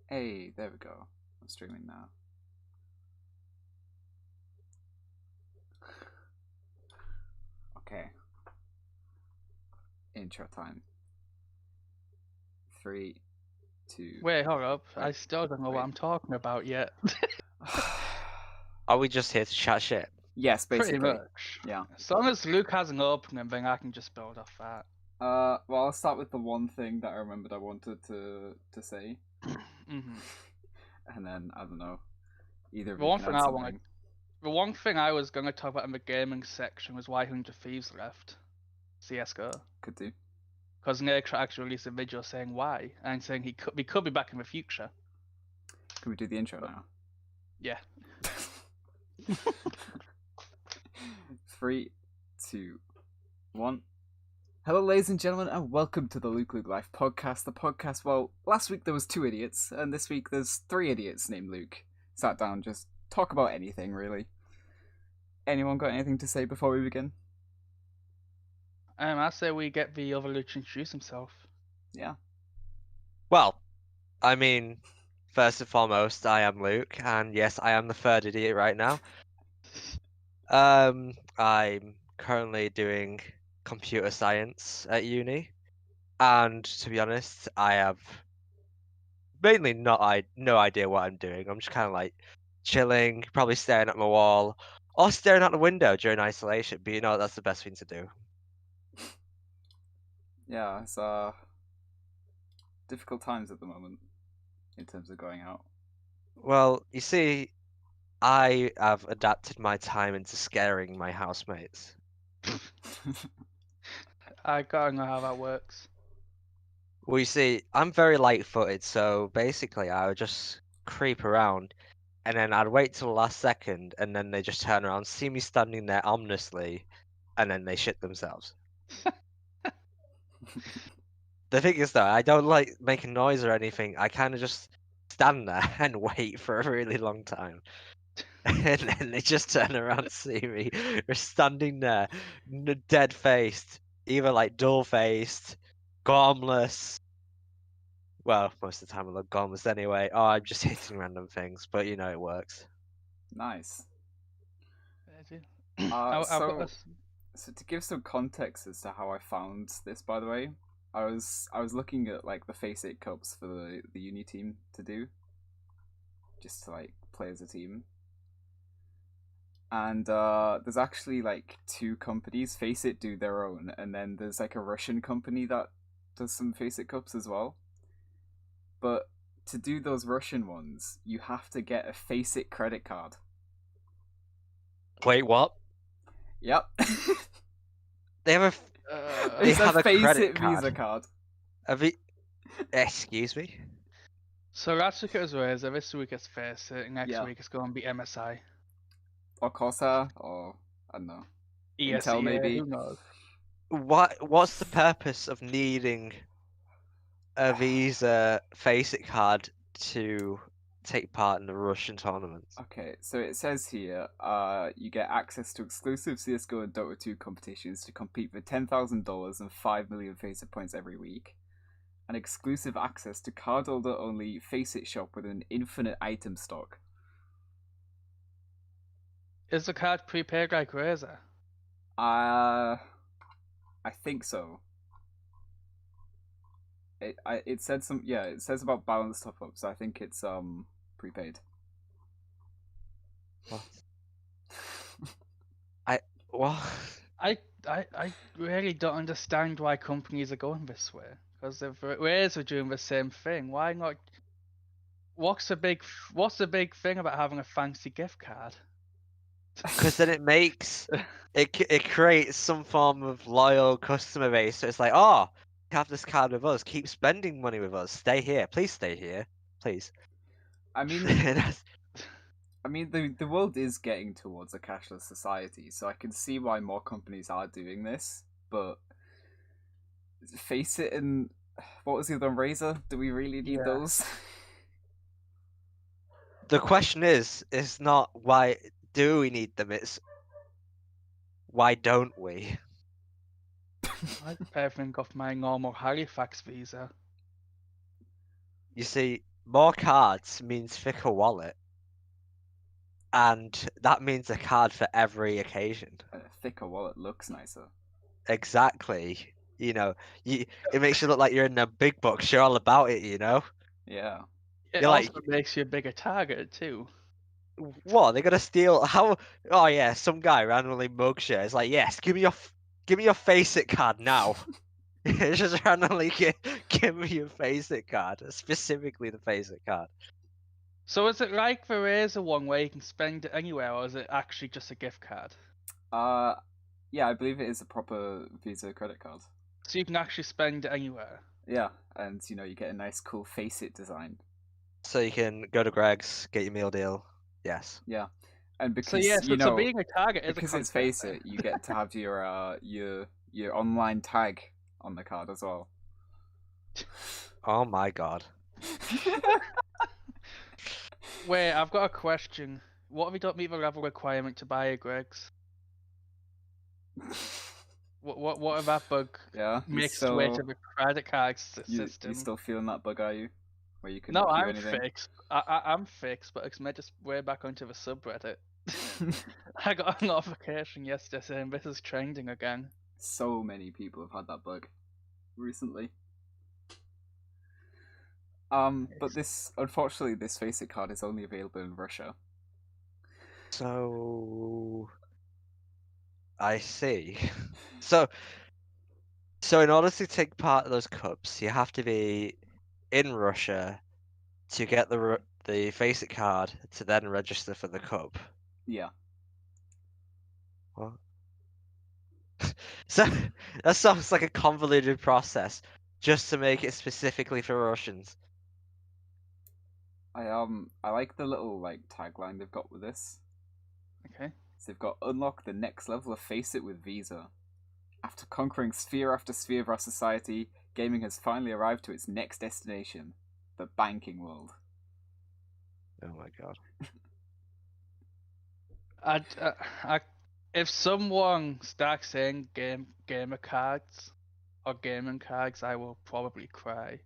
Hey, there we go. I'm streaming now. Okay. Intro time. 3, 2. Wait, hold up. Wait, I still don't know wait. what I'm talking about yet. Are we just here to chat shit? Yes, Pretty basically. much. Yeah. As long as Luke has an opening, then I can just build off that. Well, I'll start with the one thing that I remembered I wanted to say, hmm and then I don't know. Either of The you one can thing add I something. wanted, the one thing I was going to talk about in the gaming section was why Hundred Thieves left CS:GO. Could do. Because Nate actually released a video saying why, and saying he could be back in the future. Can we do the intro now? Yeah. 3, 2, 1. Hello, ladies and gentlemen, and welcome to the Luke Life podcast. The podcast, well, last week there was 2 idiots, and this week there's 3 idiots named Luke. Sat down, just talk about anything, really. Anyone got anything to say before we begin? I say we get the other Luke to introduce himself. Yeah. Well, I mean, first and foremost, I am Luke, and yes, I am the third idiot right now. I'm currently doing computer science at uni, and to be honest, I have mainly no idea what I'm doing. I'm just kind of like chilling, probably staring at my wall, or staring out the window during isolation. But you know, that's the best thing to do. Yeah, it's difficult times at the moment in terms of going out. Well, you see, I have adapted my time into scaring my housemates. I gotta know how that works. Well, you see, I'm very light-footed, so basically I would just creep around, and then I'd wait till the last second, and then they just turn around, see me standing there ominously, and then they shit themselves. The thing is, though, I don't like making noise or anything. I kind of just stand there and wait for a really long time. And then they just turn around and see me. We're standing there, dead-faced, either like dull-faced, gormless. Well, most of the time I look gormless anyway. Oh, I'm just hitting random things, but you know it works. Nice. I've got So this. to give some context as to how I found this, by the way, I was looking at like the Face 8 Cups for the uni team to do, just to like play as a team. And there's actually like 2 companies. Face It do their own, and then there's like a Russian company that does some Face It Cups as well. But to do those Russian ones, you have to get a Face It credit card. Wait, what? Yep. They have they It's have a a Face credit It card. Visa card. Excuse me? So last week it was Razer, this week it's Face It, next Yeah. week it's going to be MSI. Or Corsair, or I don't know. ESEA, Intel, maybe. who knows? What's the purpose of needing a Visa Faceit card to take part in the Russian tournaments? Okay, so it says here, you get access to exclusive CS:GO and Dota 2 competitions to compete for $10,000 and 5 million Faceit points every week, and exclusive access to cardholder-only Faceit shop with an infinite item stock. Is the card prepaid like Razer? I think so. It said some, yeah, it says about balance top up, so I think it's prepaid. What? What? I really don't understand why companies are going this way. Because if Razer are doing the same thing, why not? What's the big thing about having a fancy gift card? Because then it makes it creates some form of loyal customer base. So it's like, oh, you have this card with us. Keep spending money with us. Stay here. Please stay here. Please. I mean, the world is getting towards a cashless society, so I can see why more companies are doing this. But Face It and what was the other one, Razer? Do we really need those? The question is not why do we need them? It's why don't we? I pay everything off my normal Halifax Visa. You see, more cards means thicker wallet, and that means a card for every occasion. A thicker wallet looks nicer. Exactly. You know, it makes you look like you're in the big box. You're all about it, you know. Yeah. It You're also like, makes you a bigger target too. what? They're gonna steal? How? Oh yeah, some guy randomly mugs you. It's like, yes, give me your face it card now. Just randomly give me your face it card, specifically the face it card. So is it like the Razer one where you can spend it anywhere, or is it actually just a gift card? Yeah, I believe it is a proper Visa credit card. So you can actually spend it anywhere. Yeah, and you know you get a nice, cool face it design. So you can go to Greg's, get your meal deal. Yes. Yeah, and So because yeah, you so know being a target is a because it's concern face then. it, you get to have your online tag on the card as well. Oh my god. Wait, I've got a question. What if you don't meet the level requirement to buy a Greg's? What if that bug Yeah, makes its way to the credit card system? you still feeling that bug, are you? Where you can No, queue I'm anything? fixed. I'm fixed, but it's made its way back onto the subreddit. I got a notification yesterday saying this is trending again. So many people have had that bug recently. But unfortunately, this face it card is only available in Russia. So I see. So in order to take part of those cups, you have to be in Russia to get the face it card to then register for the cup. Yeah. What? So that sounds like a convoluted process just to make it specifically for Russians. I like the little like tagline they've got with this. Okay. So they've got unlock the next level of Face It with Visa. After conquering sphere after sphere of our society, gaming has finally arrived to its next destination, the banking world. Oh my god. If someone starts saying gamer cards or gaming cards, I will probably cry.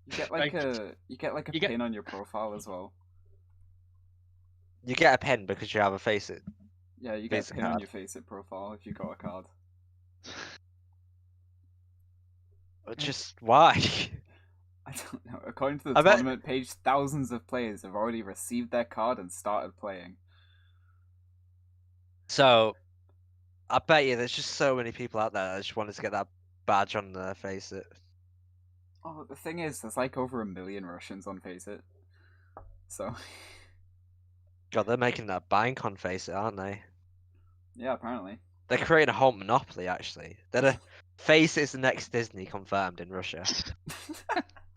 You get Like, a pin on your profile as well. You get a pen because you have a face it. Yeah, you get Visa a pin on card. your Face It profile if you got a card. Just why? I don't know. According to the I bet- tournament page, thousands of players have already received their card and started playing. So I bet you there's just so many people out there that just wanted to get that badge on their face it. Oh, the thing is, there's like over 1 million Russians on Face It. So, God, they're making that bank on face it, aren't they? yeah, apparently. They're creating a whole monopoly, actually. Face It's the next Disney confirmed in Russia.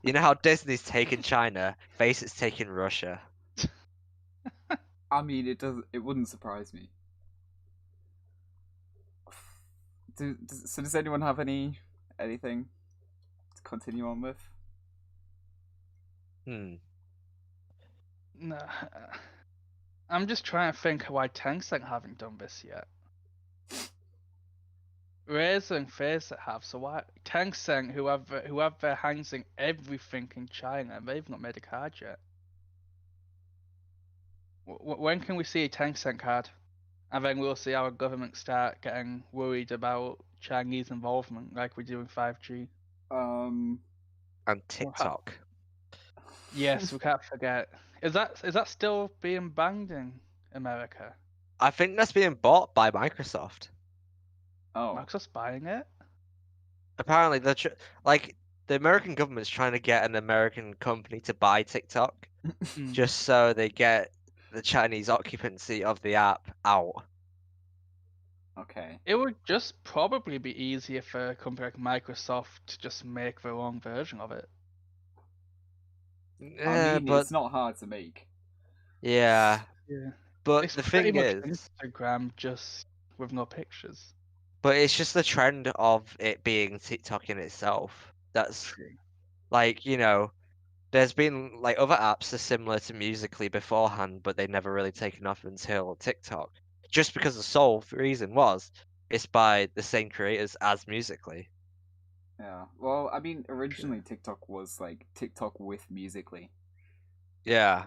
You know how Disney's taking China, Face It's taking Russia. I mean, it wouldn't surprise me. So does anyone have anything to continue on with? Hmm. No, I'm just trying to think why Tencent haven't done this yet. Razer and Faceit have, so why Tencent, who have their hands in everything in China, they've not made a card yet. When can we see a Tencent card? And then we'll see our government start getting worried about Chinese involvement, like we do in 5G. And TikTok. Yes, we can't forget. Is that still being banned in America? I think that's being bought by Microsoft. Oh, Microsoft's buying it? Apparently, the American government's trying to get an American company to buy TikTok, just so they get the Chinese occupancy of the app out. okay. It would just probably be easier for a company like Microsoft to just make their own version of it. I mean, But it's not hard to make. yeah. Yeah. But It's the pretty thing much is, Instagram just with no pictures. but it's just the trend of it being TikTok in itself. That's True. like, there's been like other apps are similar to Musically beforehand, but they never really taken off until TikTok. Just because the sole reason was it's by the same creators as Musically. Yeah. Well, I mean, originally TikTok was like TikTok with Musically. Yeah.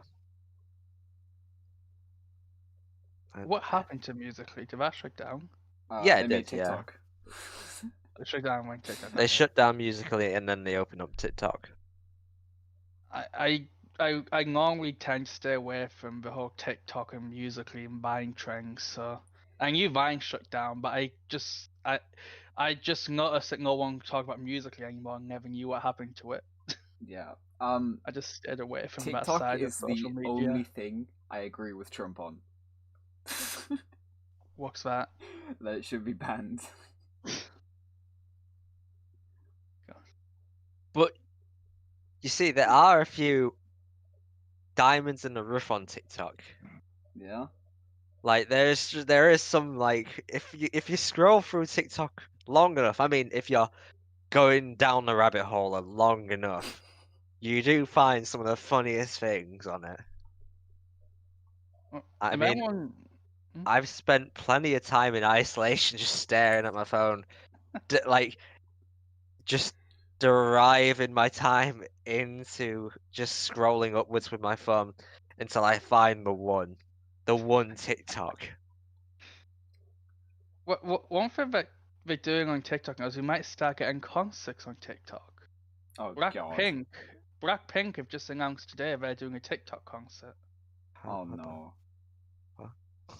And- What happened to Musically? Did that shut down? Yeah, They it made did, yeah. TikTok. It shut down when TikTok. They Okay. shut down Musically and then they opened up TikTok. I normally tend to stay away from the whole TikTok and Musically and Vine trends. So I knew Vine shut down, but I just noticed that no one talked about Musically anymore. And never knew what happened to it. Yeah. I just stayed away from that TikTok side of is social the media. only thing I agree with Trump on. What's that? That it should be banned. But you see, there are a few diamonds in the rough on TikTok. Yeah. Like there is some like if you scroll through TikTok long enough, I mean if you're going down the rabbit hole long enough, you do find some of the funniest things on it. I If mean, anyone, I've spent plenty of time in isolation just staring at my phone, like just deriving my time into just scrolling upwards with my thumb until I find the one TikTok. one thing that they're doing on TikTok now is we might start getting concerts on TikTok. Oh god. Blackpink have just announced today they're doing a TikTok concert. Oh Hold on. no.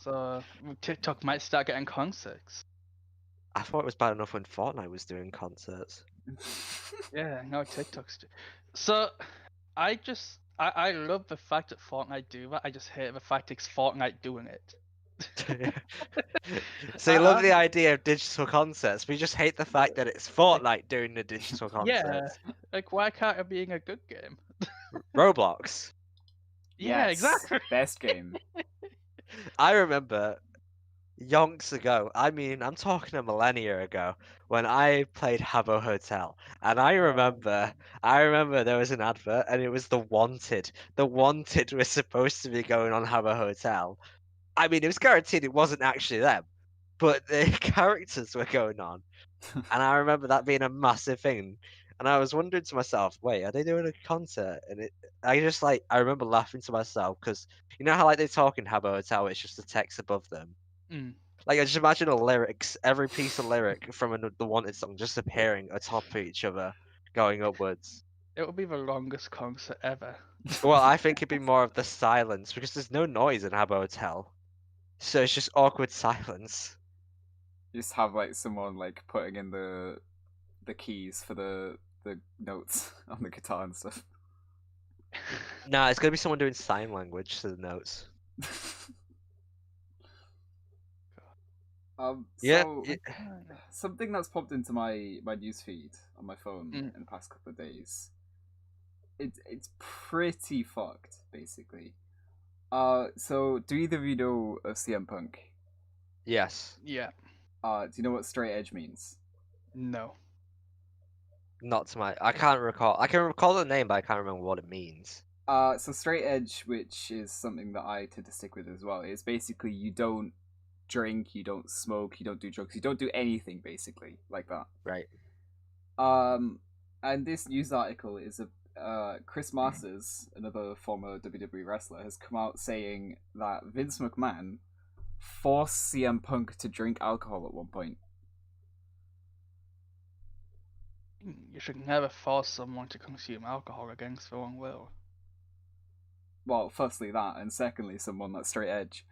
So TikTok might start getting concerts. I thought it was bad enough when Fortnite was doing concerts. Yeah, now TikTok's. So I love the fact that Fortnite do that. I just hate the fact it's Fortnite doing it. So you love the idea of digital concerts, but you just hate the fact that it's Fortnite doing the digital Yeah, concerts. like why can't it being a good game? Roblox. Yeah, Yes. exactly. Best game. I remember yonks ago, I mean, I'm talking a millennia ago, when I played Habbo Hotel, and I remember there was an advert, and it was The Wanted. The Wanted was supposed to be going on Habbo Hotel. I mean, it was guaranteed it wasn't actually them, but the characters were going on, and I remember that being a massive thing. And I was wondering to myself, wait, are they doing a concert? I remember laughing to myself because you know how like they talk in Habbo Hotel, it's just the text above them. Mm. Like I just imagine the lyrics, every piece of lyric from the Wanted song just appearing atop of each other, going upwards. It would be the longest concert ever. Well, I think it'd be more of the silence because there's no noise in Habbo Hotel, so it's just awkward silence. Just have like someone like putting in the keys for the notes on the guitar and stuff. Nah, it's gonna be someone doing sign language to the notes. Yeah, So something that's popped into my newsfeed on my phone Mm. in the past couple of days. It's pretty fucked, basically. So do either of you know of CM Punk? yes. Yeah. Do you know what straight edge means? No. Not to my. I can't recall. I can recall the name, but I can't remember what it means. So straight edge, which is something that I tend to stick with as well, is basically you don't drink, you don't smoke, you don't do drugs, you don't do anything basically like that. Right. And this news article is Chris Masters, another former WWE wrestler, has come out saying that Vince McMahon forced CM Punk to drink alcohol at one point. You should never force someone to consume alcohol against their own will. Well, firstly that, and secondly, someone that's straight edge.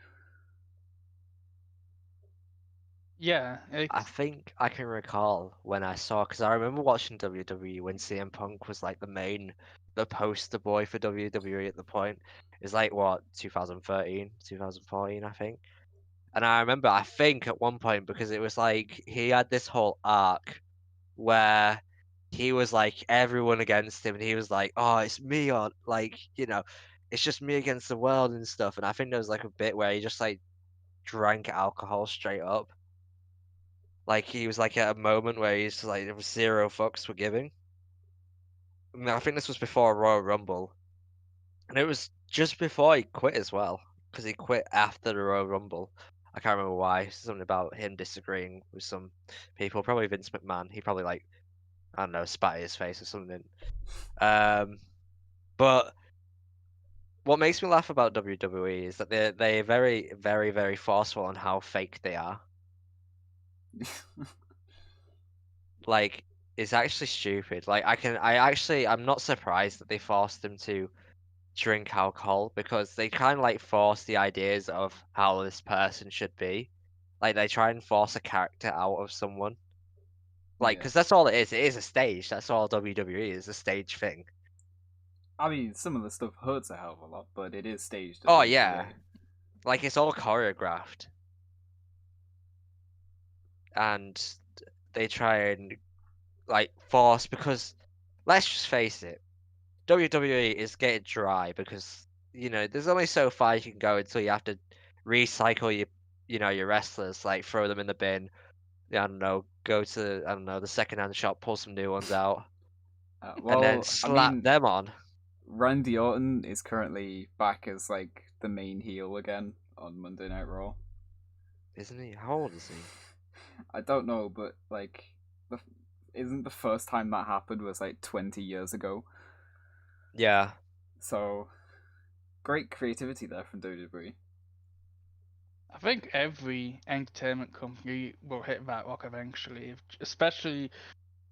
Yeah, I think I can recall when I saw because I remember watching WWE when CM Punk was like the poster boy for WWE at the point. It's like what 2013, 2014, I think. And I remember I think at one point because it was like he had this whole arc where he was like everyone against him and he was like, oh, it's me or like it's just me against the world and stuff. And I think there was like a bit where he just like drank alcohol straight up. Like he was like at a moment where he's like there was zero fucks were giving. I think this was before Royal Rumble, and it was just before he quit as well, because he quit after the Royal Rumble. I can't remember why. Something about him disagreeing with some people, probably Vince McMahon. He probably like I don't know, spat in his face or something. But what makes me laugh about WWE is that they're very, very, very forceful on how fake they are. Like, it's actually stupid. Like, I'm not surprised that they forced them to drink alcohol, because they kind of like force the ideas of how this person should be. Like, they try and force a character out of someone. Like, Yeah. because that's all it is. It is a stage. That's all WWE is, a stage thing. I mean, some of the stuff hurts a hell of a lot, but it is staged at Oh, the end of the yeah. day. Like, it's all choreographed. And they try and, like, force, because, let's just face it, WWE is getting dry because, there's only so far you can go until you have to recycle your wrestlers, like throw them in the bin. I don't know, go to, I don't know, the secondhand shop, pull some new ones out, and then Well, I slap mean, them on. Randy Orton is currently back as like the main heel again on Monday Night Raw. Isn't he? How old is he? I don't know, but like, the, isn't the first time that happened was like 20 years ago? Yeah. So, great creativity there from WWE. I think every entertainment company will hit that rock eventually, especially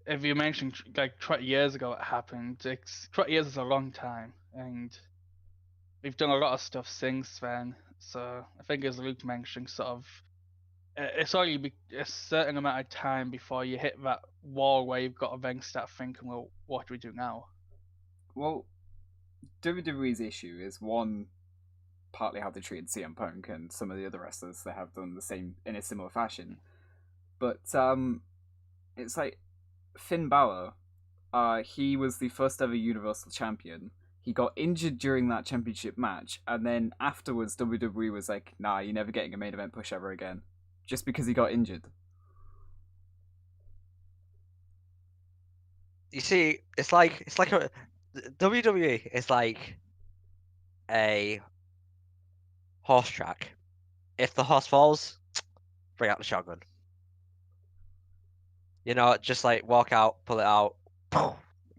if you mentioned like 20 years ago it happened. 20 years is a long time, and we've done a lot of stuff since then. So I think, as Luke mentioned, sort of, it's only a certain amount of time before you hit that wall where you've got to then start thinking, well, what do we do now? Well, WWE's issue is one, partly how they treated CM Punk and some of the other wrestlers that have done the same in a similar fashion. But it's like Finn Balor. He was the first ever Universal Champion. He got injured during that championship match, and then afterwards, WWE was like, "Nah, you're never getting a main event push ever again," just because he got injured. You see, it's like a WWE is like a horse track. If the horse falls, bring out the shotgun. Just like walk out, pull it out,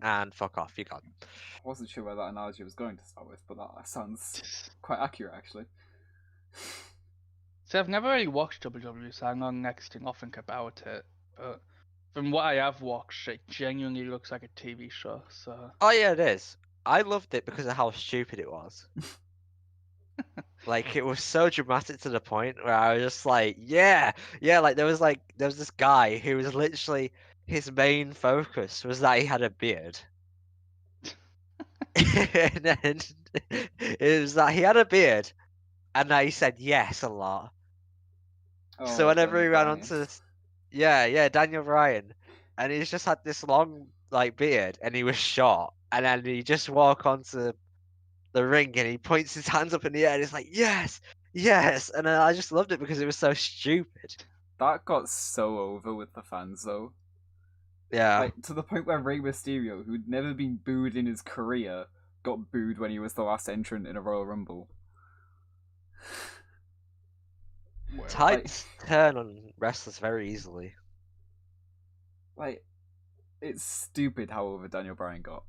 and fuck off. You're gone. I wasn't sure where that analogy was going to start with, but that sounds quite accurate, actually. So I've never really watched WWE, so I know next to nothing about it. But from what I have watched, it genuinely looks like a TV show. So Oh yeah, it is. I loved it because of how stupid it was. Like, it was so dramatic to the point where I was just like, yeah, yeah. Like, there was this guy who was literally, his main focus was that he had a beard, and then it was that he had a beard, and that he said yes a lot. So Oh, whenever Daniel he ran Bryan. onto this, yeah, Daniel Bryan, and he's just had this long like beard, and he was short, and then he just walk onto the ring and he points his hands up in the air and it's like, yes, yes. And then I just loved it because it was so stupid. That got so over with the fans, though. Yeah. Like, to the point where Rey Mysterio, who'd never been booed in his career, got booed when he was the last entrant in a Royal Rumble. Tides turn on wrestlers very easily. Like, it's stupid how over Daniel Bryan got.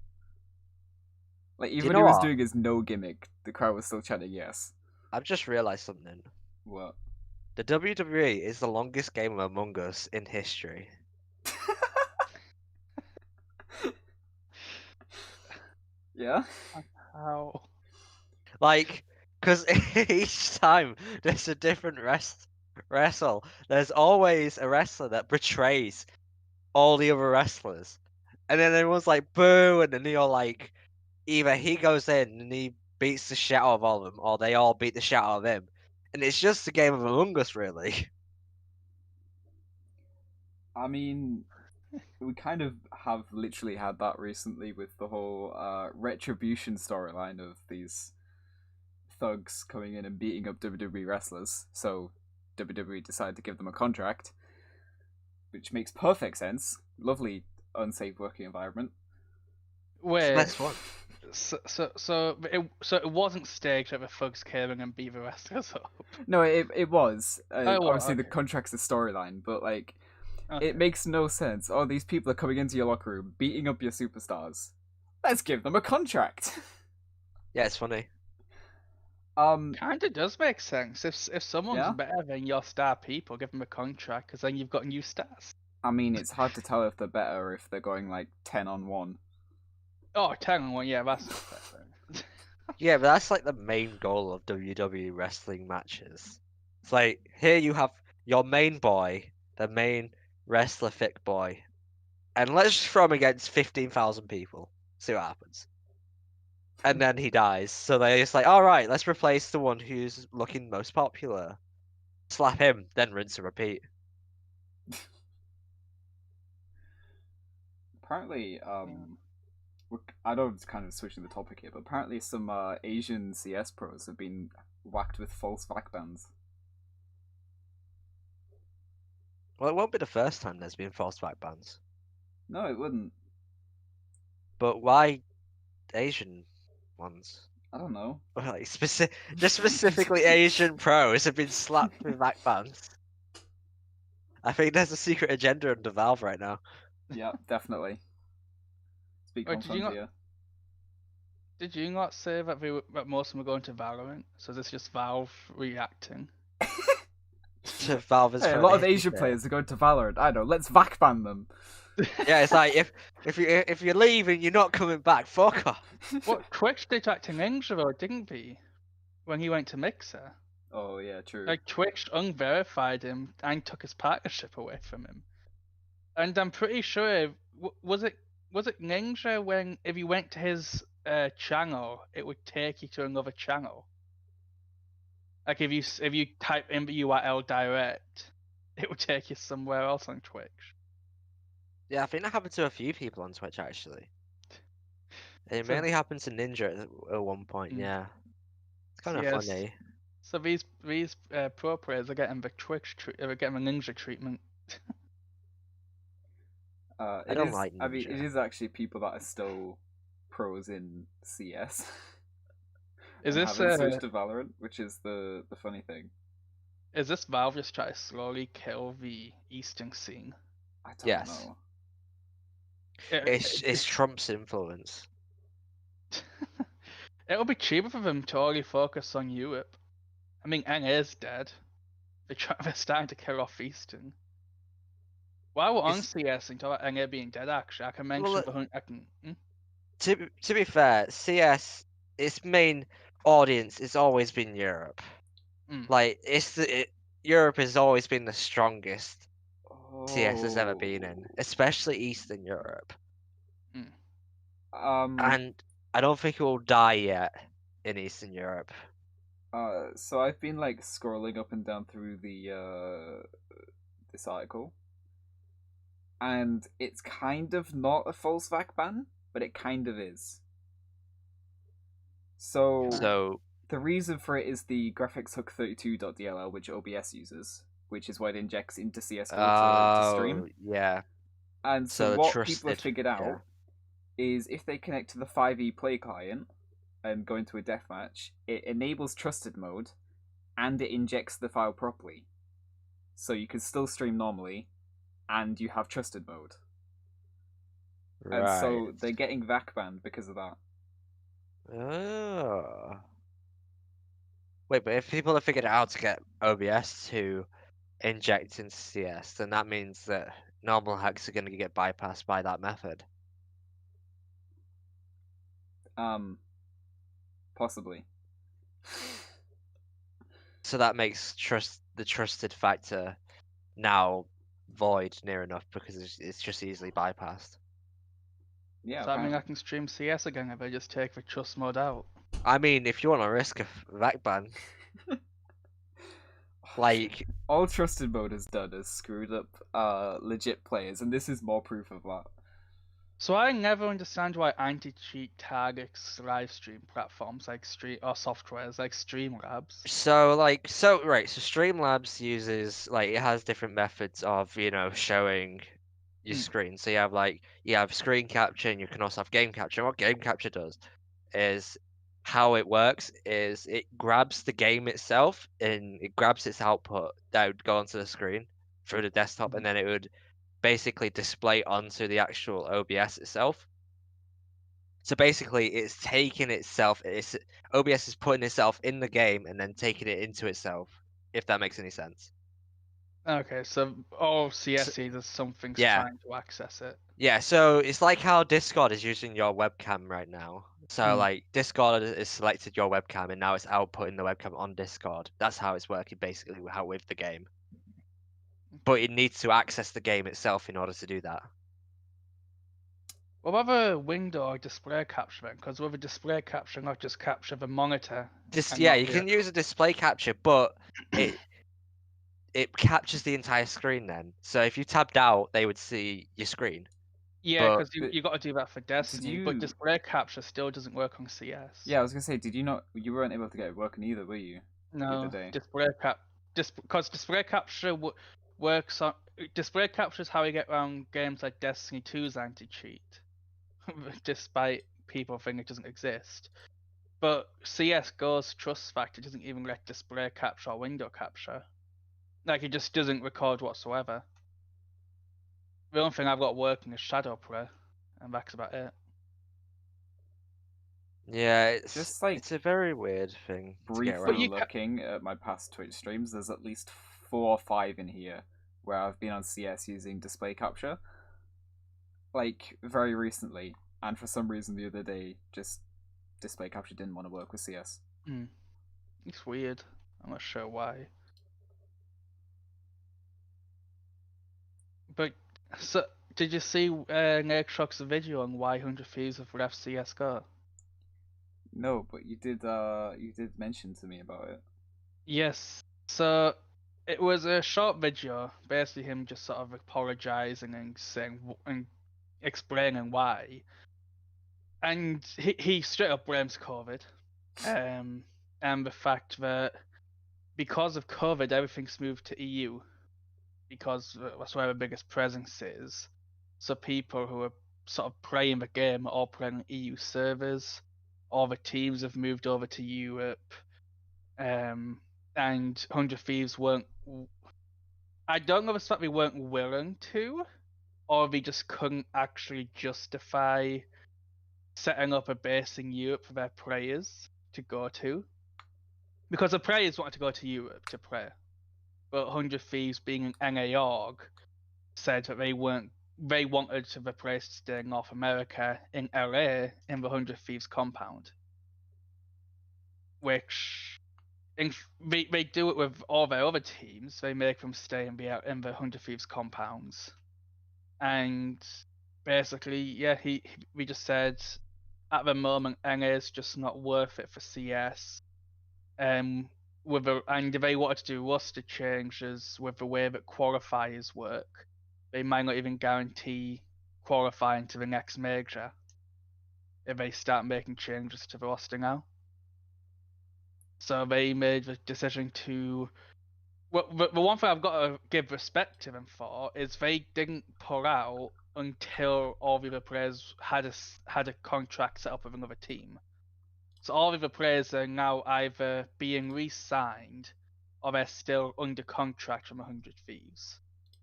Like, even you when know he was what? doing his no gimmick, the crowd was still chanting yes. I've just realized something. What? The WWE is the longest game of Among Us in history. Yeah? how? Like, because each time there's a different wrestle, there's always a wrestler that betrays all the other wrestlers. And then everyone's like, boo, and then you're like, either he goes in and he beats the shit out of all of them, or they all beat the shit out of him. And it's just a game of Among Us, really. I mean, we kind of have literally had that recently with the whole retribution storyline of these thugs coming in and beating up WWE wrestlers. So WWE decided to give them a contract, which makes perfect sense. Lovely, unsafe working environment. It's the Wait, best one. so it wasn't staged that the thugs came in and beat the wrestlers up. No, it was. Oh, well, Obviously, the okay. contract's a storyline, but like, Okay. It makes no sense. Oh, these people are coming into your locker room, beating up your superstars. Let's give them a contract. Yeah, it's funny. Kinda does make sense. If someone's Yeah? better than your star people, give them a contract because then you've got new stars. I mean, it's hard to tell if they're better if they're going like 10-on-1. Oh, 10 on 1, yeah, that's not better. Yeah, but that's like the main goal of WWE wrestling matches. It's like here you have your main boy, the main wrestler thick boy, and let's just throw him against 15,000 people. See what happens. And then he dies. So they're just like, all right, let's replace the one who's looking most popular. Slap him, then rinse and repeat. Apparently, I know it's kind of switching the topic here, but apparently some Asian CS pros have been whacked with false VAC bans. Well, it won't be the first time there's been false back bans. No, it wouldn't. But why Asian ones? I don't know. Like just specifically Asian pros have been slapped with back bans. I think there's a secret agenda under Valve right now. Yeah, definitely. Speak Wait, did you confirmed not- here. Did you not say that that most of them were going to Valorant? So this is just Valve reacting. To Valve is Hey, a lot of Asian players are going to Valorant. I know. Let's VAC ban them. Yeah, it's like if you're leaving, you're not coming back. Fuck off. What Twitch did that to Ninja though, didn't he? When he went to Mixer, Oh yeah, true. like Twitch unverified him and took his partnership away from him. And I'm pretty sure was it Ninja when if you went to his channel, it would take you to another channel. Like if you type in URL direct, it would take you somewhere else on Twitch. Yeah, I think that happened to a few people on Twitch actually. It So- mainly happened to Ninja at one point. Mm. Yeah, it's kind of Yes. funny. So these pro players are getting the getting the Ninja treatment. I It don't is- like I mean, it Ninja. is actually people that are still pros in CS. Is and this haven't switched to Valorant, which is the funny thing. is this Valve just trying to slowly kill the Eastern scene? I don't Yes. know. It's Trump's influence. It'll be cheaper for them to only focus on Europe. I mean, NA's dead. They're starting to kill off Eastern. While we're on It's- CS and talk about NA being dead, actually, I can mention Well, the I can. To be fair, CS its main audience has always been Europe. Mm. Like Europe has always been the strongest Oh. CS has ever been in, especially Eastern Europe. And I don't think it will die yet in Eastern Europe. So I've been like scrolling up and down through the this article, and it's kind of not a false VAC ban, but it kind of is. So the reason for it is the graphics hook 32.dll, which OBS uses, which is what it injects into CS:GO to stream. Yeah. And So so the what people have trusted- figured out yeah. is if they connect to the 5e play client and go into a deathmatch, it enables trusted mode and it injects the file properly. So you can still stream normally and you have trusted mode. Right. And so they're getting VAC banned because of that. Oh. Wait, but if people have figured out how to get OBS to inject into CS, then that means that normal hacks are going to get bypassed by that method. Possibly. So that makes the trusted factor now void near enough because it's just easily bypassed. Yeah. Does that mean I can stream CS again if I just take the trust mode out? I mean, if you want to risk a VAC ban, like all trusted mode has done is screwed up legit players, and this is more proof of that. So I never understand why anti-cheat targets live stream platforms like softwares like Streamlabs. so Streamlabs uses it has different methods of showing your screen. So you have screen capture and you can also have game capture. And what game capture does is how it works is it grabs the game itself and it grabs its output that would go onto the screen through the desktop, and then it would basically display onto the actual OBS itself. So basically, it's taking itself. OBS is putting itself in the game and then taking it into itself. If that makes any sense. Okay, so all CS sees is something's yeah. trying to access it. Yeah, so it's like how Discord is using your webcam right now. So like Discord is selected your webcam and now it's outputting the webcam on Discord. That's how it's working basically with the game. But it needs to access the game itself in order to do that. What about a window or display capture? Because with a display capture, not just capture the monitor. You can use a display capture, but it captures the entire screen then. So if you tabbed out, they would see your screen. Yeah, But because you got to do that for Destiny, but display capture still doesn't work on CS. Yeah, I was gonna say, did you not? You weren't able to get it working either, were you? No, Day? because display capture works on display capture is how you get around games like Destiny 2's anti-cheat, despite people think it doesn't exist. But CS:GO's trust factor doesn't even let display capture or window capture. Like it just doesn't record whatsoever. The only thing I've got working is shadowplay, and that's about it. Yeah, it's just like it's a very weird thing to get around. Briefly looking at my past Twitch streams, there's at least 4 or 5 in here where I've been on CS using display capture, like very recently, and for some reason the other day, just display capture didn't want to work with CS. It's weird. I'm not sure why. But so, did you see Nexrock's video on why 100 Thieves have left CS:GO? No, but you did mention to me about it. Yes. So it was a short video, basically him just sort of apologizing and saying and explaining why. And he straight up blames COVID, and the fact that because of COVID everything's moved to EU, because that's where the biggest presence is. So people who are sort of playing the game are all playing on EU servers. All the teams have moved over to Europe. And 100 Thieves weren't. I don't know if it's that they weren't willing to, or they just couldn't actually justify setting up a base in Europe for their players to go to. Because the players wanted to go to Europe to play. But 100 Thieves, being an NA org, said that they wanted to replace stay in North America in LA in the 100 Thieves compound. Which they do it with all their other teams. They make them stay in the 100 Thieves compounds. And basically, yeah, we just said at the moment NA is just not worth it for CS. And if they wanted to do roster changes with the way that qualifiers work, they might not even guarantee qualifying to the next major if they start making changes to the roster now. So they made the decision to. Well, the one thing I've got to give respect to them for is they didn't pull out until all the other players had a contract set up with another team. So all of the players are now either being re-signed or they're still under contract from 100 Thieves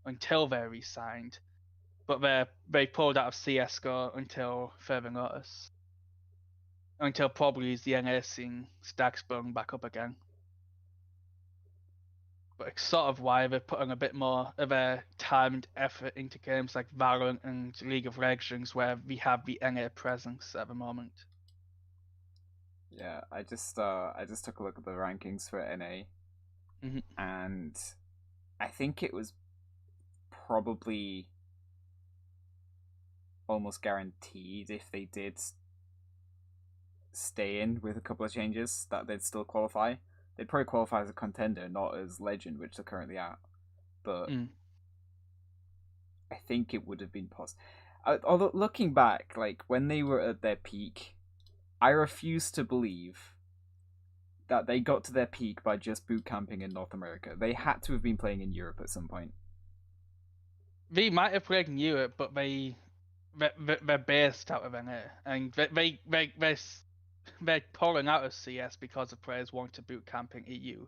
until they're re-signed. But they pulled out of CS:GO until further notice. Until probably the NA scene stacks burning back up again. But it's sort of why they're putting a bit more of a time and effort into games like Valorant and League of Legends, where we have the NA presence at the moment. Yeah, I just took a look at the rankings for NA, and I think it was probably almost guaranteed if they did stay in with a couple of changes that they'd still qualify. They'd probably qualify as a contender, not as legend, which they're currently at. But I think it would have been possible. Although looking back, like when they were at their peak, I refuse to believe that they got to their peak by just boot camping in North America. They had to have been playing in Europe at some point. They might have played in Europe, but they're based out of NA, and they're pulling out of CS because the players want to boot camp in EU,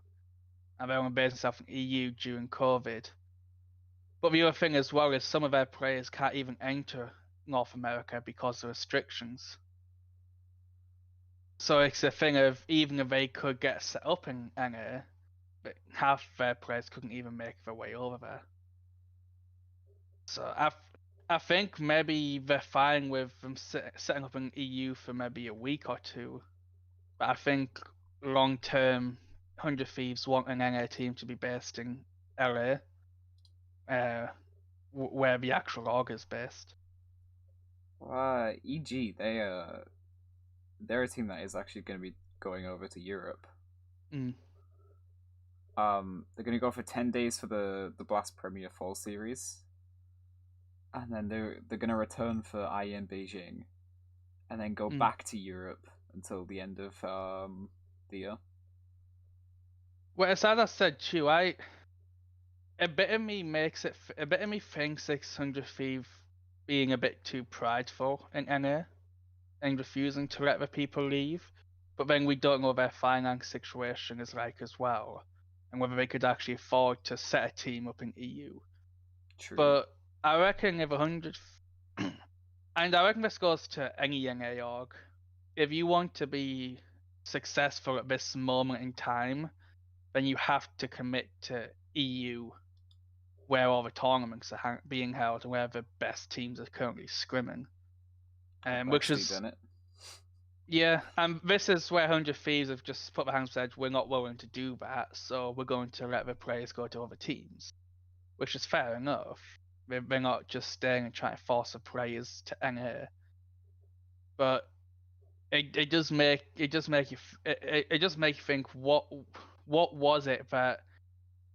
and they're only based themselves in EU during COVID. But the other thing as well is some of their players can't even enter North America because of restrictions. So it's a thing of even if they could get set up in NA, but half their players couldn't even make their way over there. So I think maybe they're fine with them setting up an EU for maybe a week or two. But I think long term, 100 Thieves want an NA team to be based in LA, where the actual org is based. EG, they're a team that is actually going to be going over to Europe. Mm. They're going to go for 10 days for the Blast Premier Fall Series, and then they're going to return for IE in Beijing, and then go back to Europe until the end of the year. Well, as I said too, a bit of me thinks 600 Thief being a bit too prideful in NA and refusing to let the people leave. But then we don't know their finance situation is like as well, and whether they could actually afford to set a team up in EU. True. But I reckon if 100, and I reckon this goes to any NA org, if you want to be successful at this moment in time, then you have to commit to EU, where all the tournaments are being held and where the best teams are currently scrimming. Which is done it. Yeah, and this is where 100 Thieves have just put their hands said we're not willing to do that, so we're going to let the players go to other teams, which is fair enough. They're not just staying and trying to force the players to NA, but it does make you think what was it that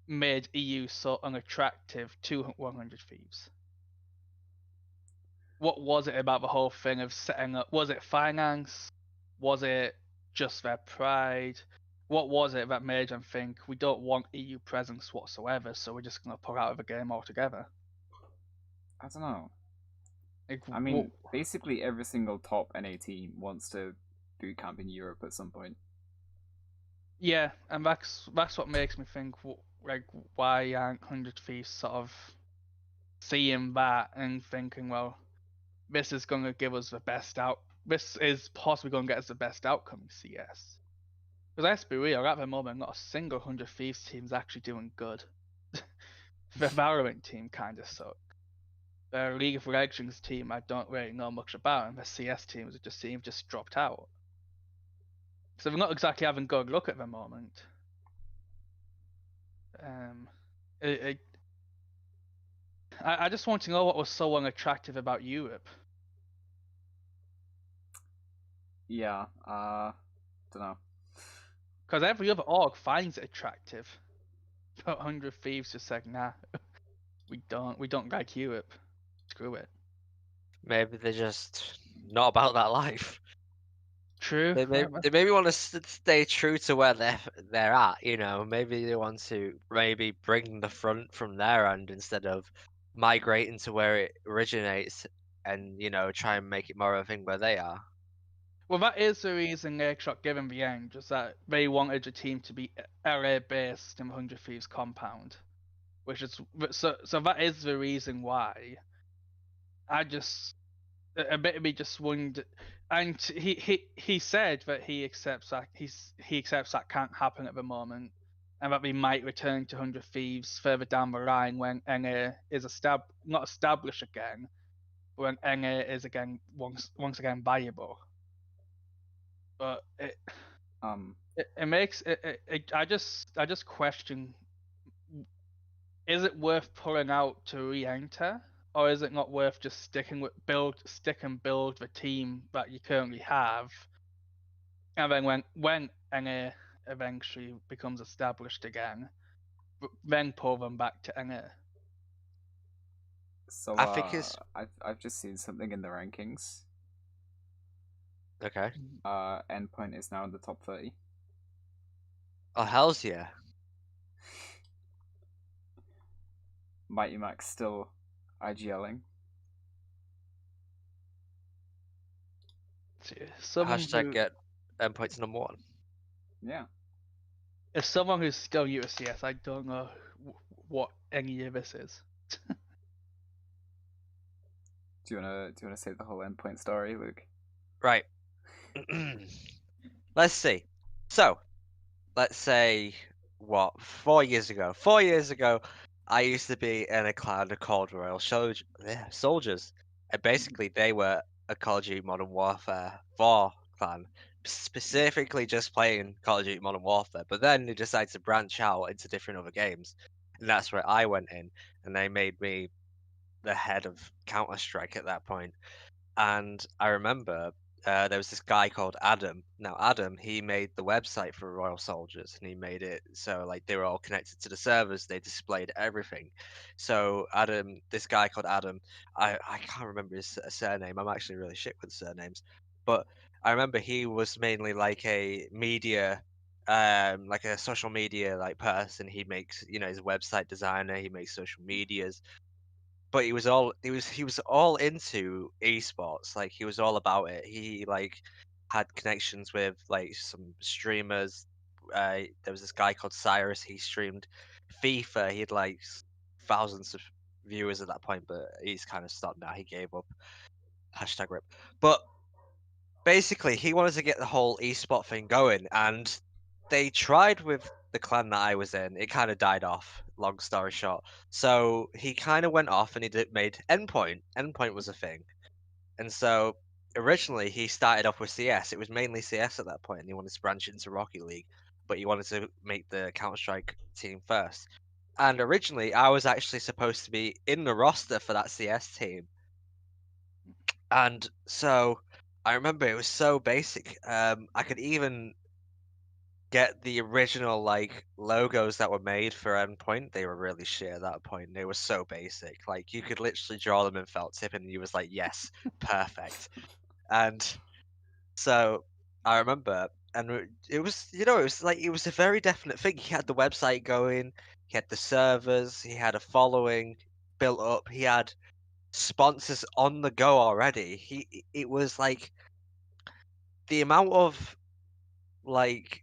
made EU so unattractive to 100 Thieves? What was it about the whole thing of setting up? Was it finance? Was it just their pride? What was it that made them think we don't want EU presence whatsoever, so we're just going to pull out of the game altogether? I don't know. Like, I mean, basically every single top NA team wants to boot camp in Europe at some point. Yeah, and that's what makes me think, like, why aren't 100 Thieves sort of seeing that and thinking, well, this is going to give us the best out. This is possibly going to get us the best outcome in CS. Because let's be real, at the moment, not a single 100 Thieves team is actually doing good. The Valorant team kind of suck. The League of Legends team, I don't really know much about, and the CS teams just dropped out. So they're not exactly having good luck at the moment. I just want to know what was so unattractive about Europe. Yeah, don't know. Because every other org finds it attractive. But 100 Thieves just said, nah, we don't like Europe. Screw it. Maybe they're just not about that life. True. They maybe want to stay true to where they're at. You know, maybe they want to maybe bring the front from their end instead of migrating to where it originates, and try and make it more of a thing where they are. Well, that is the reason Nakeshot gave him the end, just that they wanted the team to be LA based in the 100 Thieves compound, which is so that is the reason why. I just a bit of me just wondered, and he said that he accepts that can't happen at the moment, and that we might return to 100 Thieves further down the line when NA is not established again, but when NA is again once again viable. But it makes it I just question, is it worth pulling out to re-enter, or is it not worth just stick and build the team that you currently have, and then when NA eventually becomes established again, then pull them back to NA? So I think it's I've just seen something in the rankings. okay. Endpoint is now in the top 30. Oh, hell's yeah. Mighty Max still IGLing. Hashtag get endpoint to #1. Yeah. If someone who's still new to CS, I don't know what any of this is. Do you wanna say the whole endpoint story, Luke? Right. Let's see. So, let's say what 4 years ago. 4 years ago, I used to be in a clan called Soldiers, and basically they were a Call of Duty Modern Warfare 4 clan, specifically just playing Call of Duty Modern Warfare. But then they decided to branch out into different other games, and that's where I went in, and they made me the head of Counter Strike at that point. And I remember there was this guy called Adam. Now, Adam, he made the website for Royal Soldiers, and he made it so like they were all connected to the servers. They displayed everything. So Adam, this guy called Adam, I can't remember his surname. I'm actually really shit with surnames, but I remember he was mainly like a media. Like a social media like person. He makes, he's a website designer. He makes social medias, but he was all into esports. Like he was all about it. He like had connections with like some streamers. There was this guy called Cyrus. He streamed FIFA. He had like thousands of viewers at that point, but he's kind of stopped now. He gave up. Hashtag rip. But basically, he wanted to get the whole esport thing going, and they tried with the clan that I was in. It kind of died off. Long story short, so he kind of went off and made Endpoint. Endpoint was a thing, and so originally he started off with CS. It was mainly CS at that point, and he wanted to branch into Rocket League, but he wanted to make the Counter Strike team first. And originally, I was actually supposed to be in the roster for that CS team, and so I remember it was so basic. I could even get the original like logos that were made for Endpoint. They were really shit at that point. They were so basic. Like you could literally draw them in felt tip, and you was like, yes, perfect. And so I remember, and it was, it was like it was a very definite thing. He had the website going. He had the servers. He had a following built up. He had sponsors on the go already. It was like the amount of like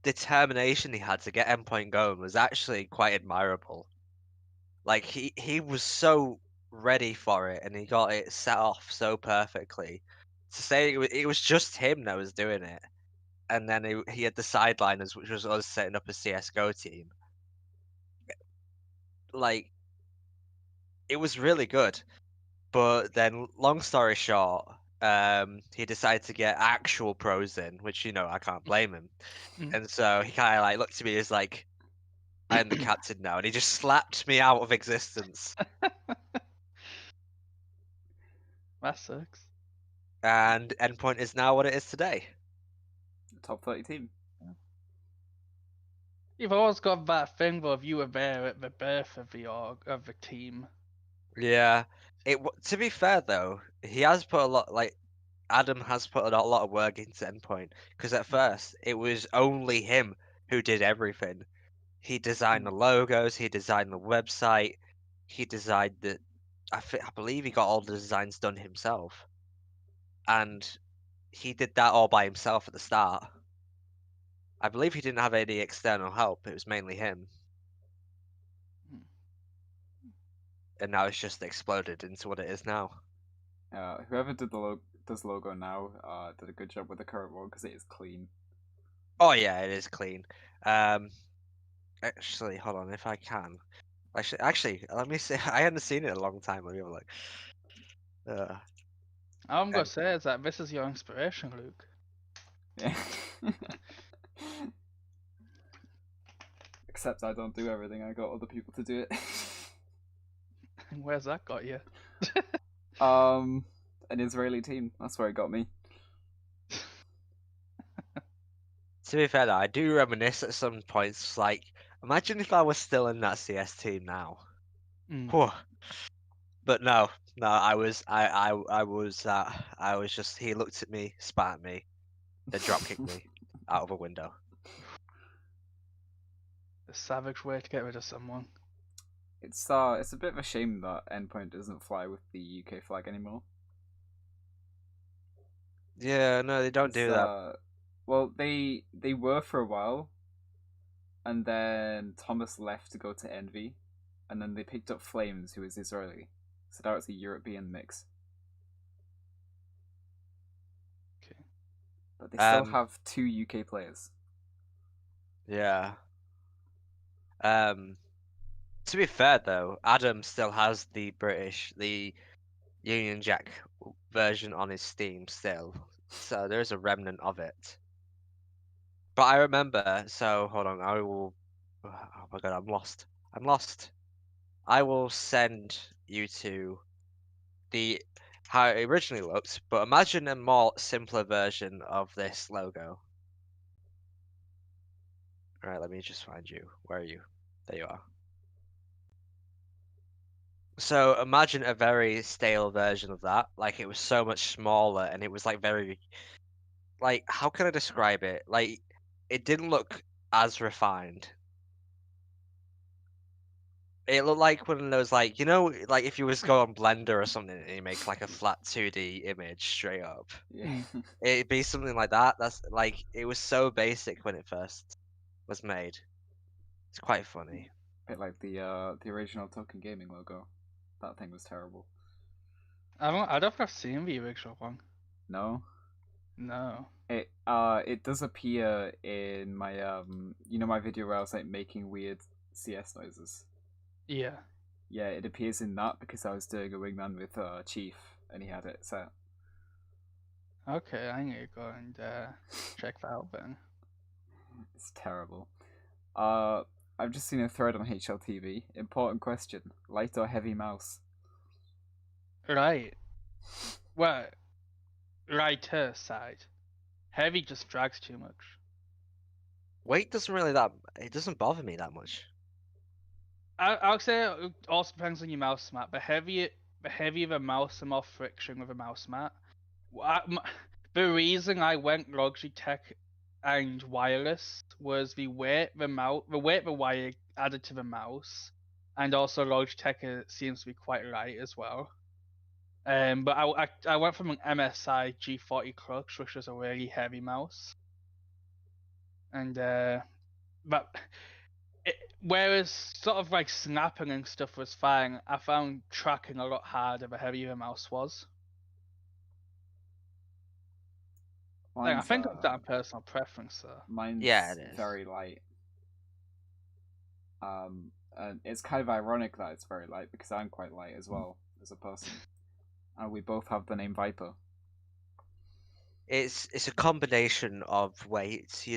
determination he had to get Endpoint going was actually quite admirable. Like he was so ready for it, and he got it set off so perfectly. To say it was just him that was doing it, and then he had the sideliners, which was us setting up a CS:GO team. Like it was really good. But then, long story short, he decided to get actual pros in, which I can't blame him. Mm. And so he kind of like looked at me as like, I am the captain now, and he just slapped me out of existence. That sucks. And Endpoint is now what it is today. Top 30 team. You've always got that thing though, if you were there at the birth of the team. Yeah. To be fair though, he has put a lot, like Adam has put a lot of work into Endpoint, because at first it was only him who did everything. He designed the logos, he designed the website, he designed the. I believe he got all the designs done himself, and he did that all by himself at the start. I believe he didn't have any external help. It was mainly him, and now it's just exploded into what it is now. Whoever did does logo now did a good job with the current one because it is clean. Oh yeah, it is clean. Actually, hold on, if I can. Actually, let me see. I hadn't seen it in a long time. Let me have a look. All I'm gonna say is that this is your inspiration, Luke. Yeah. Except I don't do everything. I got other people to do it. Where's that got you? An Israeli team. That's where it got me. To be fair, though, I do reminisce at some points. Like, imagine if I was still in that CS team now. Whew. But no, I was just. He looked at me, spat at me, then drop kicked me out of a window. A savage way to get rid of someone. It's a bit of a shame that Endpoint doesn't fly with the UK flag anymore. Yeah, no, they don't do that. Well, they were for a while, and then Thomas left to go to Envy, and then they picked up Flames, who is Israeli. So now it's a European mix. Okay. But they still have 2 UK players. Yeah. To be fair though, Adam still has the Union Jack version on his Steam still, so there is a remnant of it. But I remember, so hold on, I will. Oh my god, I'm lost. I'm lost. I will send you to the how it originally looked, but imagine a more simpler version of this logo. Alright, let me just find you. Where are you? There you are. So imagine a very stale version of that. Like it was so much smaller and it was like very like how can I describe it? Like it didn't look as refined. It looked like one of those like like if you was go on Blender or something and you make like a flat 2D image straight up. Yeah. It'd be something like that. That's like it was so basic when it first was made. It's quite funny. Bit like the original Token Gaming logo. That thing was terrible. I don't think I've seen the original one. No? No. It does appear in my my video where I was like making weird CS noises. Yeah. Yeah, it appears in that because I was doing a wingman with Chief and he had it set. Okay, I need to go and check that out then. It's terrible. I've just seen a thread on HLTV. Important question: light or heavy mouse? Right. Well, lighter side. Heavy just drags too much. Weight doesn't it doesn't bother me that much. I'll say it also depends on your mouse mat. The heavier the mouse, the more friction with a mouse mat. The reason I went Logitech and wireless was the weight the wire added to the mouse, and also Logitech seems to be quite light as well. But I went from an MSI G40 Crux, which was a really heavy mouse, and but whereas sort of like snapping and stuff was fine, I found tracking a lot harder the heavier the mouse was. Like, I think it's that personal preference though. Mine's Yeah, it is. very light. And it's kind of ironic that it's very light because I'm quite light as well as a person, and we both have the name Viper. It's a combination of weight.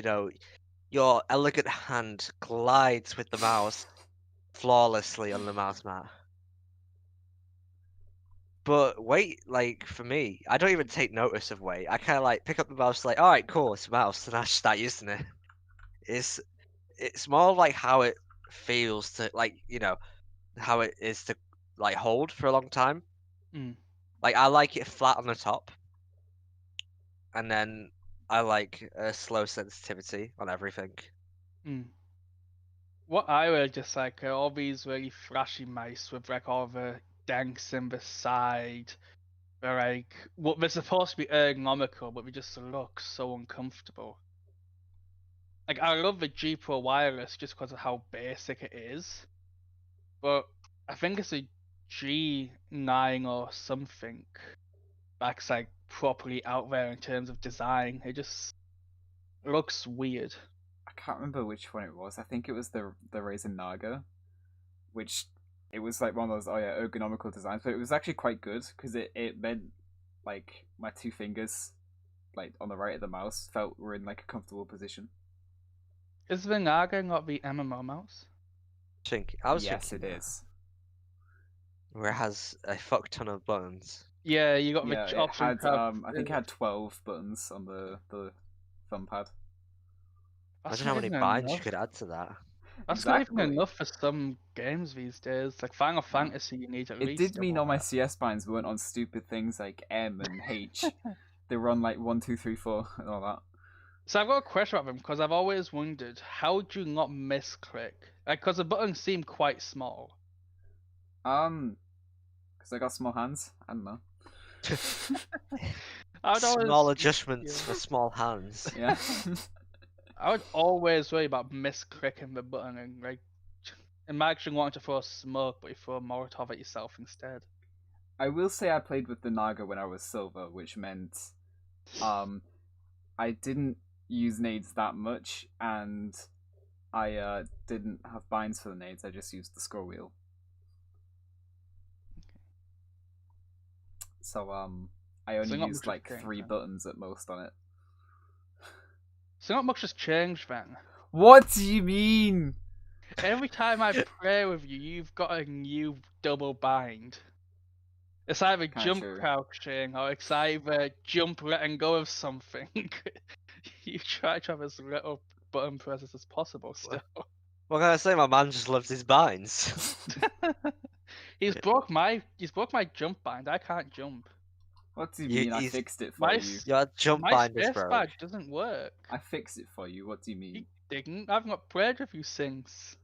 Your elegant hand glides with the mouse flawlessly on the mouse mat. But weight, like for me, I don't even take notice of weight. I kind of like pick up the mouse, like, all right, cool, it's a mouse, and I just start using it. It's more like how it feels to how it is to like hold for a long time. Mm. Like I like it flat on the top, and then I like a slow sensitivity on everything. Mm. What I really dislike are all these really flashy mice with like all the danks in the side. They're like they're supposed to be ergonomical, but they just look so uncomfortable. Like I love the G Pro wireless just because of how basic it is, but I think it's a G9 or something that's like properly out there in terms of design. It just looks weird. I can't remember which one it was. I think it was the Razer Naga, which it was like one of those ergonomical designs, but it was actually quite good because it meant like my 2 fingers like on the right of the mouse were in like a comfortable position. Is the Naga not the MMO mouse? Yes, it is. Where it has a fuck ton of buttons. Yeah, you got Yeah, the it option had tab. I think it had 12 buttons on the thumb pad. Imagine how many binds you could add to that. That's not even enough for some games these days. Like Final Fantasy, you need at least. It did mean all my CS binds weren't on stupid things like M and H. They were on like 1, 2, 3, 4 and all that. So I've got a question about them because I've always wondered how do you not misclick? Like, because the buttons seem quite small. Because I got small hands. I don't know. Small adjustments for small hands. Yeah. I would always worry about misclicking the button and like Imagine wanting to throw smoke, but you throw a Molotov at yourself instead. I will say I played with the Naga when I was silver, which meant I didn't use nades that much, and I didn't have binds for the nades. I just used the scroll wheel. So I only not used much has like changed, 3 then. buttons at most on it. So not much has changed then. What do you mean? Every time I play with you, you've got a new double bind. It's either Kinda jump true. crouching or it's either jump letting go of something. You try to have as little button presses as possible still. What can I say? My man just loves his binds. He's broke my jump bind. I can't jump. What do you You- mean? I he's- fixed it for My you. Your jump my bind is space broke. bar doesn't work. I fixed it for you. What do you mean? You didn't. I've not played with you since.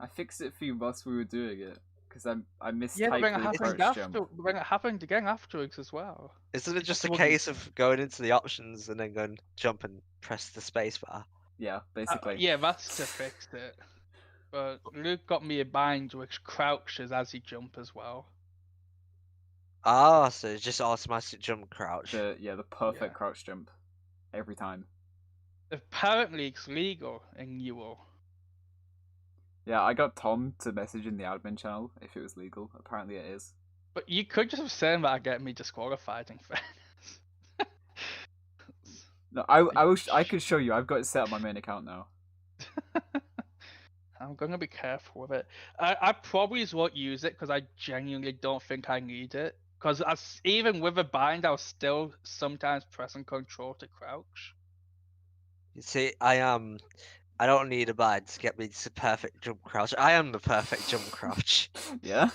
I fixed it for you whilst we were doing it because I mistyped Yeah, but then it the happened crouch after. jump. When it happened again afterwards as well. Isn't it It just a wouldn't- case of going into the options and then going jump and press the space bar? Yeah, basically. Yeah, that's to fix it. But Luke got me a bind which crouches as you jump as well. Ah, so it's just automatic jump crouch. The perfect Yeah. crouch jump every time. Apparently, it's legal in UO. Yeah, I got Tom to message in the admin channel if it was legal. Apparently it is. But you could just have said that get me disqualified in fairness. No, I could show you. I've got it set up my main account now. I'm gonna be careful with it. I probably won't use it because I genuinely don't think I need it. Because even with a bind, I'll still sometimes pressing control to crouch. You see, I don't need a bind to get me to perfect jump crouch. I am the perfect jump crouch. Yeah?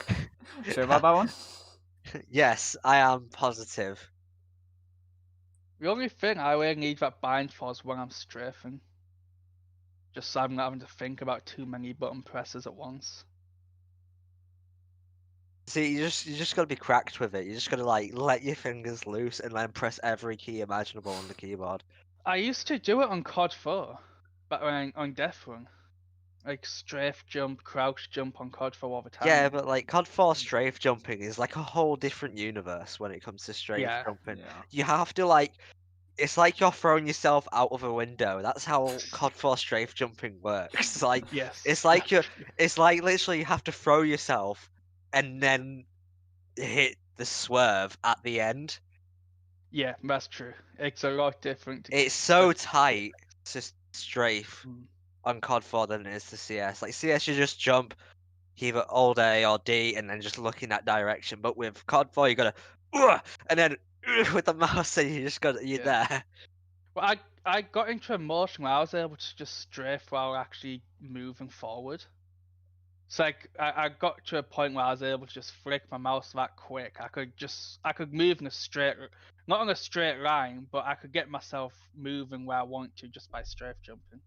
Sure about that one? Yes, I am positive. The only thing I really need that bind for is when I'm strafing. Just so I'm not having to think about too many button presses at once. See, you just gotta be cracked with it. You just gotta like let your fingers loose and then press every key imaginable on the keyboard. I used to do it on COD 4, but on Death Run. Like strafe jump, crouch jump on COD 4 all the time. Yeah, but like COD 4 strafe jumping is like a whole different universe when it comes to strafe Yeah. jumping. Yeah. You have to like, it's like you're throwing yourself out of a window. That's how COD 4 strafe jumping works. Like, Yes. it's like that's true. it's like literally you have to throw yourself and then hit the swerve at the end. Yeah, that's true. It's a lot different. It's so tight to strafe Mm. on COD 4 than it is to CS. Like CS, you just jump either Alt A or D and then just look in that direction. But with COD 4, you gotta and then with the mouse, and you just got you're Yeah. there. Well, I got into a motion where I was able to just strafe while actually moving forward. So like I got to a point where I was able to just flick my mouse that quick. I could move in a not on a straight line, but I could get myself moving where I want to just by strafe jumping.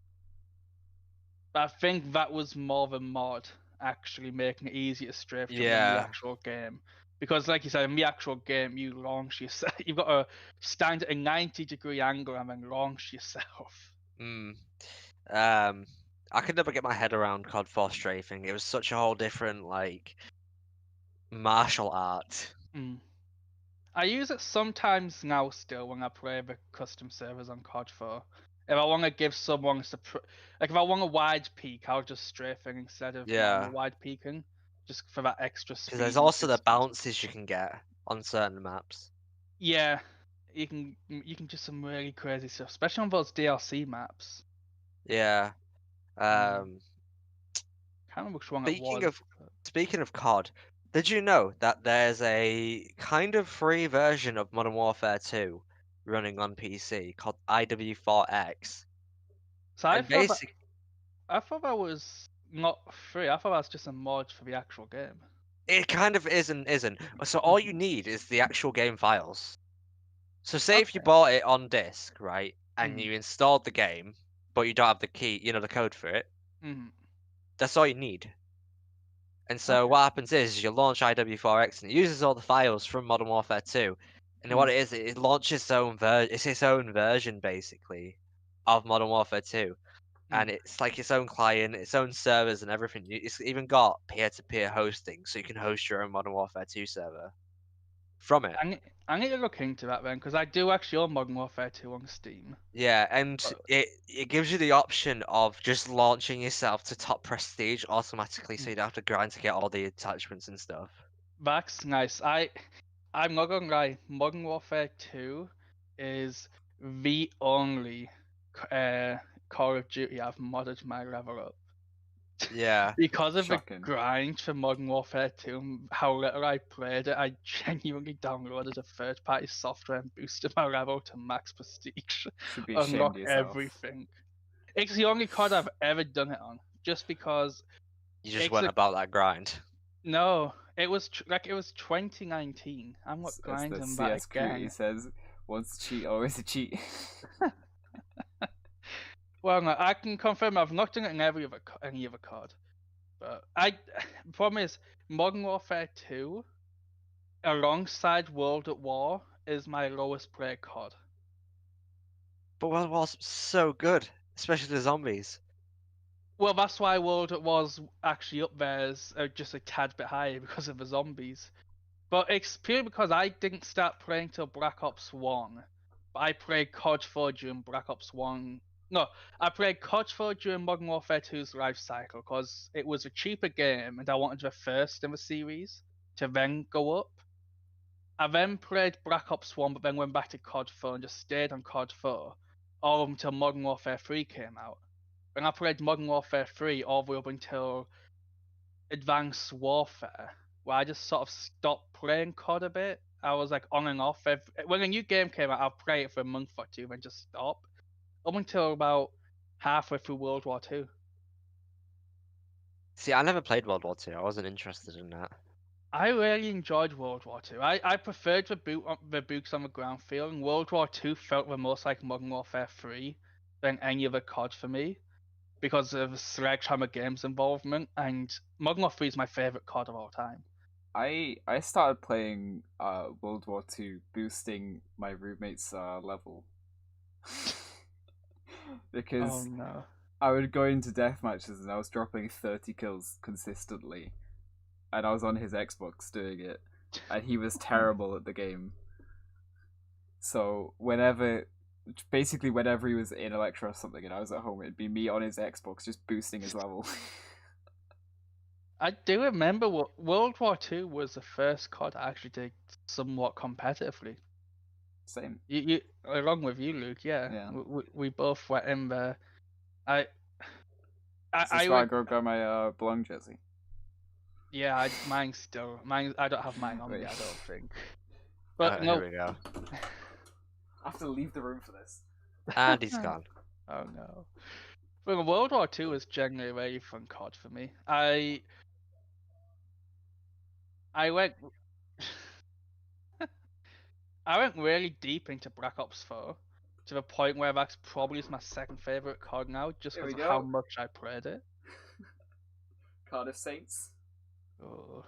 But I think that was more of a mod actually making it easier to strafe jump than the Yeah. actual game. Because like you said, in the actual game you launch yourself. You've got to stand at a 90-degree angle and then launch yourself. Mm. I could never get my head around COD 4 strafing. It was such a whole different like martial art. Mm. I use it sometimes now still when I play the custom servers on COD 4. If I want to give someone like if I want a wide peak, I'll just strafing instead of Yeah. normal wide peeking, just for that extra speed. Because there's and also the distance. bounces you can get on certain maps. Yeah, you can do some really crazy stuff, especially on those DLC maps. Yeah. Can't remember which one it was. Speaking of COD, did you know that there's a kind of free version of Modern Warfare 2 running on PC called IW4X? So And basically, I thought that was not free. I thought that was just a mod for the actual game. it kind of is and isn't. So all you need is the actual game files. So say if you Okay. bought it on disc, right, and Mhm. you installed the game, but you don't have the key, the code for it, that's all you need. And so Okay. what happens is you launch IW4X and it uses all the files from Modern Warfare 2. And what it is, it launches its own it's its own version basically of Modern Warfare 2. and it's like its own client, its own servers, and everything. It's even got peer-to-peer hosting, so you can host your own Modern Warfare 2 server from it. I need to look into that then, because I do actually own Modern Warfare 2 on Steam. Yeah, and Oh. it gives you the option of just launching yourself to top prestige automatically, so you don't have to grind to get all the attachments and stuff. That's nice. I'm not gonna lie, Modern Warfare 2 is the only Call of Duty I've modded my level up. Yeah. Because of Shocking. the grind for Modern Warfare 2 and how little I played it, I genuinely downloaded a third-party software and boosted my level to max prestige. Should be ashamed Unlock of yourself. everything. It's the only COD I've ever done it on, just because. You just went about that grind. No, it was it was 2019. I'm not As the grinding that CS community again. says, once a cheat, always a cheat. Well, no, I can confirm I've not done it in any other COD. But the problem is Modern Warfare 2, alongside World at War, is my lowest played COD. But World at War's so good, especially the zombies. Well, that's why World at War's actually up there as just a tad bit higher because of the zombies. But it's purely because I didn't start playing till Black Ops 1. But I played COD 4 during Black Ops 1. No, I played COD 4 during Modern Warfare 2's life cycle because it was a cheaper game and I wanted the first in the series to then go up. I then played Black Ops 1 but then went back to COD 4 and just stayed on COD 4 all until Modern Warfare 3 came out. Then I played Modern Warfare 3 all the way up until Advanced Warfare, where I just sort of stopped playing COD a bit. I was like on and off. When a new game came out, I'll play it for a month or two, then just stop. Up until about halfway through World War II. See, I never played World War II. I wasn't interested in that. I really enjoyed World War II. I preferred the boots on the ground feeling. World War II felt the most like Modern Warfare 3 than any other COD for me because of Sledgehammer Games' involvement, and Modern Warfare 3 is my favourite COD of all time. I started playing World War II, boosting my roommate's level. Because Oh no. I would go into death matches and I was dropping 30 kills consistently. And I was on his Xbox doing it. And he was terrible at the game. So basically whenever he was in Electra or something and I was at home, it'd be me on his Xbox just boosting his level. I do remember World War II was the first COD I actually did somewhat competitively. Same. You along with you, Luke. Yeah. Yeah. We both went in there. Is this why I got my belong jersey? Yeah, mine's. I don't have mine on me. I don't think. But But no. Here we go. I have to leave the room for this. And he's gone. Oh no. But World War II was generally a very fun COD for me. I went. I went really deep into Black Ops 4 to the point where that's probably my second favorite COD now, just Here we because of how go. much I played it. Cardiff Saints. Oh.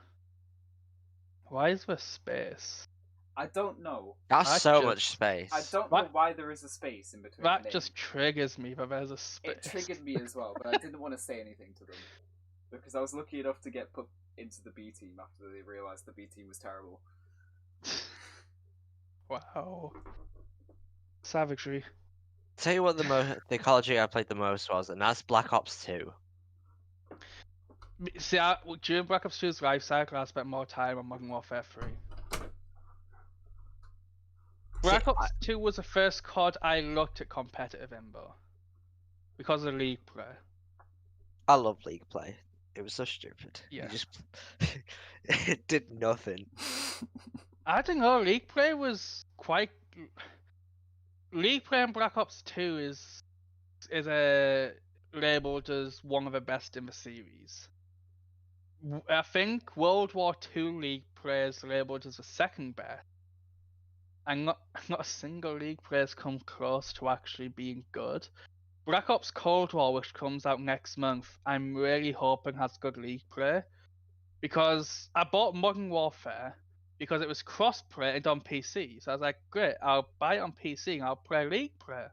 Why is there space? I don't know. That's so much space. I don't know why there is a space in between. That just triggers me that there's a space. It triggered me as well, but I didn't want to say anything to them because I was lucky enough to get put into the B team after they realised the B team was terrible. Wow. Savagery. Tell you what the Call of Duty I played the most was, and that's Black Ops 2. See, during Black Ops 2's life cycle, I spent more time on Modern Warfare 3. Black Ops 2 was the first COD I looked at competitive in, though. Because of League play. I love League play. It was so stupid. Yeah. It did nothing. I don't know, League play was quite... League play in Black Ops 2 is labelled as one of the best in the series. I think World War II League play is labelled as the second best. And not a single League player has come close to actually being good. Black Ops Cold War, which comes out next month, I'm really hoping has good League play. Because I bought Modern Warfare because it was cross-play and on PC. So I was like, great, I'll buy it on PC and I'll play League play.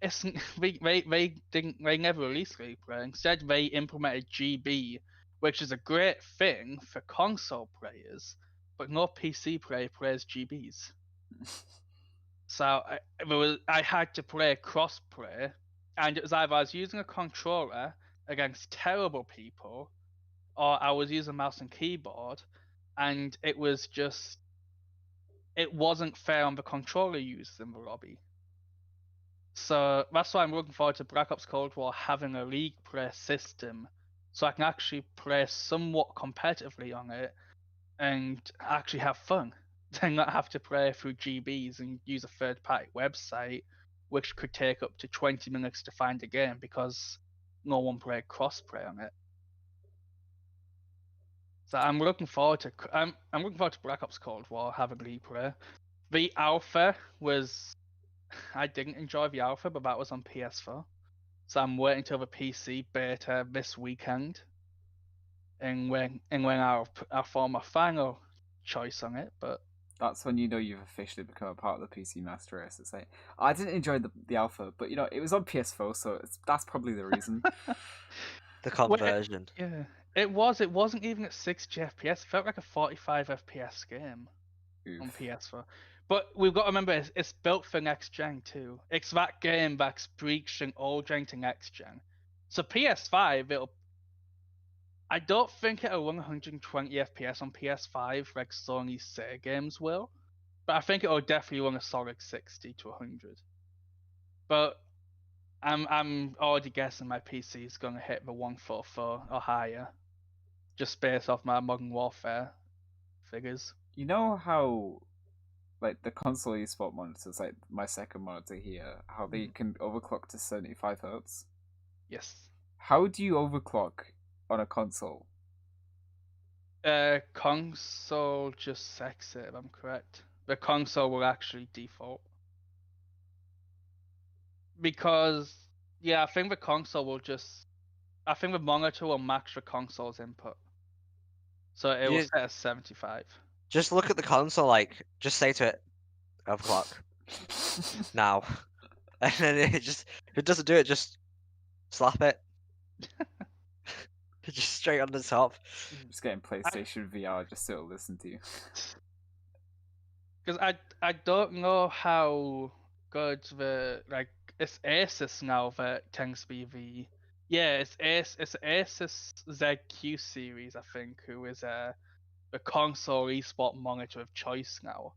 it's they never released replay. Instead, they implemented GB, which is a great thing for console players, but no PC player plays GBs. So I had to play crossplay, and it was either I was using a controller against terrible people, or I was using mouse and keyboard, and it wasn't fair on the controller users in the lobby. So that's why I'm looking forward to Black Ops Cold War having a league play system, so I can actually play somewhat competitively on it and actually have fun, and not have to play through GBs and use a third-party website, which could take up to 20 minutes to find a game because no one played crossplay on it. So I'm looking forward to Black Ops Cold War having league play. The alpha was I didn't enjoy the alpha, but that was on PS4. So I'm waiting till the PC beta this weekend, and when I'll form my final choice on it. But That's when you know you've officially become a part of the PC Master Race. It's like, I didn't enjoy the alpha, but it was on PS4, so that's probably the reason. The conversion. yeah, it was. It wasn't even at 60 FPS. It felt like a 45 FPS game on Oof. PS4. But we've got to remember it's built for next gen too. It's that game that's breaching old gen to next gen. So PS5, I don't think it'll run 120 FPS on PS5 like Sony say games will, but I think it'll definitely run a solid 60 to 100. But I'm already guessing my PC is gonna hit the 144 or higher, just based off my Modern Warfare figures. You know how, like, the console eSport monitors, like my second monitor here, how they can overclock to 75 hertz? Yes. How do you overclock on a console? Console just sets it, if I'm correct. The console will actually default. Because, yeah, I think the console will I think the monitor will match the console's input. So it will You set as 75. just look at the console, like, just say to it, overclock now. And then if it doesn't do it, just slap it. Just straight on the top. Just getting PlayStation VR just to listen to you. Because I don't know how good it's Asus now that tends to be it's Asus ZQ series, I think, who is the console esport monitor of choice now.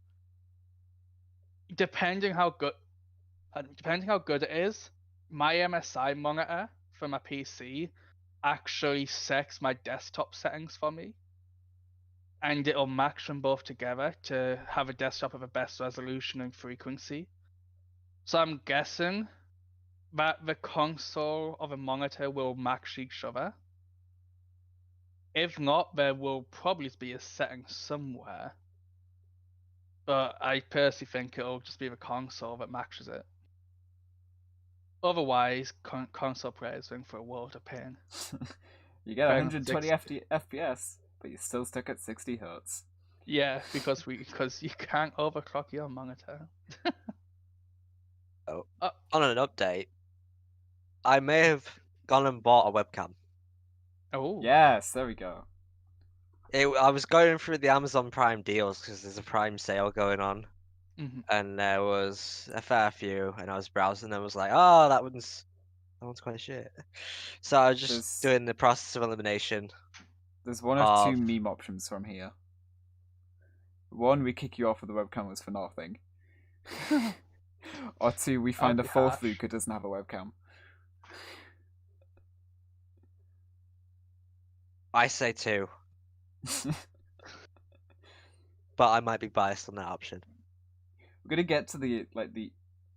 Depending how good it is, my MSI monitor for my PC actually sets my desktop settings for me, and it'll match them both together to have a desktop of the best resolution and frequency. So I'm guessing that the console of a monitor will match each other. If not, there will probably be a setting somewhere. But I personally think it'll just be the console that matches it. Otherwise, console players are in for a world of pain. You get Playing 120 60. FPS, but you're still stuck at 60 hertz. Yeah, because you can't overclock your monitor. On an update, I may have gone and bought a webcam. Oh. Yes, there we go. I was going through the Amazon Prime deals because there's a Prime sale going on, Mm-hmm. and there was a fair few, and I was browsing and was like, oh, that one's quite shit. So I was just doing the process of elimination. There's one of two meme options from here. One, we kick you off with the webcam was for nothing. Or two, we find a fourth Luke who doesn't have a webcam. I say two. But I might be biased on that option. We're gonna get to the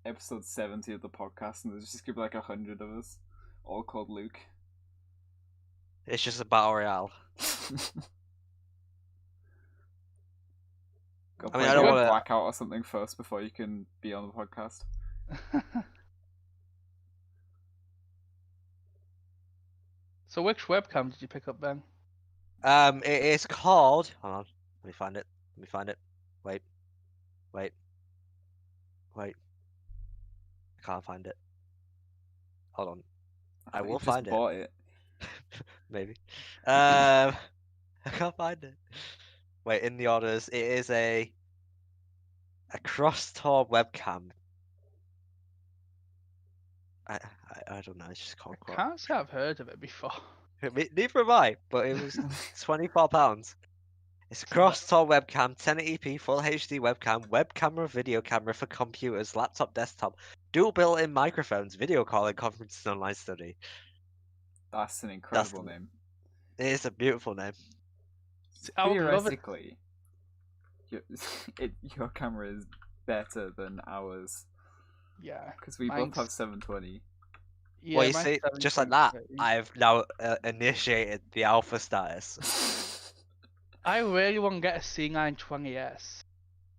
episode 70 of the podcast, and there's just gonna be like 100 of us, all called Luke. It's just a battle royale. I don't want to blackout or something first before you can be on the podcast. So which webcam did you pick up, Ben? It is called. Hold on, let me find it. Wait. I can't find it. Hold on. I thought you will just find it. bought it. Maybe. I can't find it. Wait, in the orders, it is a cross-tor webcam. I don't know. It's just called. Can't say I've heard of it before. Neither have I, but it was £24. It's a cross-tor webcam, 1080p full HD webcam, web camera, video camera for computers, laptop, desktop, dual built-in microphones, video calling, conferences, online study. That's an incredible the- name. It is a beautiful name. I would love it. Theoretically, your camera is better than ours Yeah. because we both Mine's- have 720. Yeah, Well, you mine's see, just like that, 720p. I've now initiated the alpha status. I really want to get a C920S,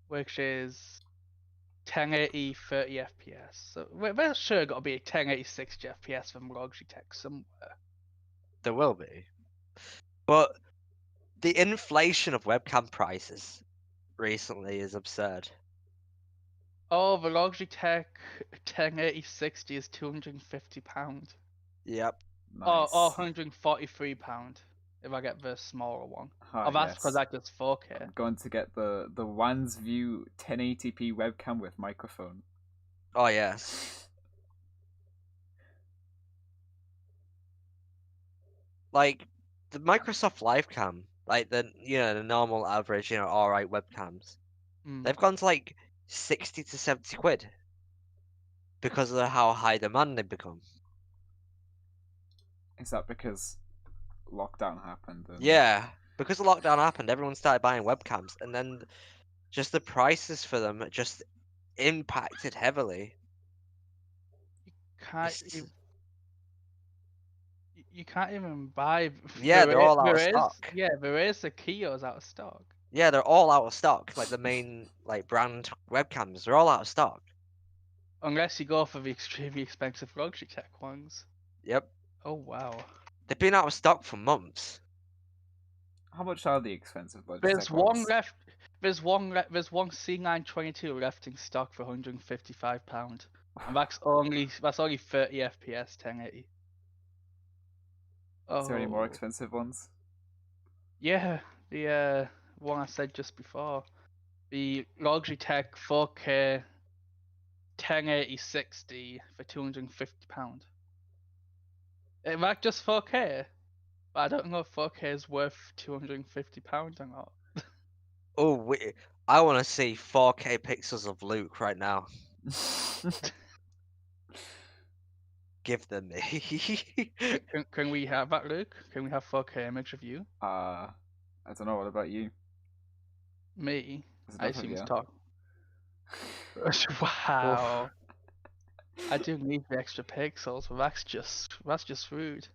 which is 1080 30 FPS. So there's sure got to be a 1080 60 FPS from Logitech somewhere. There will be. But the inflation of webcam prices recently is absurd. Oh, the Logitech 1080 60 is £250. Yep. Nice. Or £143 if I get the smaller one. Ah, That's because yes. that does 4K. I'm going to get the Wands View 1080p webcam with microphone. Oh yes. Like the Microsoft Livecam, like the the normal average, alright webcams, Mm. they've gone to like 60 to 70 quid because of how high demand they've become. Is that because lockdown happened? And... Yeah, because the lockdown happened, everyone started buying webcams, and then just the prices for them just impacted heavily. Can't It's- you, you can't even buy. Yeah, they're all out of stock. Yeah, there is the Kios out of stock. Yeah, they're all out of stock. Like the main brand webcams, they're all out of stock. Unless you go for the extremely expensive Logitech ones. Yep, Oh wow. they've been out of stock for months. How much are the expensive Logitech There's one ones? left. There's one C922 left in stock for £155, and that's only 30 FPS 1080. Is there any more Oh. expensive ones? Yeah, the one I said just before, the Logitech 4K 1080 60 for £250. That just 4K, but I don't know if 4K is worth £250 or not. Oh, wait, I want to see 4K pixels of Luke right now. Give them me. Can we have that, Luke? Can we have 4K image of you? I don't know. What about you? Me? Is it I enough of assume it's you? talk. Wow. I do need the extra pixels, but that's just rude.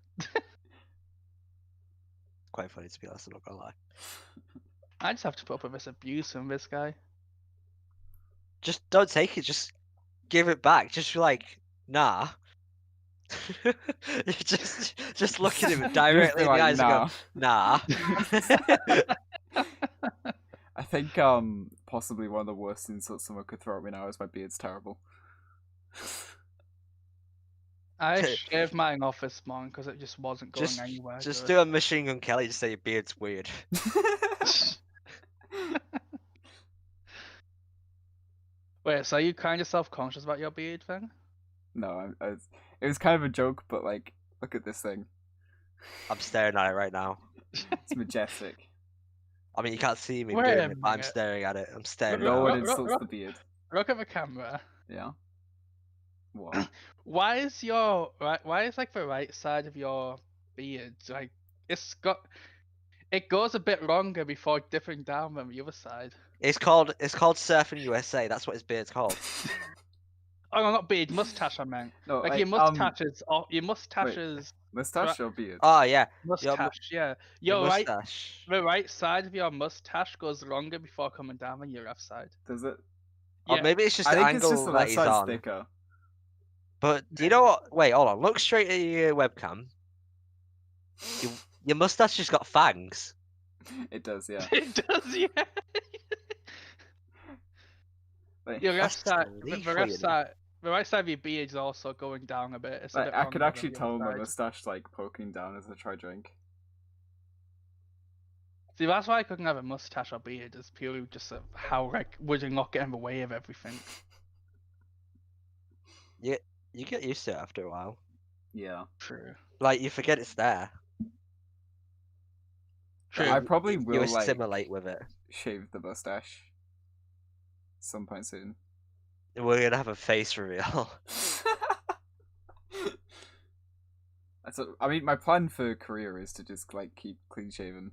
Quite funny to be honest, I'm not gonna lie. I just have to put up with this abuse from this guy. Just don't take it. Just give it back. Just be like, nah. just look at him directly in the eyes and go, nah. I think possibly one of the worst insults someone could throw at me now is my beard's terrible. I shaved mine off this morning because it just wasn't going anywhere. Just good. do a Machine Gun Kelly. Just say your beard's weird. Wait, so are you kind of self-conscious about your beard then? No, it was kind of a joke, but like, look at this thing. I'm staring at it right now. It's majestic. I mean, you can't see me Wait doing a it, but I'm minute. staring at it. I'm staring No one at it. insults the beard. Look at the camera. Yeah. What? Why is like the right side of your beard like it goes a bit longer before dipping down than the other side? It's called Surfing USA. That's what his beard's called. Oh no, not beard, mustache. I meant No, like your mustache is. Your mustache is mustache or beard? Oh yeah, mustache. Yeah, your your right, mustache. the right side of your mustache goes longer before coming down than your left side. Does it? Or Yeah. maybe it's just I the think it's angle just the that left he's side's on. thicker. But do you know what? Wait, hold on. Look straight at your webcam. Your mustache has got fangs. It does, yeah. It does, yeah. Wait, Your left That's side, lethal, the left you know. side, the right side of your beard is also going down a bit. It's a Like, bit I could longer actually than the tell other my side. mustache like poking down as I try drink. See, that's why I couldn't have a mustache or beard. It's purely just how like would you not get in the way of everything. You get used to it after a while. Yeah. True. Like you forget it's there. True. I probably You will like assimilate with it. shave the mustache some point soon. We're gonna have a face reveal. I mean, my plan for career is to just like keep clean shaven,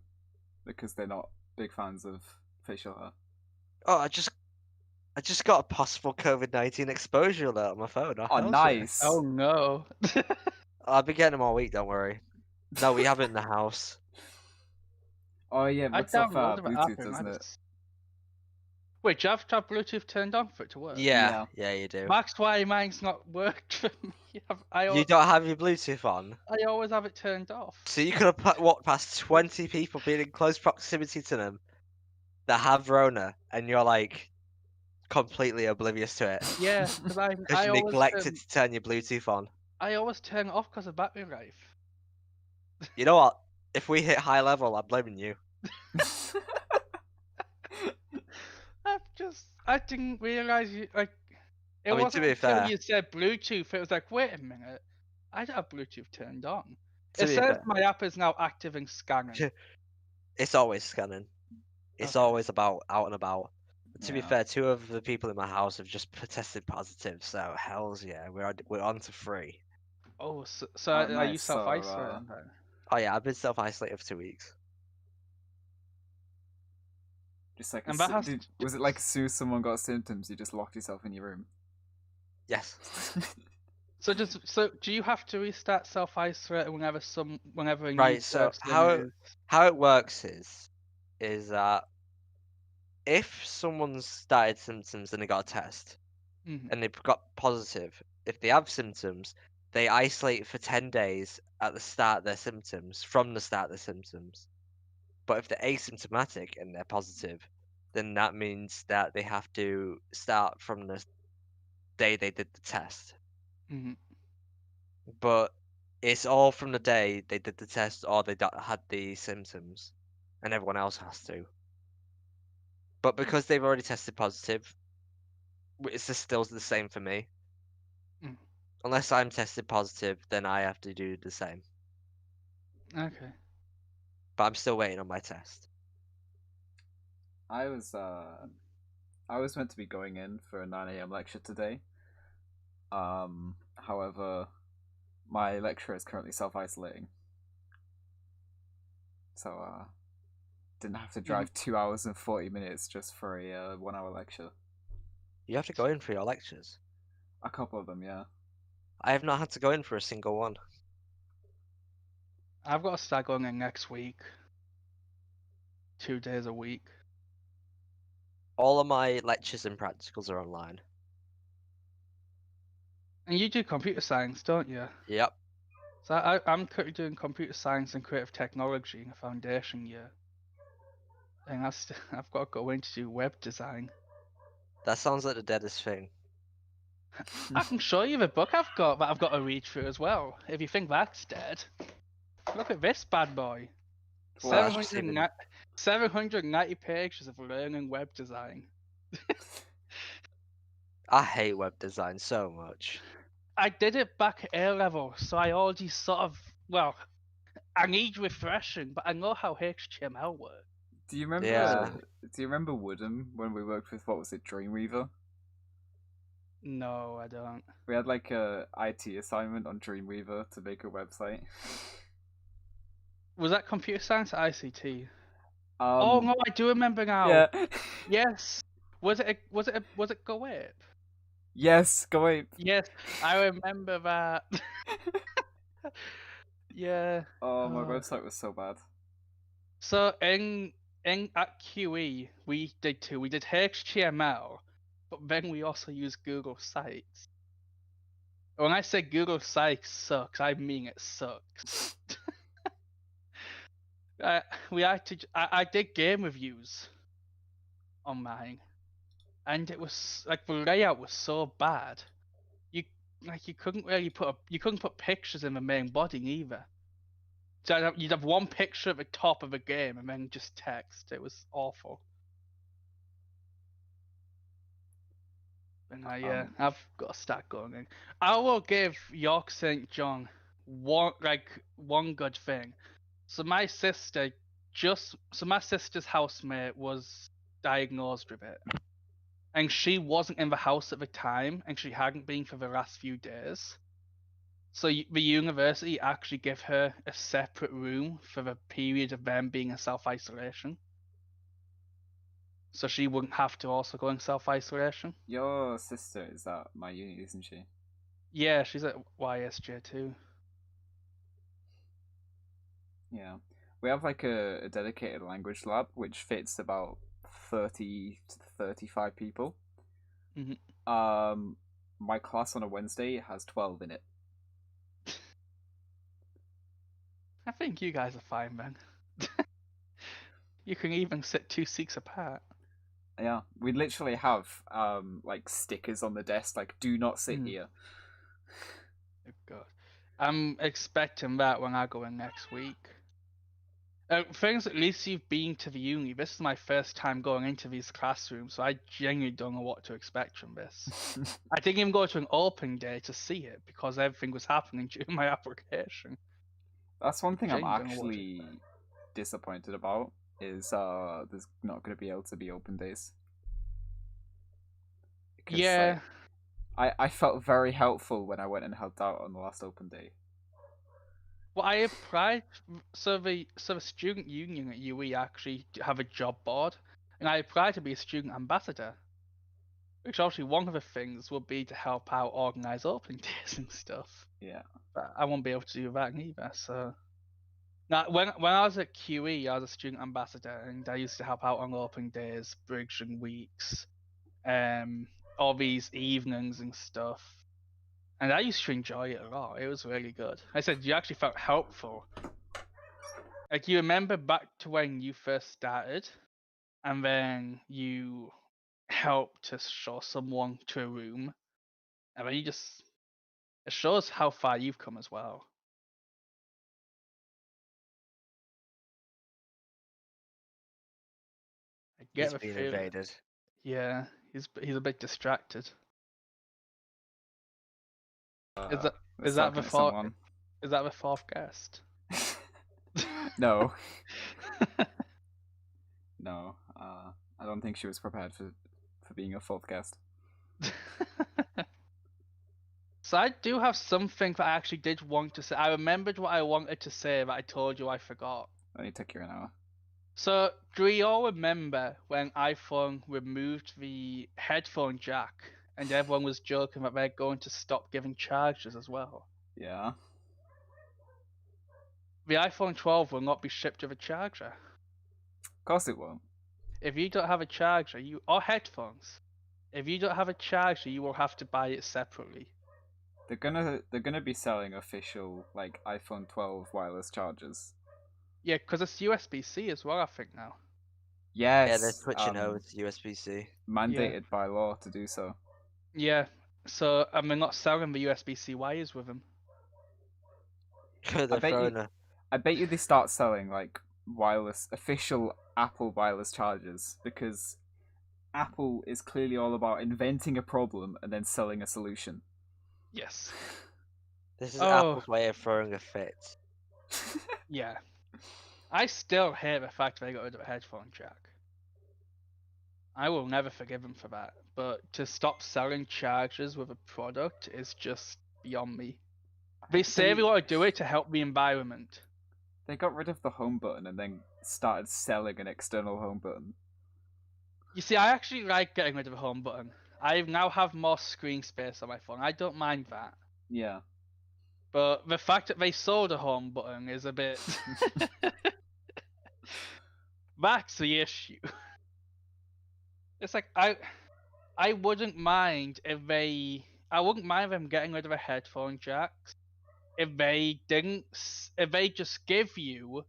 because they're not big fans of facial hair. Oh, I just got a possible COVID-19 exposure alert on my phone. Oh, hell's yeah. nice. Oh no. I'll be getting them all week. Don't worry. No, we have it in the house. Oh yeah, I it looks off downloaded the app Bluetooth, and doesn't I it? just... Wait, do you have to have Bluetooth turned on for it to work? Yeah, you do. That's why mine's not worked for me. You don't have your Bluetooth on, I always have it turned off. so you could have walked past 20 people being in close proximity to them that have Rona, and you're like completely oblivious to it. Yeah, because I Because you always neglected to turn your Bluetooth on. I always turn it off because of battery life. You know what? If we hit high level, I'm blaming you. I didn't realize you like. It I mean, to wasn't be until fair- you said Bluetooth. It was like, wait a minute, I don't have Bluetooth turned on. To It be says fair. my app is now active and scanning. It's always scanning. It's Okay. always about out and about. To be Yeah. fair, 2 of the people in my house have just tested positive, so hells yeah, we're on to 3. Oh, so Oh, are you nice. So, self-isolating then? Oh yeah, I've been self-isolated for 2 weeks. just like, And that has was it like as soon as someone got symptoms, you just locked yourself in your room? Yes. So do you have to restart self-isolating whenever a new Right, so person how it works is that if someone's started symptoms and they got a test Mhm. and they've got positive, if they have symptoms, they isolate for 10 days at the start of their symptoms, from the start of their symptoms. But if they're asymptomatic and they're positive, then that means that they have to start from the day they did the test. Mhm. But it's all from the day they did the test or they had the symptoms, and everyone else has to. But because they've already tested positive, it's just still the same for me. Mm. Unless I'm tested positive, then I have to do the same. Okay. But I'm still waiting on my test. I was meant to be going in for a 9 a.m. lecture today. However, my lecturer is currently self-isolating, so didn't have to drive 2 hours and 40 minutes just for a 1 hour lecture. You have to go in for your lectures. A couple of them, yeah. I have not had to go in for a single one. I've got to start going in next week. 2 days a week. All of my lectures and practicals are online. And you do computer science, don't you? Yep. So I'm currently doing computer science and creative technology in a foundation year. And I've got to go in to do web design. That sounds like the deadest thing. I can show you the book I've got that I've got to read through as well. If you think that's dead, look at this bad boy. Well, that's just even- 790 pages of learning web design. I hate web design so much. I did it back at A level, so I already sort of, well, I need refreshing, but I know how HTML works. Do you remember? Yeah. Do you remember Woodham when we worked with, what was it, Dreamweaver? No, I don't. We had like a IT assignment on Dreamweaver to make a website. Was that computer science or ICT? Oh no, I do remember now. Yeah. Yes. Was it Go Ape? Yes, go away. Yes, I remember that. Yeah. Oh, my website was so bad. So in at QE we did two. We did HTML, but then we also used Google Sites. When I say Google Sites sucks, I mean it sucks. I did game reviews on mine, and it was like the layout was so bad. like you couldn't really put pictures in the main body either. So you'd have one picture at the top of a game and then just text. It was awful. And I've got to start going in. I will give York St. John one good thing. So my sister's housemate was diagnosed with it, and she wasn't in the house at the time, and she hadn't been for the last few days. So the university actually gave her a separate room for the period of them being in self-isolation. So she wouldn't have to also go in self-isolation. Your sister is at my uni, isn't she? Yeah, she's at YSJ too. Yeah. We have like a dedicated language lab which fits about 30 to 35 people. Mhm. My class on a Wednesday has 12 in it. I think you guys are fine, man. You can even sit 2 seats apart. Yeah, we literally have like stickers on the desk like "Do not sit here." Oh God, I'm expecting that when I go in next week. Things at least you've been to the uni. This is my first time going into these classrooms, so I genuinely don't know what to expect from this. I didn't even go to an open day to see it because everything was happening during my application. That's one thing I'm Genuinely don't know what to actually expect. disappointed about is there's not going to be able to be open days. Because Yeah, I felt very helpful when I went and helped out on the last open day. well, I applied. So the student union at UE actually have a job board, and I applied to be a student ambassador. Which obviously one of the things would be to help out organize open days and stuff. Yeah. But I won't be able to do that either. So now, when I was at QE, I was a student ambassador, and I used to help out on open days, bridging weeks, all these evenings and stuff. And I used to enjoy it a lot. It was really good. I said you actually felt helpful. Like you remember back to when you first started, and then you helped to show someone to a room, and then it shows how far you've come as well. I get He's the been feeling. invaded. Yeah, he's a bit distracted. Is that Was talking to someone. is that the fourth guest? No. No. I don't think she was prepared for being a fourth guest. So I do have something that I actually did want to say. I remembered what I wanted to say, but I told you I forgot. Only took you an hour. So do we all remember when iPhone removed the headphone jack and everyone was joking that they're going to stop giving chargers as well? Yeah. The iPhone 12 will not be shipped with a charger. Of course it won't. If you don't have a charger, or headphones, if you don't have a charger, you will have to buy it separately. They're gonna be selling official like iPhone 12 wireless chargers. Yeah, because it's USB-C as well, I think now. Yes. Yeah, they're switching over to USB-C. Mandated by law to do so. Yeah, so and they're not selling the USB-C wires with them. I bet you they start selling like wireless official Apple wireless chargers because Apple is clearly all about inventing a problem and then selling a solution. Yes. This is Apple's way of throwing a fit. Yeah. I still hate the fact they got rid of a headphone jack. I will never forgive them for that. But to stop selling chargers with a product is just beyond me. They say they want to do it to help the environment. They got rid of the home button and then started selling an external home button. You see, I actually like getting rid of the home button. I now have more screen space on my phone. I don't mind that. Yeah. But the fact that they sold a home button is a bit... That's the issue. It's like, I wouldn't mind if they... I wouldn't mind them getting rid of the headphone jacks if they just give you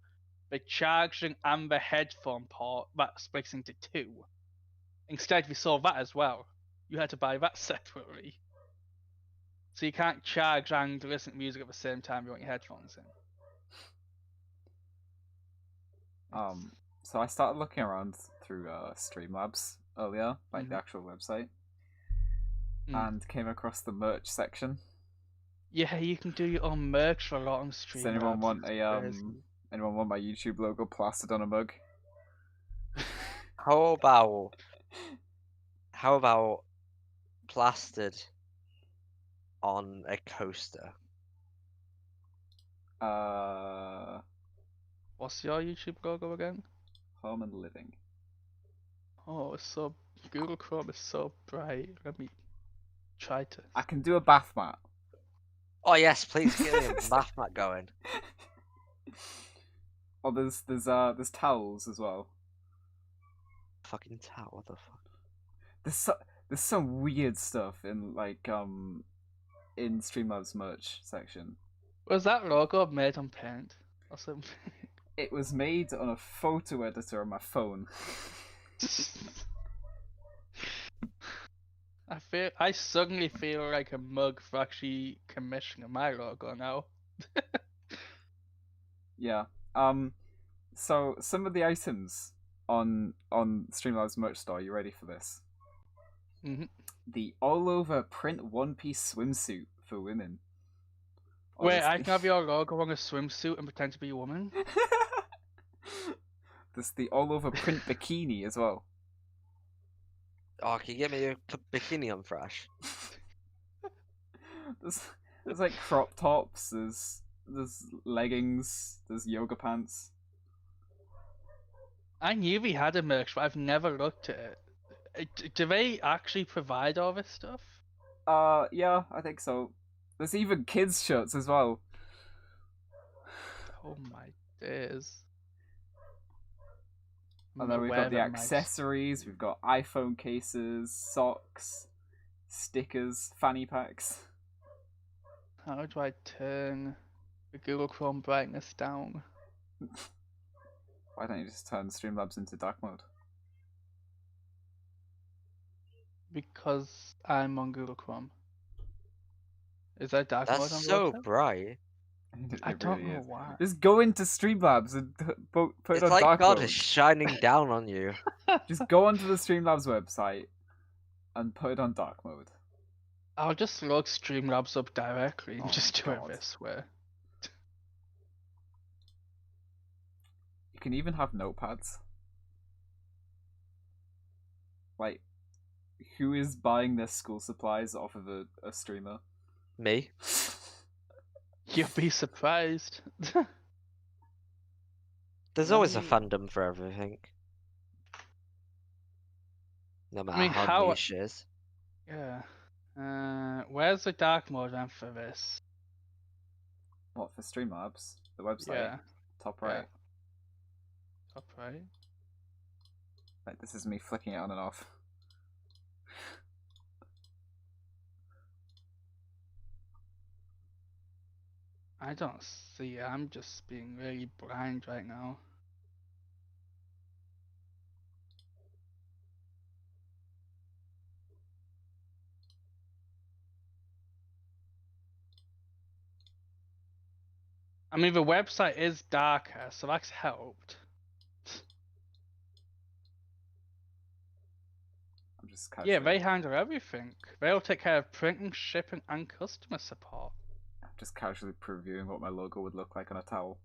the charging and the headphone port that splits into two. Instead, we sold that as well. You had to buy that separately. So you can't charge and listen to music at the same time you want your headphones in. So I started looking around through Streamlabs earlier, like the actual website, and came across the merch section. Yeah, you can do your own merch for a lot on Streamlabs. Does anyone want anyone want my YouTube logo plastered on a mug? How about plastered on a coaster? What's your YouTube logo again? Home and living. Oh, it's so Google Chrome is so bright. Let me try to. I can do a bath mat. Oh yes, please get me a math mat going. Oh, there's towels as well. Fucking towel, what the fuck? There's some weird stuff in in Streamlabs merch section. Was that logo made on Paint or something? It was made on a photo editor on my phone. I suddenly feel like a mug for actually commissioning my logo now. Yeah. So some of the items on Streamlabs merch store. You ready for this? Mm-hmm. The all over print one piece swimsuit for women. Wait, I can have your logo on a swimsuit and pretend to be a woman? There's the all over print bikini as well. Oh, can you get me a bikini on Fresh? there's like crop tops, there's leggings, there's yoga pants. I knew we had a merch, but I've never looked at it. Do they actually provide all this stuff? Yeah, I think so. There's even kids' shirts as well. Oh my days. And then we've got the accessories, we've got iPhone cases, socks, stickers, fanny packs. How do I turn the Google Chrome brightness down? Why don't you just turn Streamlabs into dark mode? Because I'm on Google Chrome. Is that dark mode on That's so the website? bright. I don't know why. Just go into Streamlabs and put it It's on like dark God mode. is shining down on you. Just go onto the Streamlabs website and put it on dark mode. I'll just load Streamlabs up directly and Oh just do God. it this way. You can even have notepads. Like, who is buying their school supplies off of a streamer? Me? You'll be surprised. There's always a fandom for everything. No matter how niche it is. Yeah. Where's the dark mode then for this? What, for Streamlabs? The website? Yeah. Top right. Yeah. Top right. Like, this is me flicking it on and off. I don't see it. I'm just being really blind right now. I mean, the website is darker, so that's helped. I'm just casually... Yeah, they handle everything. They'll take care of printing, shipping, and customer support. I'm just casually previewing what my logo would look like on a towel.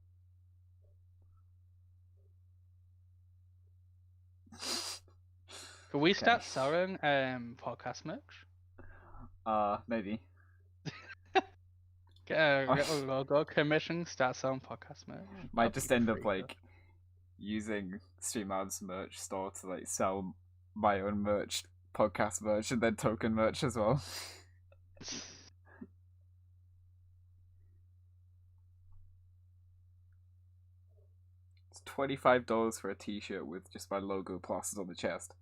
Can we start selling podcast merch? Maybe. Get a little logo commission, start selling podcast merch. Might just end up like using Streamlabs merch store to like sell my own merch, podcast merch, and then token merch as well. It's $25 for a t-shirt with just my logo plastered on the chest.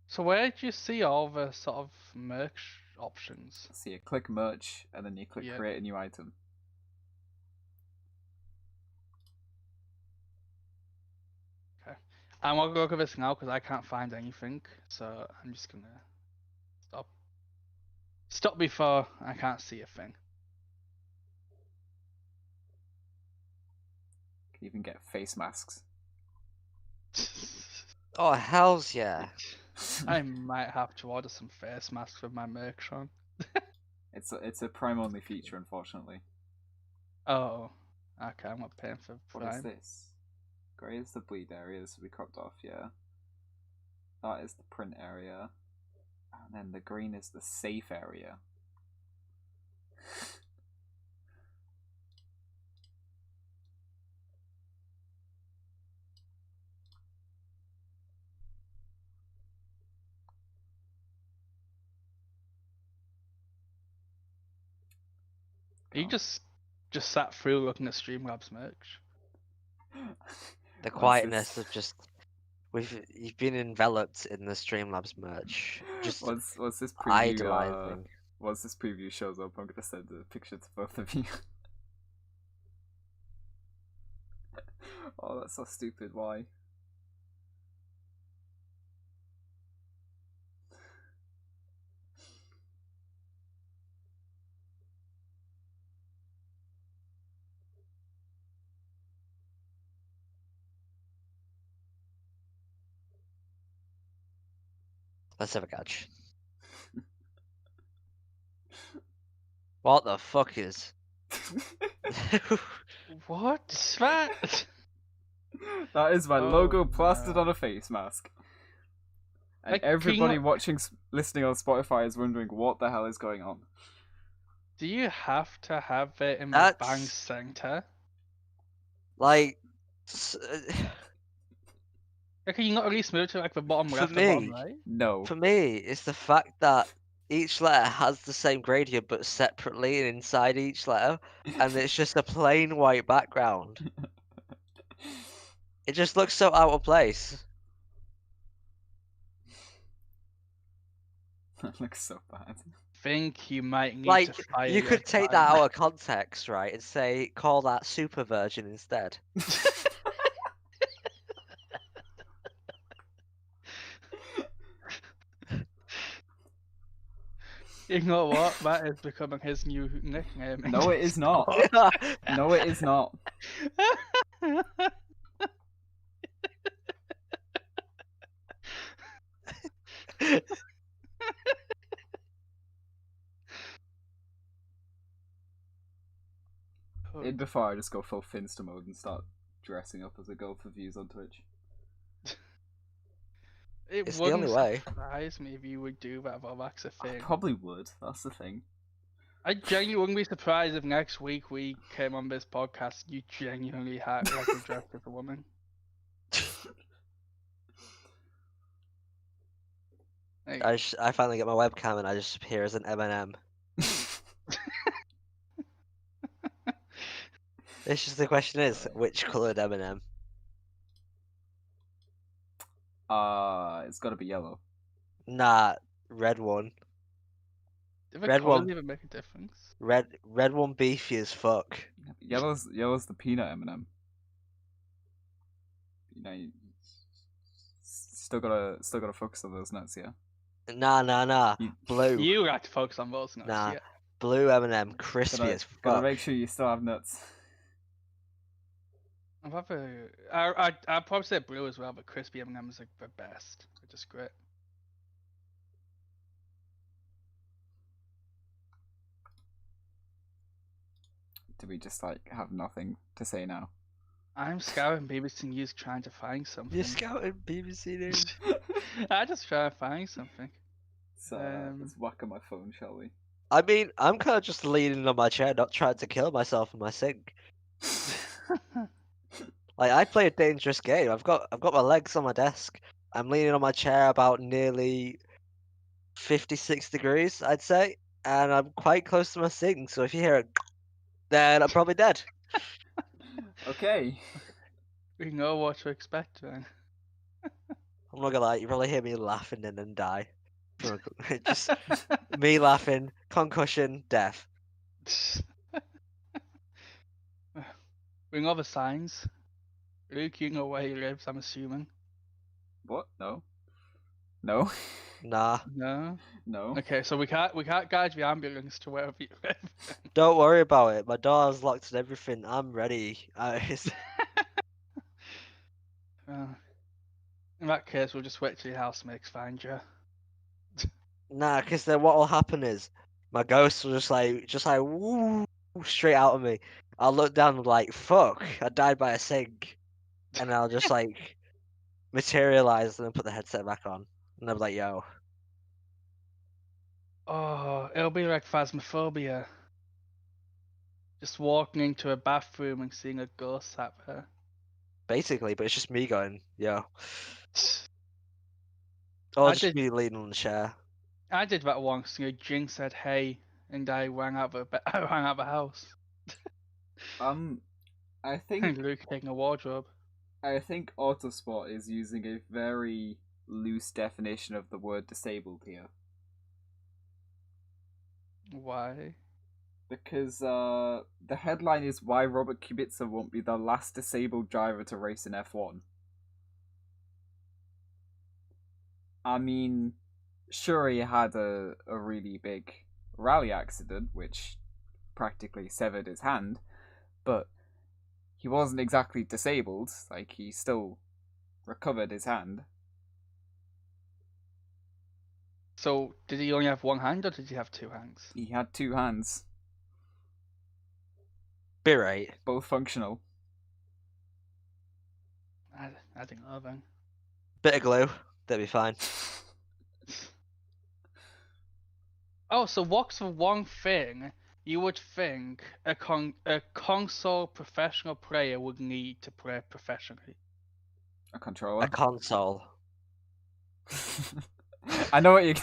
So where did you see all the sort of merch options? So you click merch, and then you click create a new item. Okay. I'm gonna look at this now because I can't find anything, so I'm just gonna stop. Stop before I can't see a thing. Can even get face masks. Oh, hells yeah. I might have to order some face masks with my merch on. It's a Prime only feature, unfortunately. Oh, okay, I'm not paying for What is Prime. this? Grey is the bleed area, so we cropped off, yeah. That is the print area. And then the green is the safe area. You just sat through looking at Streamlabs merch. The What's quietness this? of just you've been enveloped in the Streamlabs merch. Just Once this preview idolizing. once this preview shows up, I'm gonna send a picture to both of you. Oh, that's so stupid. Why? Let's have a catch. What the fuck is? What's that? That is my Oh, logo plastered no. on a face mask. And Like, can you everybody not- watching, listening on Spotify is wondering what the hell is going on. Do you have to have it in the That's- bang center? Like, Can you not at least move it to like the bottom For left or bottom me, right? No. for me, it's the fact that each letter has the same gradient but separately and inside each letter, and it's just a plain white background. It just looks so out of place. That looks so bad. Think you might need Like, to fire you your could take that time. out of context, right, and say, call that super version instead. You know what? That is becoming his new nickname. in No, it is not. Discord. No, it is not. Before I just go full Finster mode and start dressing up as a girl for views on Twitch. It It's the wouldn't only way. surprise me if you would do that, but that's a I thing. probably would. That's the thing. I genuinely wouldn't be surprised if next week we came on this podcast you genuinely had like a dressed as a woman. Like, I finally get my webcam and I just appear as an M&M. It's just the question is, which coloured M&M? It's got to be yellow. Nah, red one. did the red colours one. even make a difference? Red one beefy as fuck. Yellow's the peanut M&M. You know, you still gotta focus on those nuts, yeah. Nah. You- Blue. You like to focus on those nuts, Nah. yeah. Blue M&M, crispy Gotta, as fuck. gotta make sure you still have nuts. I'd probably say blue as well, but crispy M&M's like the best. They're just great. Do we just like have nothing to say now? I'm scouting BBC News trying to find something. You're scouting BBC News. I just try to find something. Let's whack on my phone, shall we? I mean, I'm kind of just leaning on my chair, not trying to kill myself in my sink. Like, I play a dangerous game. I've got my legs on my desk. I'm leaning on my chair about nearly 56 degrees, I'd say, and I'm quite close to my sink. So if you hear it, then I'm probably dead. Okay. We know what to expect then. I'm not gonna lie, you probably hear me laughing and then die. Just me laughing, concussion, death. We know the signs. Luke, you know where he lives, I'm assuming. What? No. No. Nah. No? No. Okay, so we can't guide the ambulance to wherever you live. Don't worry about it. My door's locked and everything. I'm ready. In that case, we'll just wait till your housemates find you. Nah, because then what'll happen is my ghost will just like woo straight out of me. I'll look down and like fuck, I died by a sink, and I'll just like materialize and then put the headset back on, and I'll be like, yo, Oh, it'll be like phasmophobia. Just walking into a bathroom and seeing a ghost sat there. basically, but it's just me going, yo. I Or just did- me leaning on the chair. I did that once. Jing said hey, and I ran out I ran out of the house. I And think Luke taking a wardrobe. Autospot is using a very loose definition of the word disabled here. Why? Because the headline is why Robert Kubica won't be the last disabled driver to race in F1. I mean, sure, he had a really big rally accident, which practically severed his hand, but he wasn't exactly disabled. Like, he still recovered his hand. So, did he only have one hand or did he have two hands? He had two hands, Be right. both functional. I didn't know then. Bit of glue, that'll be fine. Oh, so what's the one thing you would think a console professional player would need to play professionally? A controller. A console. I know what you.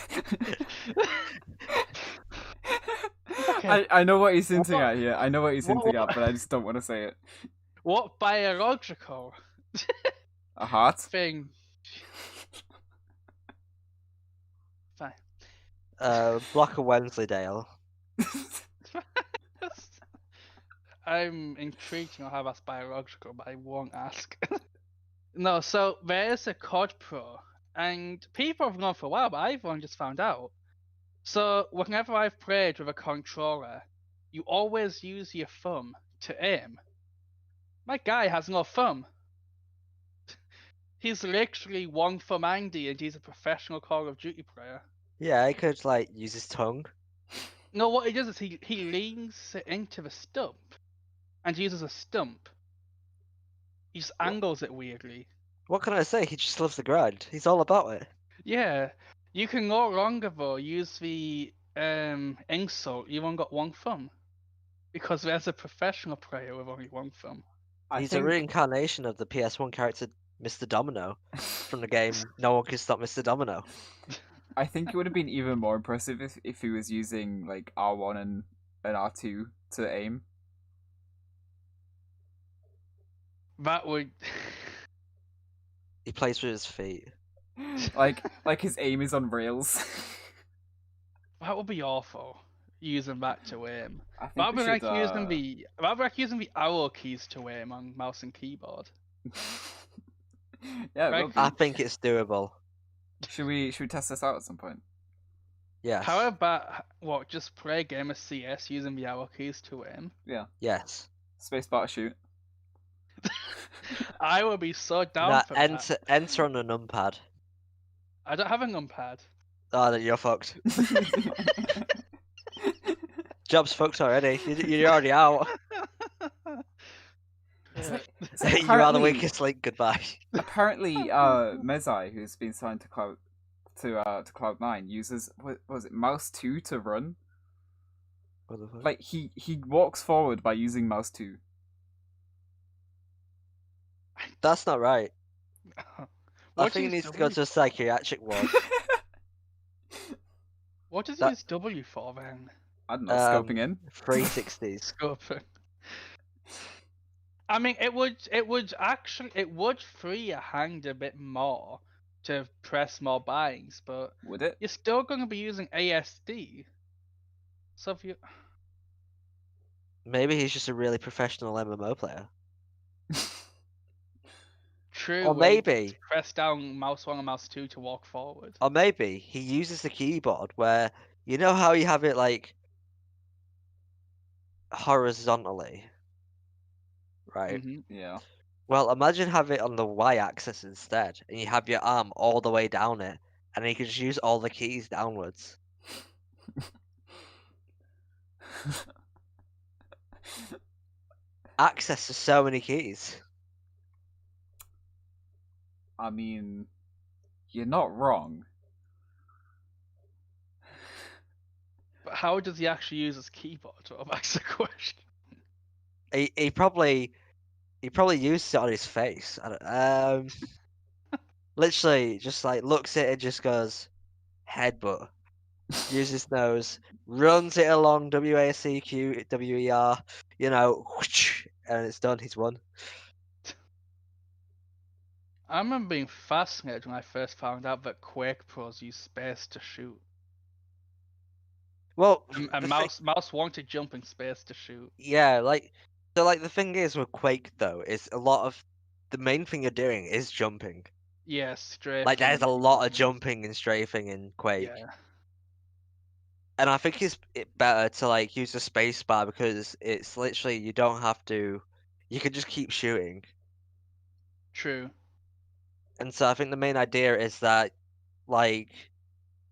Okay. I know what he's hinting What- at here. I know what he's what- hinting at, but I just don't want to say it. What biological A heart? thing? Fine. Block of Wensleydale. I'm intrigued to know how that's biological, but I won't ask. No, so there's a COD Pro, and people have known for a while, but I've only just found out. So whenever I've played with a controller, you always use your thumb to aim. My guy has no thumb. He's literally one thumb Andy, and he's a professional Call of Duty player. Yeah, he could like use his tongue. No, what he does is he leans it into the stump and uses a stump. He just angles it weirdly. What can I say? He just loves the grind. He's all about it. Yeah, you can no longer though use the insult. You've only got one thumb because there's a professional player with only one thumb. He's a reincarnation of the PS1 character Mr. Domino from the game No One Can Stop Mr. Domino. I think it would have been even more impressive if he was using like R1 and R2 to aim. That would. He plays with his feet. like his aim is on rails. That would be awful. Using that to aim. I think That'd we be like should, using the arrow keys to aim on mouse and keyboard. Yeah, it Like- will be. I think it's doable. Should we test this out at some point? Yes. How about what? Just play a game of CS using the arrow keys to aim. Yes. Spacebar shoot. I would be so down Nah, for that. enter on a numpad. I don't have a numpad. Oh, then you're fucked. Job's fucked already. You're already out. Yeah. So You are the apparently- weakest link. Goodbye. Apparently, Mezai, who's been signed to Cloud9, uses what was it, mouse 2 to run. What the fuck? Like he walks forward by using mouse 2. That's not right. I What think he is needs to go W- to a psychiatric ward. What does that- he use W for then? I don't know, scoping in. 360s. Scoping. I mean, it would free your hand a bit more to press more buttons, but Would it? you're still going to be using ASD. So if you Maybe he's just a really professional MMO player. True. Or where you maybe, press down mouse 1 and mouse 2 to walk forward. or maybe he uses the keyboard where you know how you have it like horizontally, right? Hmm. Yeah. Well, imagine have it on the y-axis instead, and you have your arm all the way down it, and then you can just use all the keys downwards. Access to so many keys. I mean, you're not wrong. But how does he actually use his keyboard? Well, that's the question. He probably used it on his face. Literally just like looks at it, just goes headbutt. Uses his nose, runs it along WASD, WER, you know, and it's done. He's won. I remember being fascinated when I first found out that Quake pros use space to shoot. Well, And mouse 1 to jump and space to shoot. yeah, like so. Like the thing is with Quake though, is a lot of the main thing you're doing is jumping. Yeah, strafing. Like there's a lot of jumping and strafing in Quake. Yeah, And I think it's better to like use the space bar because it's literally you don't have to, you can just keep shooting. true. And so I think the main idea is that like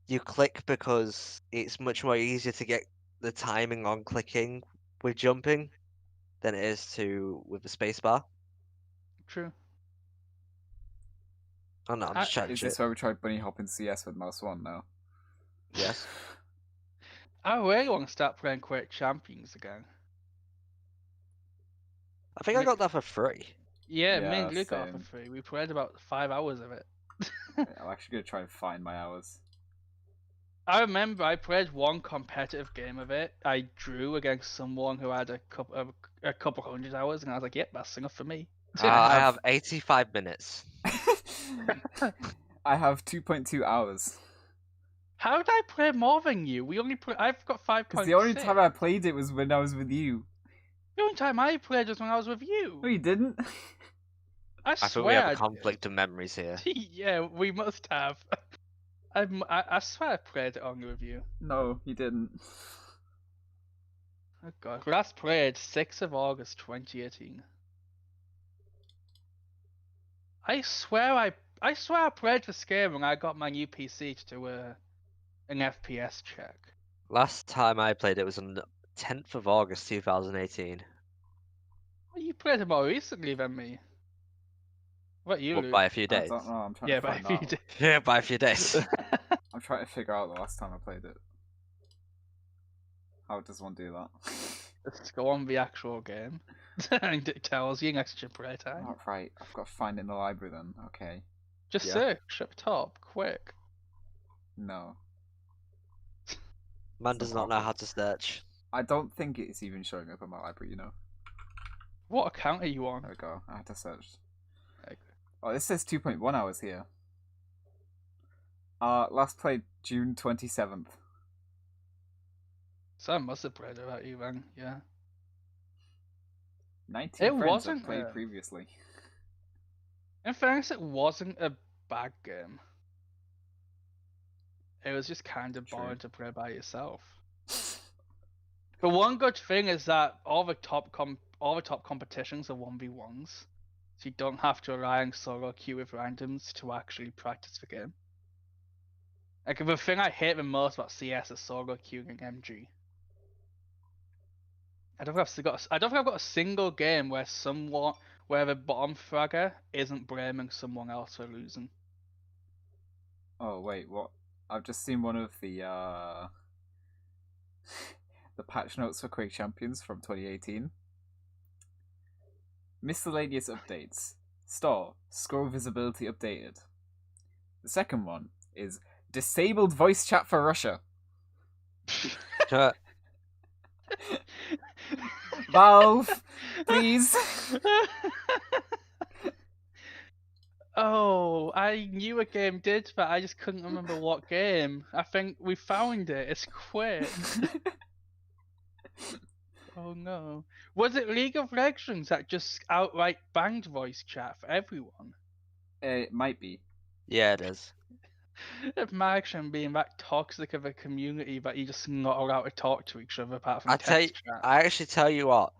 you click because it's much more easier to get the timing on clicking with jumping than it is with the space bar. True. Oh no, I'm just chatting Is shit. this where we tried bunny hop in CS with mouse 1 now? Yes. I really want to start playing Quake Champions again. I think I got that for free. Yeah, me Yeah, and Luke got it for same. free. We played about 5 hours of it. I'm actually gonna try and find my hours. I remember I played one competitive game of it. I drew against someone who had a couple hundred hours, and I was like, "Yep, that's enough for me." I have 85 minutes. I have 2.2 hours. How did I play more than you? I've got 5.6. Because the only time I played it was when I was with you. The only time I played was when I was with you. No, you didn't. I I think swear. we have a conflict of memories here. Yeah, we must have. I swear I played it only with you. No, you didn't. Oh god. Last played 6th of August 2018. I swear I played this game when I got my new PC to do an FPS check. Last time I played it was on the 10th of August 2018. Well, you played it more recently than me. What you, What, Luke? by a few I days? don't know. I'm trying Yeah, to by a find few out. days. Yeah, by a few days. I'm trying to figure out the last time I played it. How does one do that? Let's go on the actual game. And it tells you next to your playtime. Oh, right. I've got to find it in the library then. Okay. Just Yeah. search up top, quick. No. Man It's does not not know popping. how to search. I don't think it's even showing up in my library, you know. What account are you on? There we go. I had to search. Okay. Oh, this says 2.1 hours here. Last played June 27th. So I must have played about you then, yeah. 19 It friends wasn't, I've played previously. In fairness, it wasn't a bad game. It was just kind of True. boring to play by yourself. But one good thing is that all the top competitions are 1v1s, so you don't have to rely on solo queue with randoms to actually practice the game. Like the thing I hate the most about CS is solo queuing MG. I don't think I've got a single game where the bottom fragger isn't blaming someone else for losing. Oh, wait, what? I've just seen one of the the patch notes for Quake Champions from 2018. Miscellaneous updates. Store. Scroll visibility updated. The second one is disabled voice chat for Russia. Valve, please. Oh, I knew a game did that. I just couldn't remember what game. I think we found it. It's Quake. Oh no. Was it League of Legends that just outright banned voice chat for everyone? It might be. Yeah, it is. Imagine being that toxic of a community that you're just not allowed to talk to each other apart from I text chat. actually tell you what.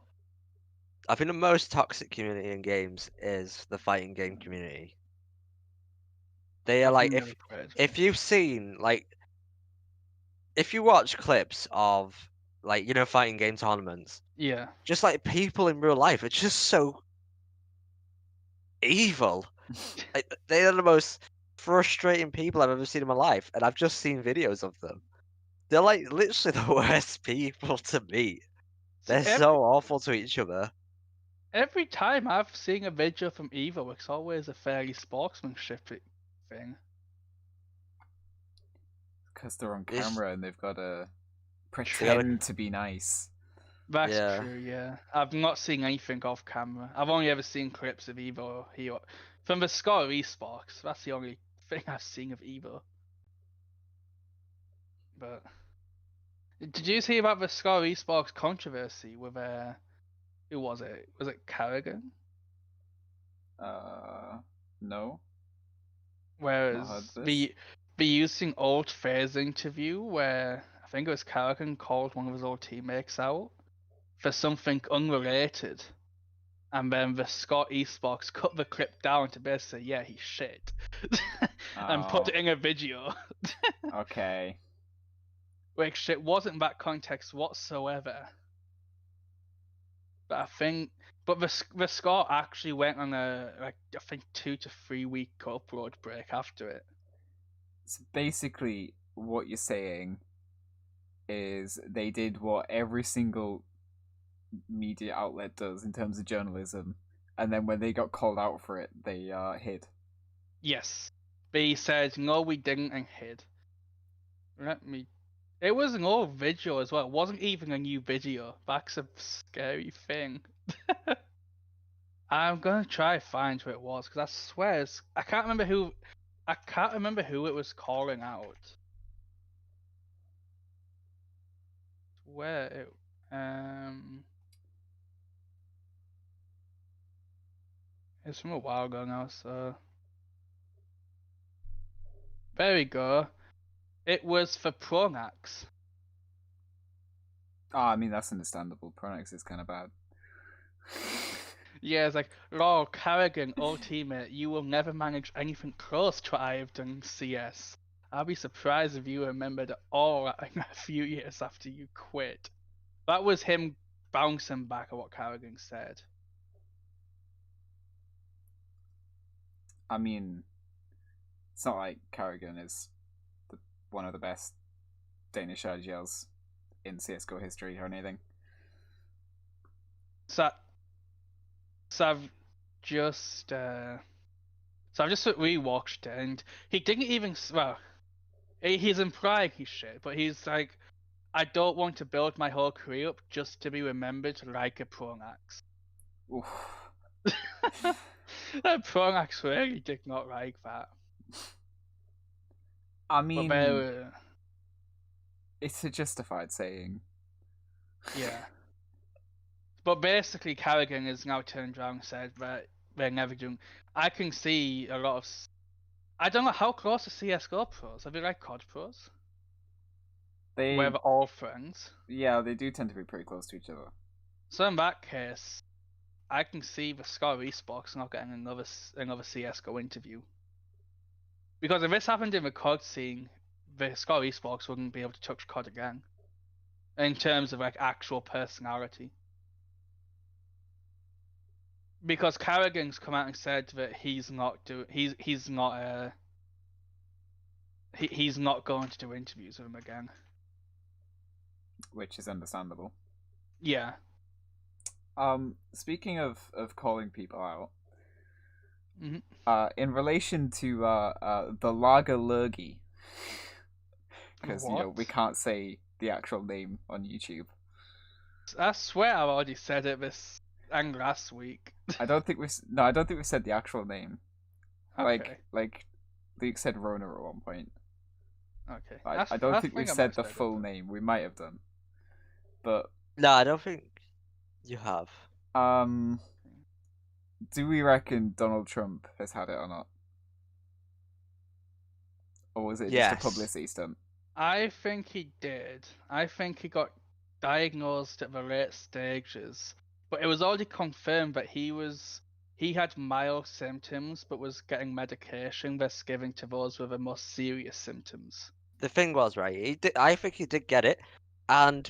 I think the most toxic community in games is the fighting game community. They are I've like never played. if you've seen like if you watch clips of like fighting game tournaments, Yeah. just like people in real life are just so evil. Like, they are the most frustrating people I've ever seen in my life, and I've just seen videos of them. They're like literally the worst people to meet. See, They're so awful to each other. every time I've seen a video from Evo, it's always a fairly sportsmanship thing. Because they're on It's, camera and they've got to they gotta, pretend to be nice. That's yeah. true, yeah. I've not seen anything off camera. I've only ever seen clips of Evo here. From the Score Esports, that's the only thing I've seen of Evo. But did you see about the Score Esports controversy with who was it? Was it Carrigan? No, not heard Whereas this. the using old Fair's interview where I think it was Carrigan called one of his old teammates out for something unrelated. And then the Scott Eastbox cut the clip down to basically say, yeah, he's shit. And put it in a video. Okay. Which it wasn't that context whatsoever. But I think, but the Scott actually went on I think 2 to 3 week upload break after it. So basically, what you're saying is they did what every single media outlet does in terms of journalism, and then when they got called out for it, they hid. Yes. They said, no, we didn't, and hid. It was an old video as well. It wasn't even a new video. That's a scary thing. I'm gonna try to find who it was because I swear I can't remember who. I can't remember who it was calling out. Where it it's from a while ago now, so there we go. It was for Pronax. Oh, I mean that's understandable. Pronex is kind of bad. Yeah, it's like, lol, Carrigan, old teammate, you will never manage anything close to what I have done in CS. I'll be surprised if you remembered it all in a few years after you quit. That was him bouncing back at what Carrigan said. I mean, it's not like Carrigan is one of the best Danish IGLs in CS:GO history or anything. So I've just rewatched it, and he didn't even he's implying he's shit, but he's like, I don't want to build my whole career up just to be remembered like a Pronax. Oof. That Pronax really did not like that. I mean, But it's a justified saying. yeah. But basically, Carrigan has now turned around and said that they're never doing. I can see a lot of. I don't know how close to CS:GO pros. Are they like COD pros? They, Where they're all friends. yeah, they do tend to be pretty close to each other. So in that case, I can see the Scar Esports not getting another CS:GO interview. Because if this happened in the COD scene, the Scar Esports wouldn't be able to touch COD again. In terms of like actual personality. Because Carrigan's come out and said that he's not going to do interviews with him again. Which is understandable. Yeah. Speaking of calling people out, Mm-hmm. in relation to the Lager Lurgy, because we can't say the actual name on YouTube. I swear I've already said it this and last week. I don't think we've said the actual name. Okay. Like Luke said Rona at one point. Okay. I don't think we've said the full name. We might have done, but No, I don't think you have. do we reckon Donald Trump has had it or not? or was it just a Yes. publicity stunt? I think he did. I think he got diagnosed at the late stages, but it was already confirmed that he had mild symptoms, but was getting medication that's given to those with the most serious symptoms. The thing was, right, I think he did get it, and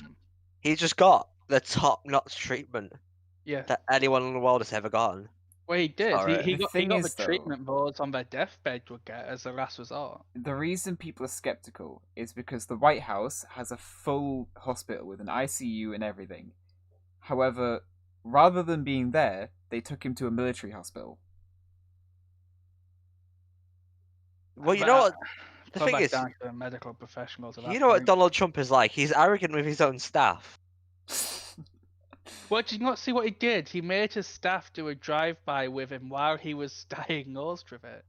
he just got the top-notch treatment Yeah. that anyone in the world has ever gotten. Well, he did. Sorry. He The got thing the is, though, treatment those on their deathbed would get as a last resort. the reason people are skeptical is because the White House has a full hospital with an ICU and everything. However, rather than being there, they took him to a military hospital. Well, you But know what? The go thing back is, down to the medical professionals at you that know what point. Donald Trump is like? He's arrogant with his own staff. Well, did you not see what he did? He made his staff do a drive-by with him while he was diagnosed with it,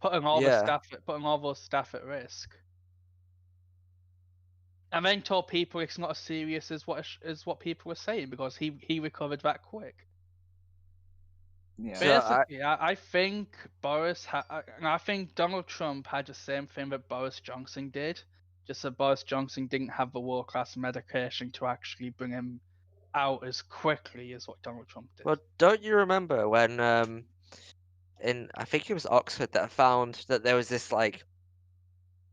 putting all Yeah. those staff at risk. And then told people it's not as serious as what people were saying because he recovered that quick. Yeah. So Basically, I think I think Donald Trump had the same thing that Boris Johnson did, just that Boris Johnson didn't have the world-class medication to actually bring him out as quickly as what Donald Trump did. Well, don't you remember when in I think it was Oxford that found that there was this like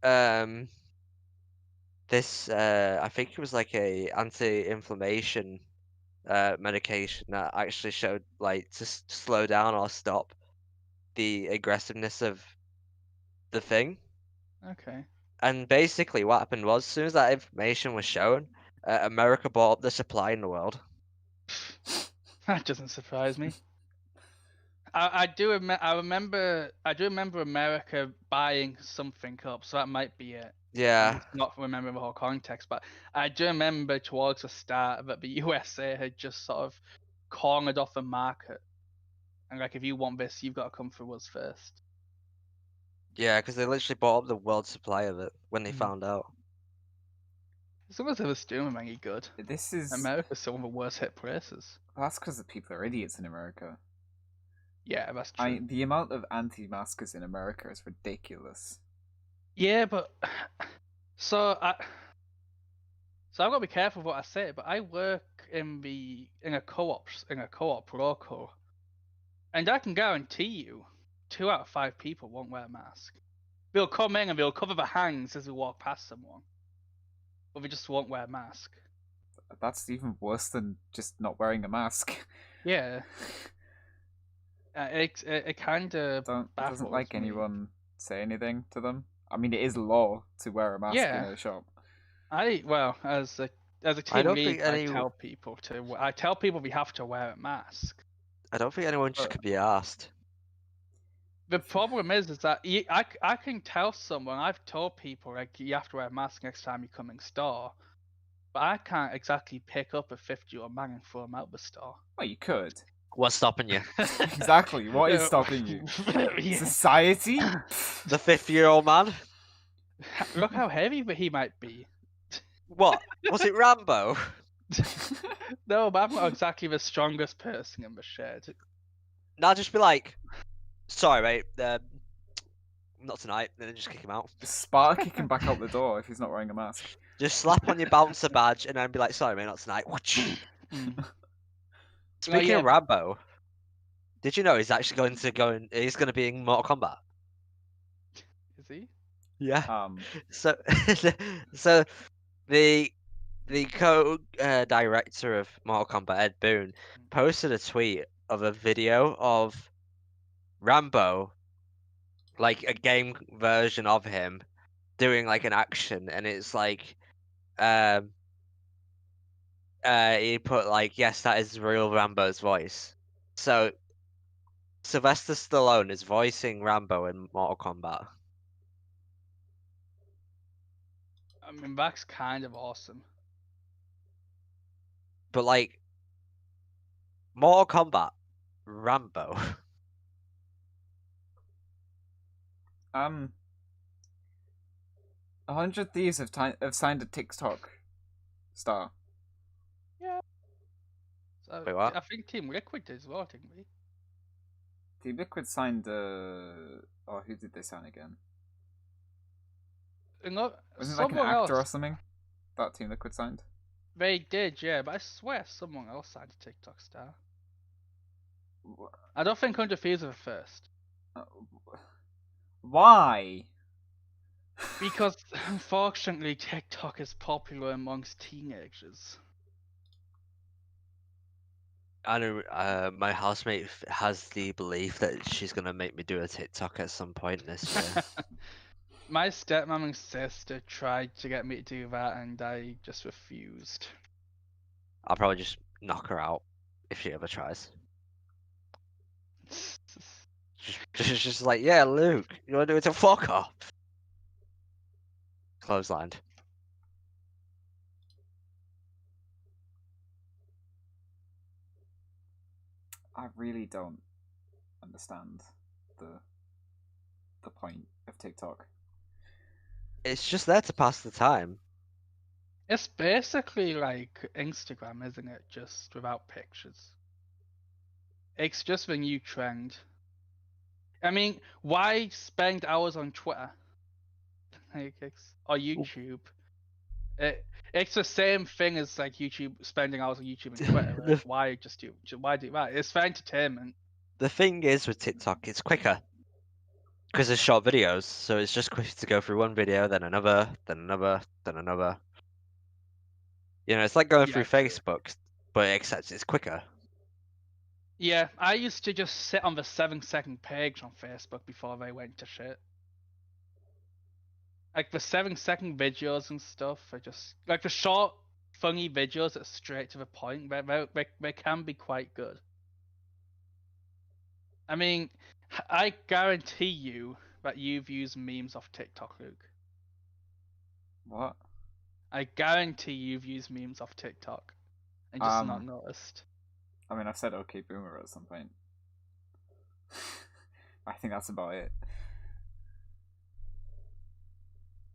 I think it was like a anti-inflammation medication that actually showed like to slow down or stop the aggressiveness of the thing. Okay. And basically, what happened was, as soon as that information was shown, America bought up the supply in the world. That doesn't surprise me. I do remember America buying something up, so that might be it. Yeah, I'm not remembering the whole context, but I do remember towards the start that the USA had just sort of cornered off the market, and like if you want this, you've got to come through us first. yeah, because they literally bought up the world supply of it when they Mhm. found out. As long as they was doing any good, This is. America's still one of the worst hit places. Well, that's because the people are idiots in America. Yeah, that's true. The amount of anti-maskers in America is ridiculous. Yeah, but so I've got to be careful with what I say. But I work in a co-op local, and I can guarantee you, 2 out of 5 people won't wear a mask. They'll come in and they'll cover their hands as we walk past someone, but they just won't wear a mask. That's even worse than just not wearing a mask. Yeah, it kind of Doesn't like me. anyone say anything to them. I mean, it is law to wear a mask in Yeah. a shop. As a I team don't lead, think any. I tell people we have to wear a mask. I don't think anyone just But- could be asked. The problem is that I can tell someone, I've told people like you have to wear a mask next time you come in store, but I can't exactly pick up a 50-year-old man and throw him out the store. Well, you could. What's stopping you? Exactly. What is stopping you? Yeah. Society? The 50-year-old man? Look how heavy he might be. What? Was it Rambo? No, but I'm not exactly the strongest person in the shed. Now just be like, sorry, mate. Not tonight. Then just kick him out. Sparta kick him back out the door if he's not wearing a mask. Just slap on your bouncer badge and then be like, sorry, mate, not tonight. Speaking yeah. of Rambo, did you know he's actually he's going to be in Mortal Kombat? Is he? Yeah. So, so the co-director of Mortal Kombat, Ed Boon, posted a tweet of a video of Rambo, like a game version of him, doing like an action, and it's like, he put like, yes, that is real Rambo's voice. So Sylvester Stallone is voicing Rambo in Mortal Kombat. I mean, that's kind of awesome. But like, Mortal Kombat, Rambo. 100 Thieves have signed a TikTok star. Yeah. So, Wait, what? I think Team Liquid did as well, didn't we? Team Liquid signed. Oh, who did they sign again? Wasn't it like an someone actor or else. something? That Team Liquid signed. They did, yeah, but I swear someone else signed a TikTok star. I don't think Under Thieves were the first. Why? Because unfortunately TikTok is popular amongst teenagers. I know. My housemate has the belief that she's gonna make me do a TikTok at some point this year. My stepmom and sister tried to get me to do that, and I just refused. I'll probably just knock her out if she ever tries. Just like, yeah, Luke, you wanna do it to fuck off? Clotheslined. I really don't understand the point of TikTok. It's just there to pass the time. It's basically like Instagram, isn't it? Just without pictures. It's just the new trend. I mean, why spend hours on Twitter? Or YouTube? It's the same thing as like YouTube spending hours on YouTube and Twitter. Like, why do that? It's for entertainment. The thing is with TikTok, it's quicker because it's short videos, so it's just quick to go through one video, then another, then another, then another. You know, it's like going through Yeah, true. Facebook, but except it's quicker. Yeah, I used to just sit on the 7-second page on Facebook before they went to shit. Like the 7-second videos and stuff are just like the short, funny videos that are straight to the point. They can be quite good. I mean, I guarantee you that you've used memes off TikTok, Luke. What? I guarantee you've used memes off TikTok and just not noticed. I mean, I've said "Okay, Boomer" at some point. I think that's about it.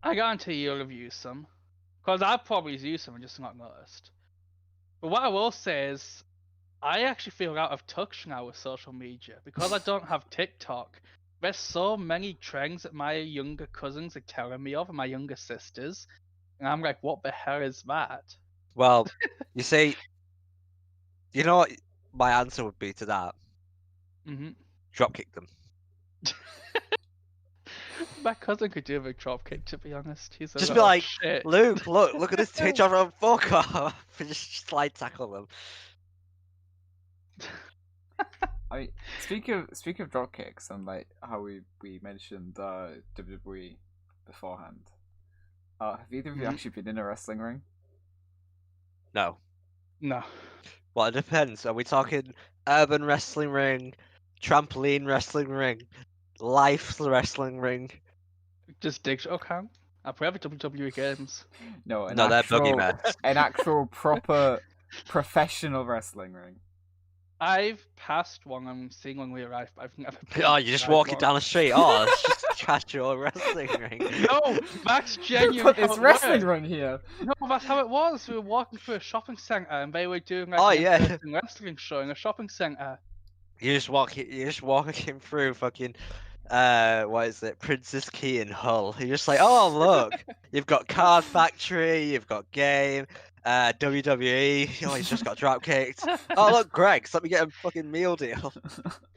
I guarantee you'll have used some. Because I've probably used some and just not noticed. But what I will say is, I actually feel out of touch now with social media. Because I don't have TikTok, there's so many trends that my younger cousins are telling me of, and my younger sisters. And I'm like, what the hell is that? Well, you see, you know what my answer would be to that? Mm-hmm. Dropkick them. My cousin could do a big dropkick, to be honest. He's a Just be little like, shit. Luke, look at this TikTok, and fuck off. Just slide tackle them. Speak of drop kicks and like how we mentioned WWE beforehand. Have either of you actually been in a wrestling ring? No. No. Well, it depends. Are we talking urban wrestling ring, trampoline wrestling ring, life wrestling ring? Just digital count? I play the WWE games. No, No, they're boogeymen. an actual proper professional wrestling ring. I've passed one. I'm seeing when we arrive, but I've never been Oh, you just inside walk it one. down the street. Oh, it's just a casual wrestling ring. No, that's Who genuine. put this wrestling ring here? No, that's how it was. We were walking through a shopping centre and they were doing like Oh, an yeah. in-person wrestling show in a shopping centre. You're just walking through fucking what is it, Princess Key in Hull. You're just like, oh look, you've got Card Factory, you've got Game, WWE. Oh, he's just got drop kicked. Oh look, Greg, let me get a fucking meal deal.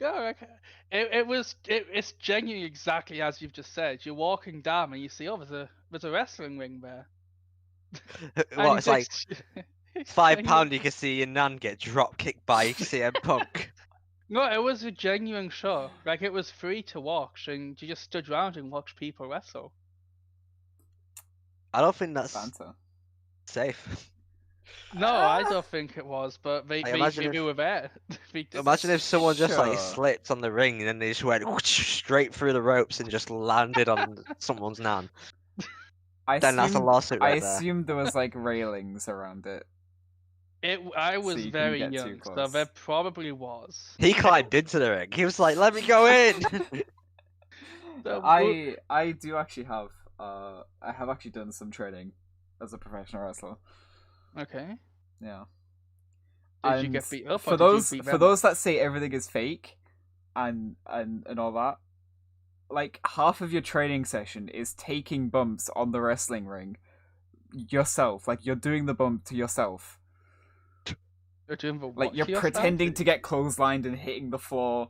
Yeah, okay. It's genuinely exactly as you've just said. You're walking down and you see, oh, there's a wrestling ring there. What, it's like it's £5 you can see your nan get drop kicked by CM Punk. No, it was a genuine show. Like, it was free to watch, and you just stood around and watched people wrestle. I don't think that's Banter. safe. No, I don't think it was, but they imagine were there. Imagine if someone just like Sure. slipped on the ring and then they just went straight through the ropes and just landed on someone's nan. Then that's a lawsuit right there. I assumed there was like railings around it. I was you couldn't very get too young, so close. there probably was. He climbed into the ring. He was like, "Let me go in." I do actually have I have actually done some training as a professional wrestler. Okay. Yeah. Did you get beat up? For or those did you beat for them those that say everything is fake and all that, like half of your training session is taking bumps on the wrestling ring yourself. Like you're doing the bump to yourself. You're doing the Like what you're to yourself? pretending to get clotheslined and hitting the floor.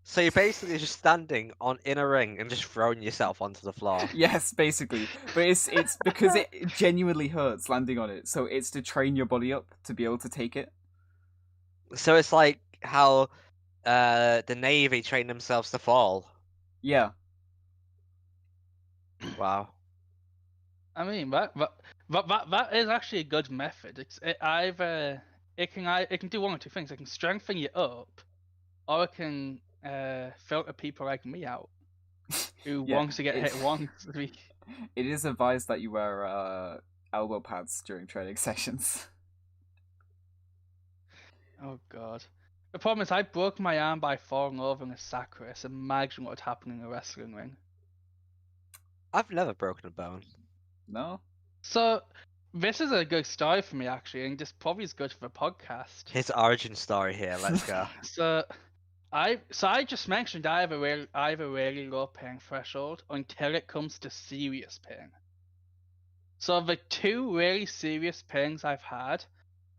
So you're basically just standing in a ring and just throwing yourself onto the floor. Yes, basically. But it's because it genuinely hurts landing on it. So it's to train your body up to be able to take it. So it's like how the Navy train themselves to fall. Yeah. Wow. I mean, that is actually a good method. It can do one or two things. It can strengthen you up, or it can filter people like me out who Yeah, wants to get hit once. It is advised that you wear elbow pads during training sessions. Oh god. The problem is I broke my arm by falling over in a sack race. Imagine what would happen in a wrestling ring. I've never broken a bone. No? So this is a good story for me actually, and this probably is good for the podcast. His origin story here. Let's go. So I just mentioned I have a really low pain threshold until it comes to serious pain. So the two really serious pains I've had,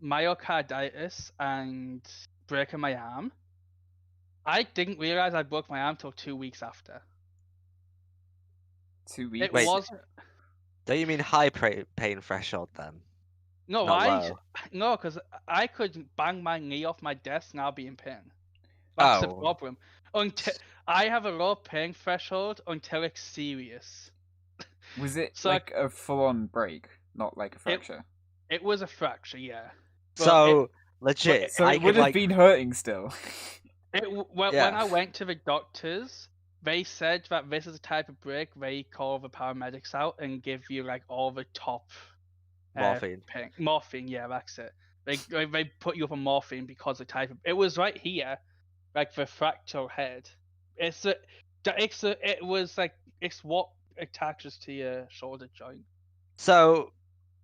myocarditis and breaking my arm, I didn't realize I broke my arm till 2 weeks after. 2 weeks? It Wait. wasn't. Don't you mean high pain threshold then? No, Not low. because I could bang my knee off my desk and I'll be in pain. That's the Oh. problem. Until I have a low pain threshold until it's serious. Was it So like a full-on break, not like a fracture? It was a fracture, yeah. But So legit. So I it would could have been hurting still. When Yeah. I went to the doctors, they said that this is a type of break they call the paramedics out and give you like all the top morphine. pain. Morphine, yeah, that's it. They put you up on morphine because of type of. It was right here, like the fractal head. It's what attaches to your shoulder joint. So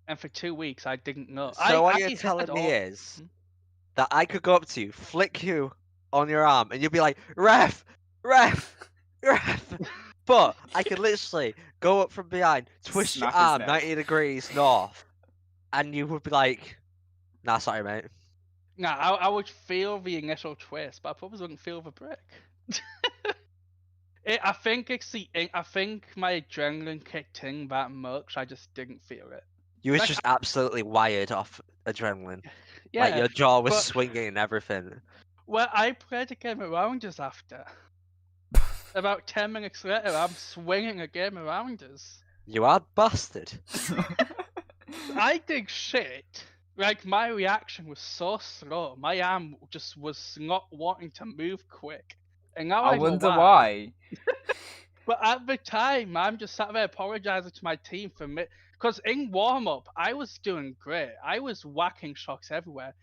And for 2 weeks, I didn't know. what I you're had telling me all- is that I could go up to you, flick you on your arm, and you'd be like, "Ref, ref, ref." But I could literally go up from behind, twist your Snap his arm neck. 90 degrees north, and you would be like, "Nah, sorry, mate." Nah, I would feel the initial twist, but I probably wouldn't feel the break. I think my adrenaline kicked in that much. I just didn't feel it. You was Like, just absolutely wired off adrenaline. Yeah, Like your jaw was but- swinging and everything. Well, I played a game of Rounders after. About 10 minutes later, I'm swinging a game of Rounders. You are bastard. I did shit. Like, my reaction was so slow. My arm just was not wanting to move quick. And now I know wonder why. But at the time, I'm just sat there apologizing to my team for me. Because in warm up, I was doing great. I was whacking shots everywhere.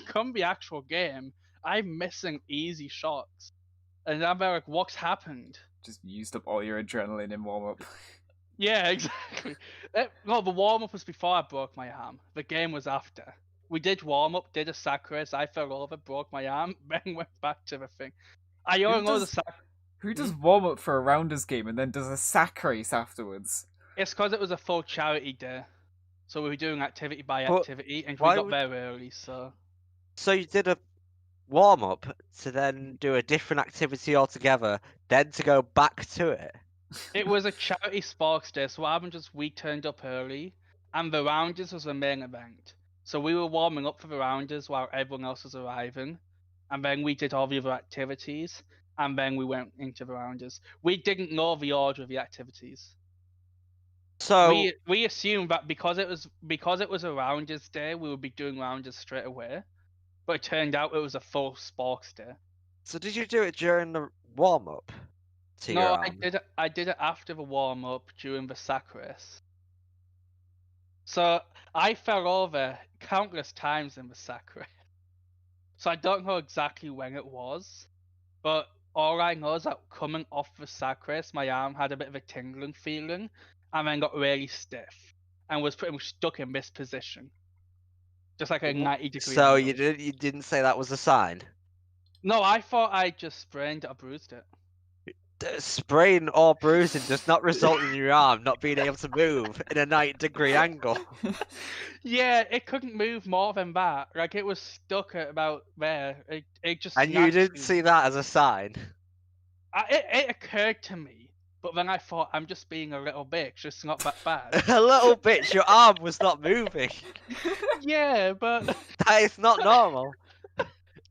Come the actual game, I'm missing easy shots. And I'm like, what's happened? Just used up all your adrenaline in warm-up. Yeah, exactly. No, the warm up was before I broke my arm. The game was after. We did warm up, did a sack race. I fell over, broke my arm, then went back to the thing. I only know the sack. Who does warm-up for a Rounders game and then does a sack race afterwards? It's because it was a full charity day. So we were doing activity by But activity, and we why got would- there early, so. So you did a warm up to then do a different activity altogether, then to go back to it. It was a charity sports day, so what happened was we turned up early, and the Rounders was the main event. So we were warming up for the Rounders while everyone else was arriving, and then we did all the other activities, and then we went into the Rounders. We didn't know the order of the activities. So We assumed that because it was a Rounders day, we would be doing Rounders straight away, but it turned out it was a full sports day. so did you do it during the warm up? No, I did it after the warm up during the sack race. So I fell over countless times in the sack race. So I don't know exactly when it was, but all I know is that coming off the sack race, my arm had a bit of a tingling feeling, and then got really stiff, and was pretty much stuck in this position, just like a 90-degree. So angle. you didn't say that was a sign. No, I thought I just sprained it or bruised it. Sprain or bruising does not result in your arm not being able to move in a 90-degree angle. Yeah, it couldn't move more than that. Like it was stuck at about there. It just And you didn't naturally. see that as a sign. It occurred to me, but then I thought I'm just being a little bitch. It's not that bad. A little bitch, your arm was not moving. Yeah, but That is not normal. I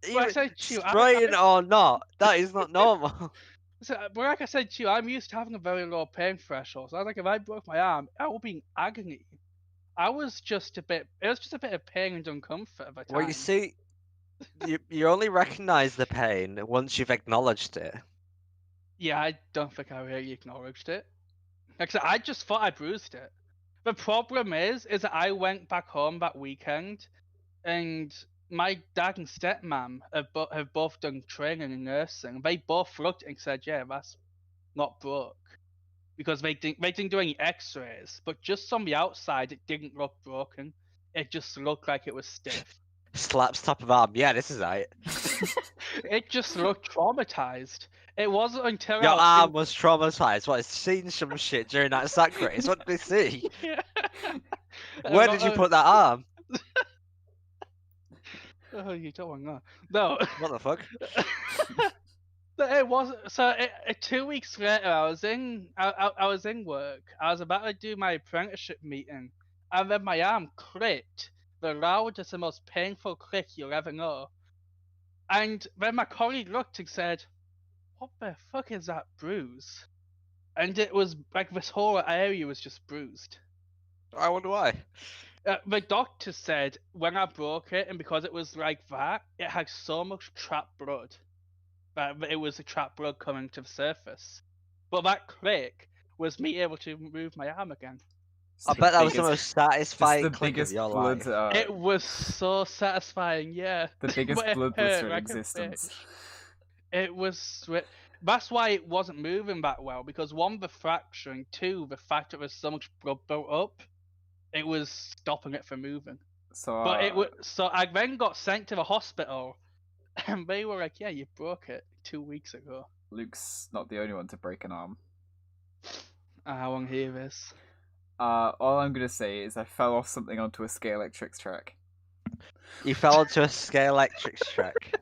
Even said to you, spraying or not, that is not normal. but like I said to you, I'm used to having a very low pain threshold. So I was like, if I broke my arm, I would be in agony. I was just a bit. It was just a bit of pain and discomfort at the time. Well, you see, you only recognise the pain once you've acknowledged it. Yeah, I don't think I really acknowledged it. Like I said, I just thought I bruised it. The problem is that I went back home that weekend, and my dad and stepmom have both done training in nursing. They both looked and said, "Yeah, that's not broke," because they didn't do any X-rays. But just on the outside, it didn't look broken. It just looked like it was stiff. Slaps top of arm. Yeah, this is right. It just looked traumatized. It wasn't until Your I arm was traumatized. What? It's seen some shit during that sack race. What did they see? Yeah. Where did you put that arm? Oh, you don't want to know. No. What the fuck? It was so. 2 weeks later, I was in work. I was about to do my apprenticeship meeting, and then my arm clicked. The loudest and most painful click you'll ever know. And then my colleague looked and said, "What the fuck is that bruise?" And it was like this whole area was just bruised. I wonder why. The doctor said when I broke it, and because it was like that, it had so much trapped blood that it was a trapped blood coming to the surface. But that click was me able to move my arm again. I bet that was the most satisfying the click of biggest your blood. life. It was so satisfying, yeah. The biggest But it blood hurt blister in like a existence. bitch. It was. That's why it wasn't moving that well, because one, the fracture, and two, the fact that there was so much blood built up, it was stopping it from moving. So, But so I then got sent to the hospital, and they were like, "Yeah, you broke it 2 weeks ago." Luke's not the only one to break an arm. I want to hear this. All I'm gonna say is I fell off something onto a scale electrics track. You fell onto a scale electrics track.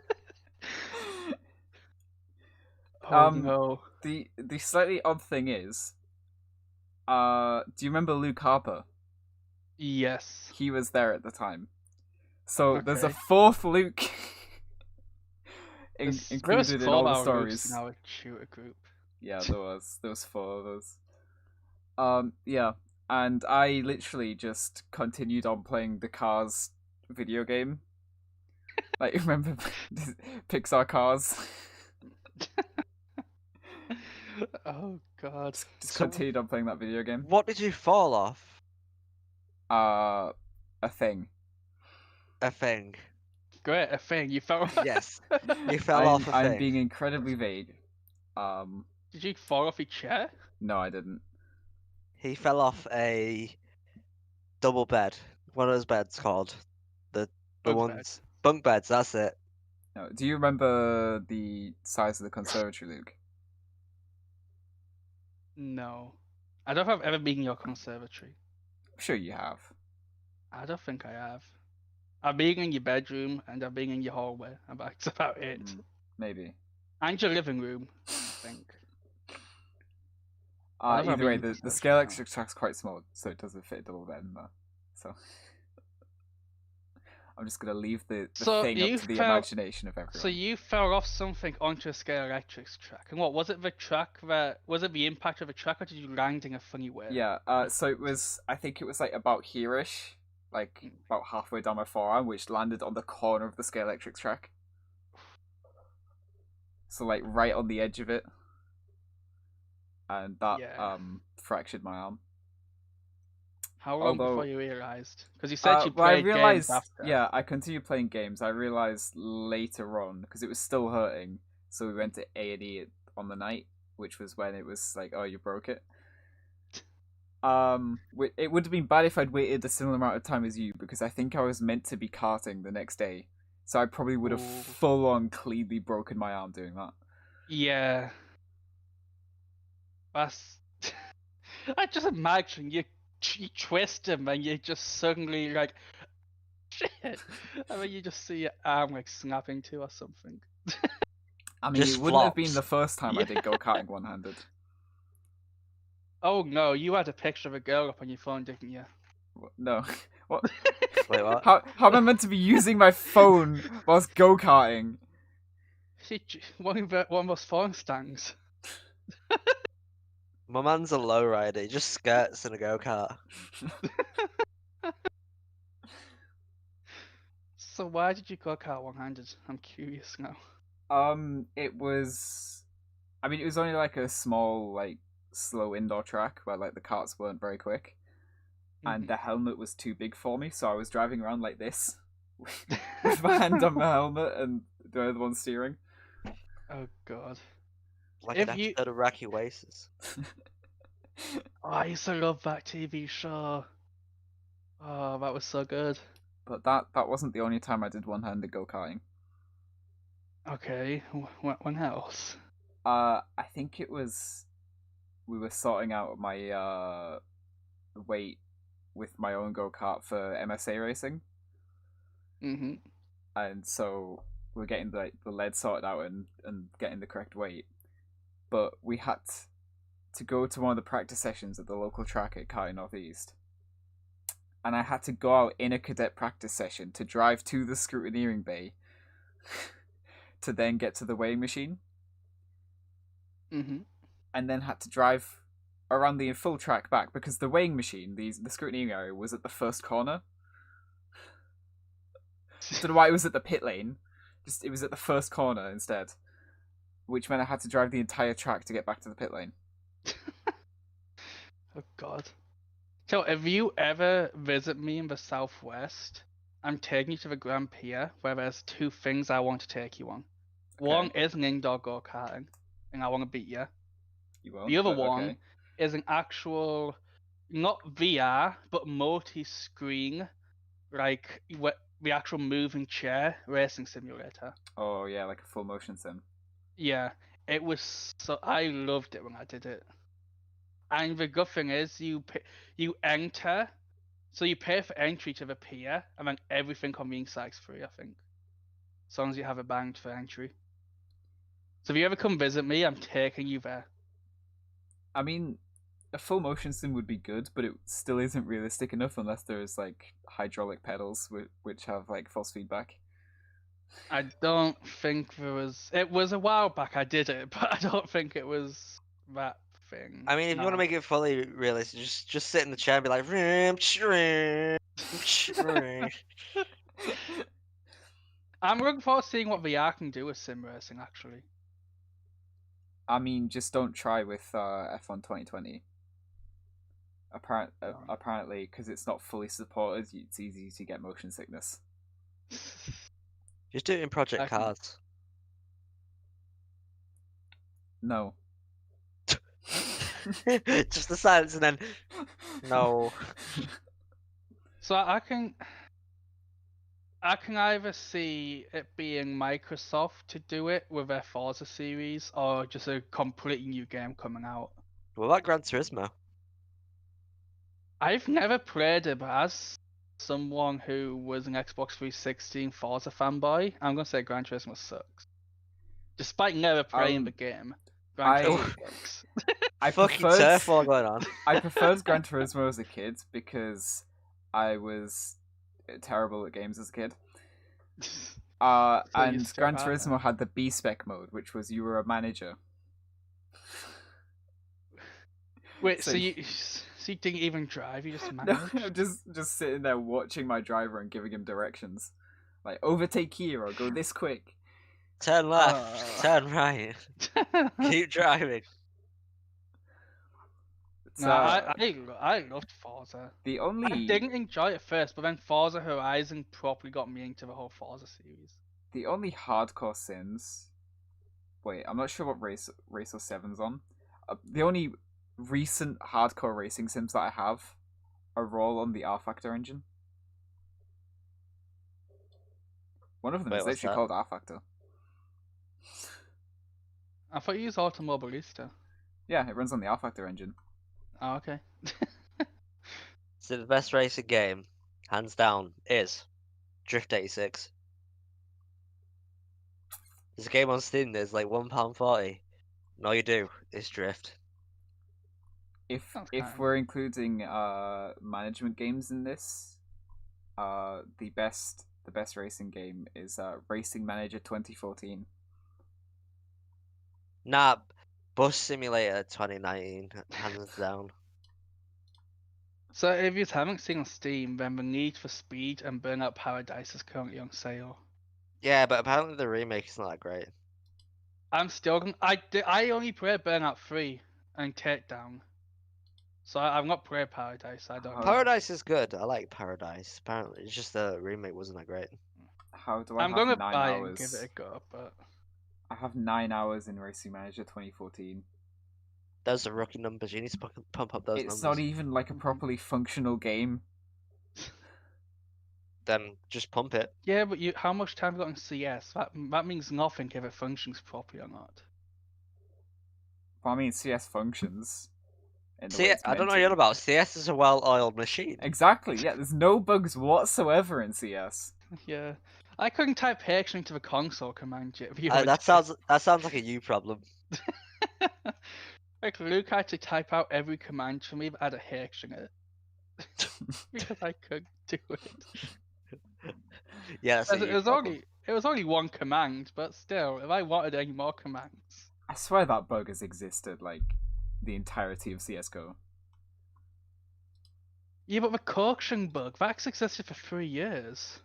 Oh no. The slightly odd thing is, do you remember Luke Harper? Yes. He was there at the time. So there's a Okay. fourth Luke There was included in 4 all the of our stories. groups in our shooter group. Yeah, there was 4 of us. Yeah, and I literally just continued on playing the Cars video game. Like, remember Pixar Cars? Oh god. Just So- continued on playing that video game. What did you fall off? A thing. A thing. Great, a thing. You fell. Yes. You fell off a I'm thing. being incredibly vague. Did you fall off your chair? No, I didn't. He fell off a double bed. What are those beds called? The Bunk ones bed. bunk beds. That's it. No. Do you remember the size of the conservatory, Luke? No. I don't think I've ever been in your conservatory. I'm sure you have. I don't think I have. I've been in your bedroom and I've been in your hallway, and that's about it. Maybe. And your living room, I think. I don't Either way, have the conservatory scale now. electric track's quite small, so it doesn't fit a double bed in there. So I'm just gonna leave the So thing you up to the fell- imagination of everyone. So you fell off something onto a scale electrics track, and what was it? The track that was it? The impact of the track, or did you land in a funny way? Yeah. So it was. I think it was like about here-ish, like about halfway down my forearm, which landed on the corner of the scale electric track. So like right on the edge of it, and that Yeah. fractured my arm. How long Although- before you realized? Because you said you Well, I played realized, games after. yeah, I continued playing games. I realized later on because it was still hurting, so we went to A&E on the night, which was when it was like, oh, you broke it. It would have been bad if I'd waited a similar amount of time as you, because I think I was meant to be karting the next day, so I probably would have Ooh. full on cleanly broken my arm doing that. Yeah. That's... I just imagine you twist him and you just suddenly like shit. I mean, you just see your arm like snapping to or something. I mean, Just it wouldn't have been flops. the first time I did Yeah. go-karting one-handed. Oh no, you had a picture of a girl up on your phone, didn't you? No. What? Wait, what? How am I meant to be using my phone whilst go-karting? One of those phone stands. My man's a lowrider. He just skirts in a go-kart. So why did you go kart one-handed? I'm curious now. It was... I mean, it was only like a small, like, slow indoor track where, like, the karts weren't very quick. And Mhm. the helmet was too big for me, so I was driving around like this. With my hand on my helmet and the other one steering. Oh god. Like If an you... episode of Rocky Races. Oh, I used to love that TV show. Oh, that was so good. But that wasn't the only time I did one-handed go-karting. Okay, when else? I think it was... We were sorting out my weight with my own go-kart for MSA racing. Mm-hmm. And so we're getting the lead sorted out and getting the correct weight. But we had to go to one of the practice sessions at the local track at Carter Northeast. And I had to go out in a cadet practice session to drive to the scrutineering bay to then get to the weighing machine. Mm-hmm. And then had to drive around the full track back because the weighing machine, the scrutineering area, was at the first corner. Don't know why it was at the pit lane. Just it was at the first corner instead, which meant I had to drive the entire track to get back to the pit lane. Oh god. So if you ever visit me in the southwest, I'm taking you to the Grand Pier where there's two things I want to take you on. Okay. One is an indoor go-karting, and I want to beat you. You won't. The other but one okay. is an actual, not VR, but multi-screen, like the actual moving chair racing simulator. Oh yeah, like a full motion sim. Yeah, it was so... I loved it when I did it. And the good thing is, you enter, so you pay for entry to the pier, and then everything on the inside's free, I think. As long as you have a band for entry. So if you ever come visit me, I'm taking you there. I mean, a full motion sim would be good, but it still isn't realistic enough unless there's like hydraulic pedals which have like false feedback. I don't think there was... It was a while back I did it, but I don't think it was that thing. I mean, if you want to make it fully realistic, just sit in the chair and be like, "Rim, shrim, shrim." I'm looking forward to seeing what VR can do with sim racing, actually. I mean, just don't try with F1 2020. Apparently, because it's not fully supported, it's easy to get motion sickness. Just do it in Project I can- Cars. No. Just the silence and then no. So I can either see it being Microsoft to do it with their Forza series, or just a completely new game coming out. What about Gran Turismo? I've never played it, but as someone who was an Xbox 360 Forza fanboy, I'm gonna say Gran Turismo sucks. Despite never playing the game, Gran Turismo sucks. I Fucking preferred turf war going on. I preferred Gran Turismo as a kid because I was terrible at games as a kid. So you And still Gran are Turismo then. had the B-spec mode, which was you were a manager. Wait, So so you didn't even drive? You just No, managed? I'm just sitting there watching my driver and giving him directions, like overtake here or go this quick. Turn left, turn right, keep driving. It's, No, I loved Forza. the I only didn't enjoy it first, but then Forza Horizon properly got me into the whole Forza series. the only hardcore sims. Wait, I'm not sure what race 7's on. The only recent hardcore racing sims that I have are all on the R Factor engine. One of them Wait, is what's literally that? called R Factor. I thought you used Automobilista. Yeah, it runs on the R Factor engine. Oh, okay. So the best racing game, hands down, is Drift 86. There's a game on Steam that's like £1.40. And all you do is drift. If Sounds if kind. we're including management games in this, the best racing game is Racing Manager 2014. Nah, Bus Simulator 2019, hands down. So if you haven't seen on Steam, then the Need for Speed and Burnout Paradise is currently on sale. Yeah, but apparently the remake is not that great. I'm still gonna. I only played Burnout 3 and Takedown, so I've not played Paradise. I don't know. Paradise is good. I like Paradise. Apparently, it's just the remake wasn't that great. How do I I'm have gonna 9 buy it and give it hours? a go, but I have 9 hours in Racing Manager 2014. Those are rookie numbers. You need to pump up those It's numbers. not even like a properly functional game. Then just pump it. yeah, but how much time you got on CS? That means nothing if it functions properly or not. Well, I mean, CS functions in the way See, it's I don't meant know what you're to. on about. CS is a well-oiled machine. Exactly. Yeah, there's no bugs whatsoever in CS. Yeah, I couldn't type Hex into the console command yet. That sounds like a you problem. Like Luke had to type out every command for me that had a Hex in it because I couldn't do it. Yeah, that's a It you was problem. only one command, but still, if I wanted any more commands. I swear that bug has existed like the entirety of CS:GO. Yeah, but the coaxing bug that's existed for 3 years,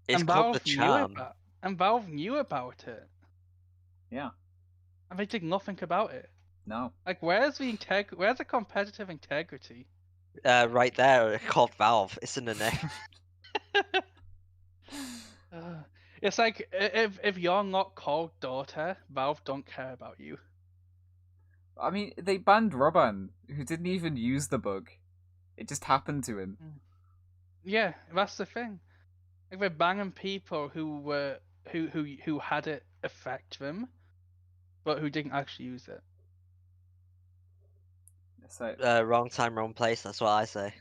It's and called the charm. Valve knew about it, Yeah. and they did nothing about it. No. Like, where's the competitive integrity? Right there, called Valve. It's in the name. It's like if you're not called Dota, Valve don't care about you. I mean, they banned Robin, who didn't even use the bug. It just happened to him. Yeah, that's the thing. Like they're banning people who had it affect them, but who didn't actually use it. It's like, Wrong time, wrong place. That's what I say.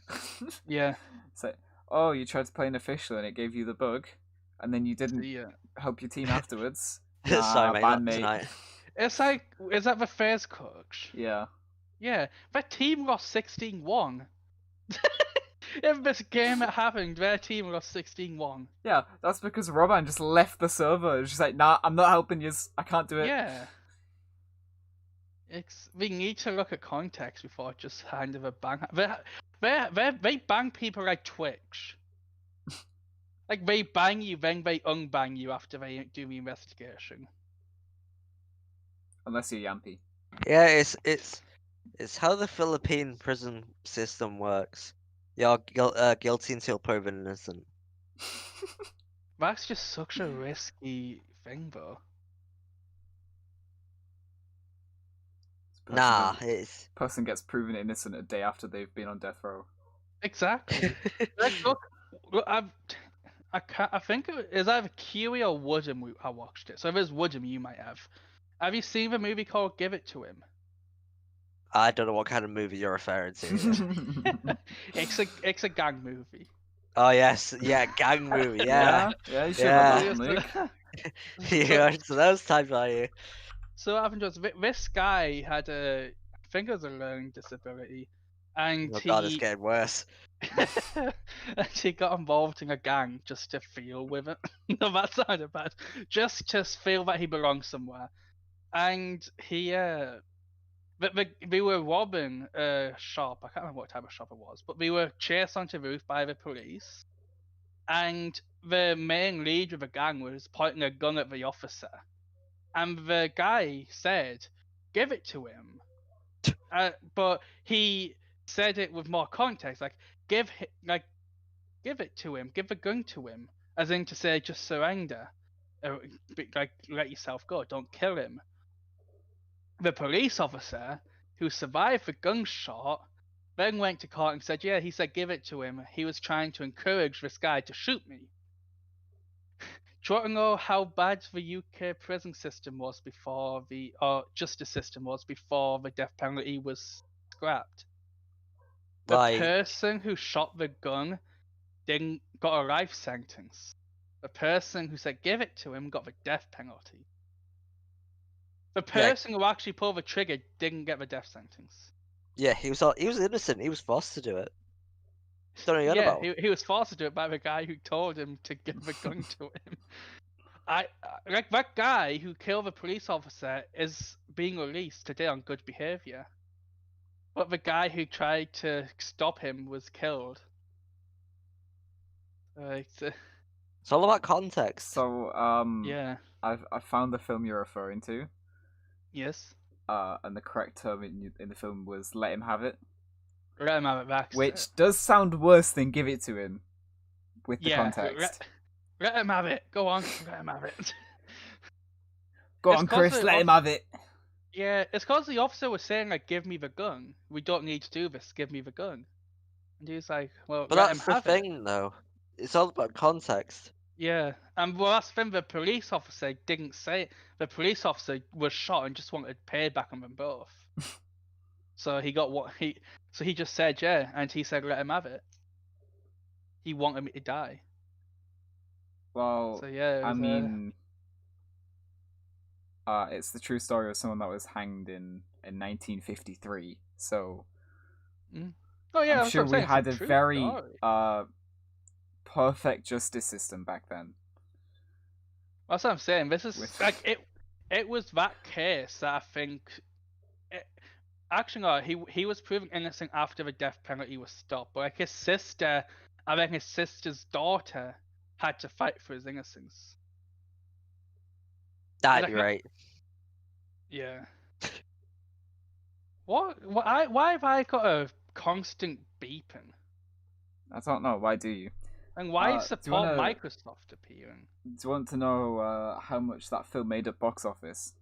Yeah. it's like, oh, you tried to play an official and it gave you the bug, and then you didn't Yeah. help your team afterwards. Sorry, mate, ban not mate. tonight. It's like, is that the first coach? Yeah. Yeah. Their team lost 16-1. If this game had happened, their team lost 16-1. Yeah, that's because Robin just left the server. It's just like, nah, I'm not helping you. I can't do it. Yeah. We need to look at context before just hand of a bang. They bang people like Twitch. Like they bang you, then they unbang you after they do the investigation. Unless you're Yampy. Yeah, it's how the Philippine prison system works. You're guilty until proven innocent. That's just such a risky thing, though. Nah, it's Person gets proven innocent a day after they've been on death row. Exactly. Like, look, I think it is either Kiwi or Woodham I watched it. So if it's Woodham, you might have. Have you seen the movie called Give It to Him? I don't know what kind of movie you're referring to. It's a gang movie. Oh yes, yeah, gang movie, yeah. Yeah, you should Yeah. have that, Luke. Yeah, so those types are you. So what happened was this guy had I think it was a learning disability, and Oh god, it's getting worse. and he got involved in a gang just to feel with it. No, that sounded bad. Just to feel that he belongs somewhere, and he they were robbing a shop. I can't remember what type of shop it was, but they were chased onto the roof by the police, and the main leader of the gang was pointing a gun at the officer. And the guy said, "Give it to him," but he said it with more context, like give it to him, give the gun to him, as in to say just surrender, like let yourself go, don't kill him. The police officer who survived the gunshot then went to court and said, "Yeah, he said give it to him. He was trying to encourage this guy to shoot me." Do you want to know how bad the UK prison system was before or justice system was before the death penalty was scrapped? The Like, person who shot the gun didn't got a life sentence. The person who said give it to him got the death penalty. The yeah, person who actually pulled the trigger didn't get the death sentence. yeah, he was innocent. He was forced to do it. Don't know what you're on Yeah, about. he was forced to do it by the guy who told him to give the gun to him. Like that guy who killed the police officer is being released today on good behavior, but the guy who tried to stop him was killed. It's all about context. So, yeah, I found the film you're referring to, yes. and the correct term in the film was "let him have it," Let him have it back. which does sound worse than "give it to him," with the Yeah, context. let him have it. Go on, let him have it. Go It's on, 'cause Chris, the let him have it. Yeah, it's because the officer was saying like, "Give me the gun. We don't need to do this. Give me the gun." And he was like, "Well, But let him that's the have it." thing, though. It's all about context. Yeah, and well, that's the thing. The police officer didn't say it. The police officer was shot and just wanted payback on them both. So he got what he. So he just said yeah, and he said let him have it. He wanted me to die. Well, So yeah, it I was, mean, it's the true story of someone that was hanged in 1953. So Oh yeah, I'm that's what sure I'm we saying. It's had a a true very story. perfect justice system back then. That's what I'm saying. This is With like it. It was that case that I think. Actually, no. He was proven innocent after the death penalty was stopped. But like his sister, I think his sister's daughter had to fight for his innocence. That'd Like, be right. yeah. Why have I got a constant beeping? I don't know. Why do you? And why is Do you support wanna? Microsoft appearing? Do you want to know how much that film made at box office?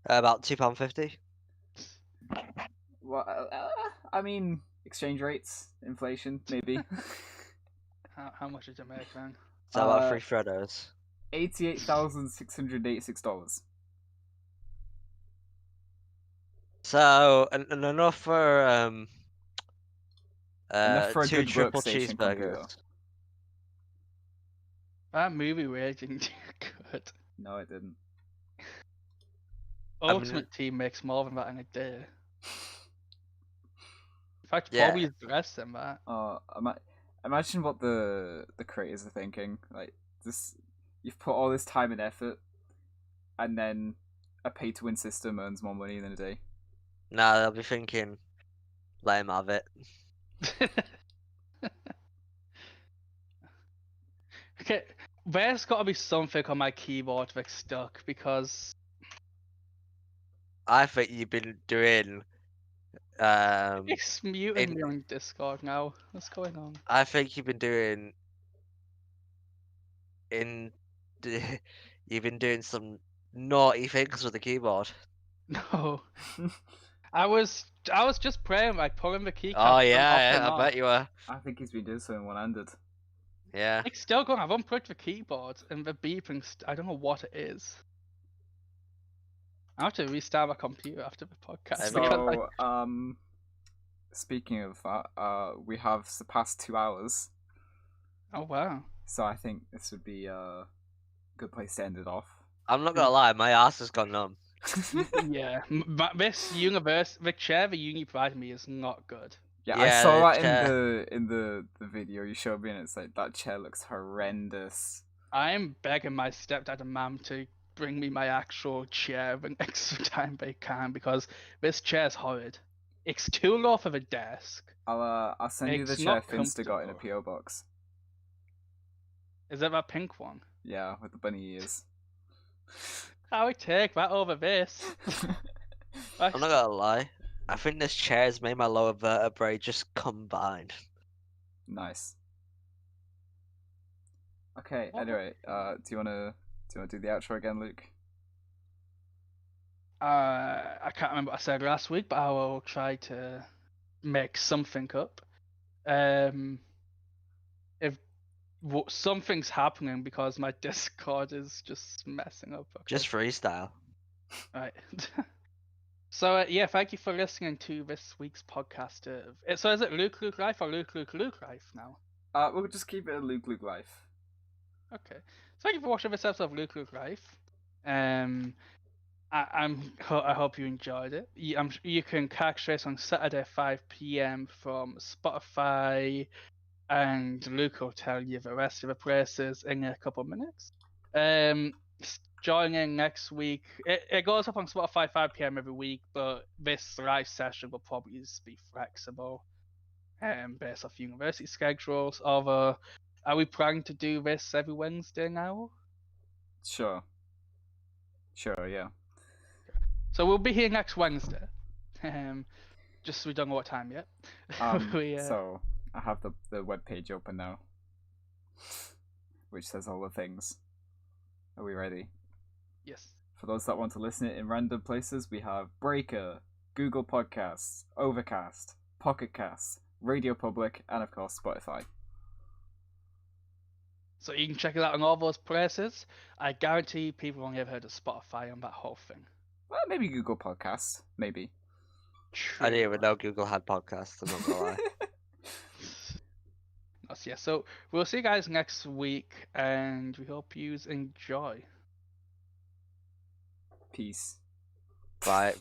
About £2.50. Well, I mean, exchange rates, inflation, maybe. How much did you make then? So about 3 Freddos. $88,686. So and enough for Enough for a two good triple workstation computer. cheeseburgers. That movie rating good. No, it didn't. I mean, Ultimate Team makes more than that in a day. In fact, Yeah. probably less than that. Imagine what the creators are thinking. Like this, you've put all this time and effort, and then a pay-to-win system earns more money than a day. nah, they'll be thinking, let him have it. Okay, there's got to be something on my keyboard that's stuck because I think you've been doing it's muting me on Discord now. What's going on? I think you've been doing you've been doing some naughty things with the keyboard. No, I was just praying, like pulling the keycap Oh off yeah, and I on. bet you are. I think he's been doing something one-handed. Yeah. It's still going. I've unplugged the keyboard and the beeping. I don't know what it is. I have to restart my computer after the podcast. So, speaking of that, we have surpassed 2 hours. Oh wow. So I think this would be a good place to end it off. I'm not gonna lie, my ass has gone numb. Yeah, this the chair the uni provided me is not good. Yeah, I saw that in the video you showed me, and it's like that chair looks horrendous. I'm begging my stepdad and mum to bring me my actual chair the next time they can because this chair's horrid. It's too low for the desk. I'll send you the It's chair not Finster got in a comfortable. PO box. Is that that pink one? Yeah, with the bunny ears. I would take that over this. I'm not gonna lie. I think this chair's made my lower vertebrae just combined. Nice. Okay. Anyway, do you wanna do the outro again, Luke? I can't remember what I said last week, but I will try to make something up. If something's happening because my Discord is just messing up. Okay. Just freestyle. Right. So yeah, thank you for listening to this week's podcast. So is it Luke Life or Luke Life now? We'll just keep it a Luke Life. Okay. So thank you for watching this episode of Luke Life. I hope you enjoyed it. You can catch this on Saturday 5 p.m. from Spotify, and Luke will tell you the rest of the places in a couple of minutes. Joining next week. It goes up on Spotify 5 p.m. every week, but this live session will probably be flexible, based off university schedules. Although, are we planning to do this every Wednesday now? Sure, yeah. So we'll be here next Wednesday. Just we don't know what time yet. So I have the web page open now, which says all the things. Are we ready? Yes. For those that want to listen it in random places, we have Breaker, Google Podcasts, Overcast, Pocket Casts, Radio Public, and of course Spotify. So you can check it out on all those places. I guarantee people only ever heard of Spotify on that whole thing. Well, maybe Google Podcasts, maybe. True. I didn't even know Google had podcasts. I'm not gonna lie. Yeah, so we'll see you guys next week, and we hope you enjoy. Peace. Bye.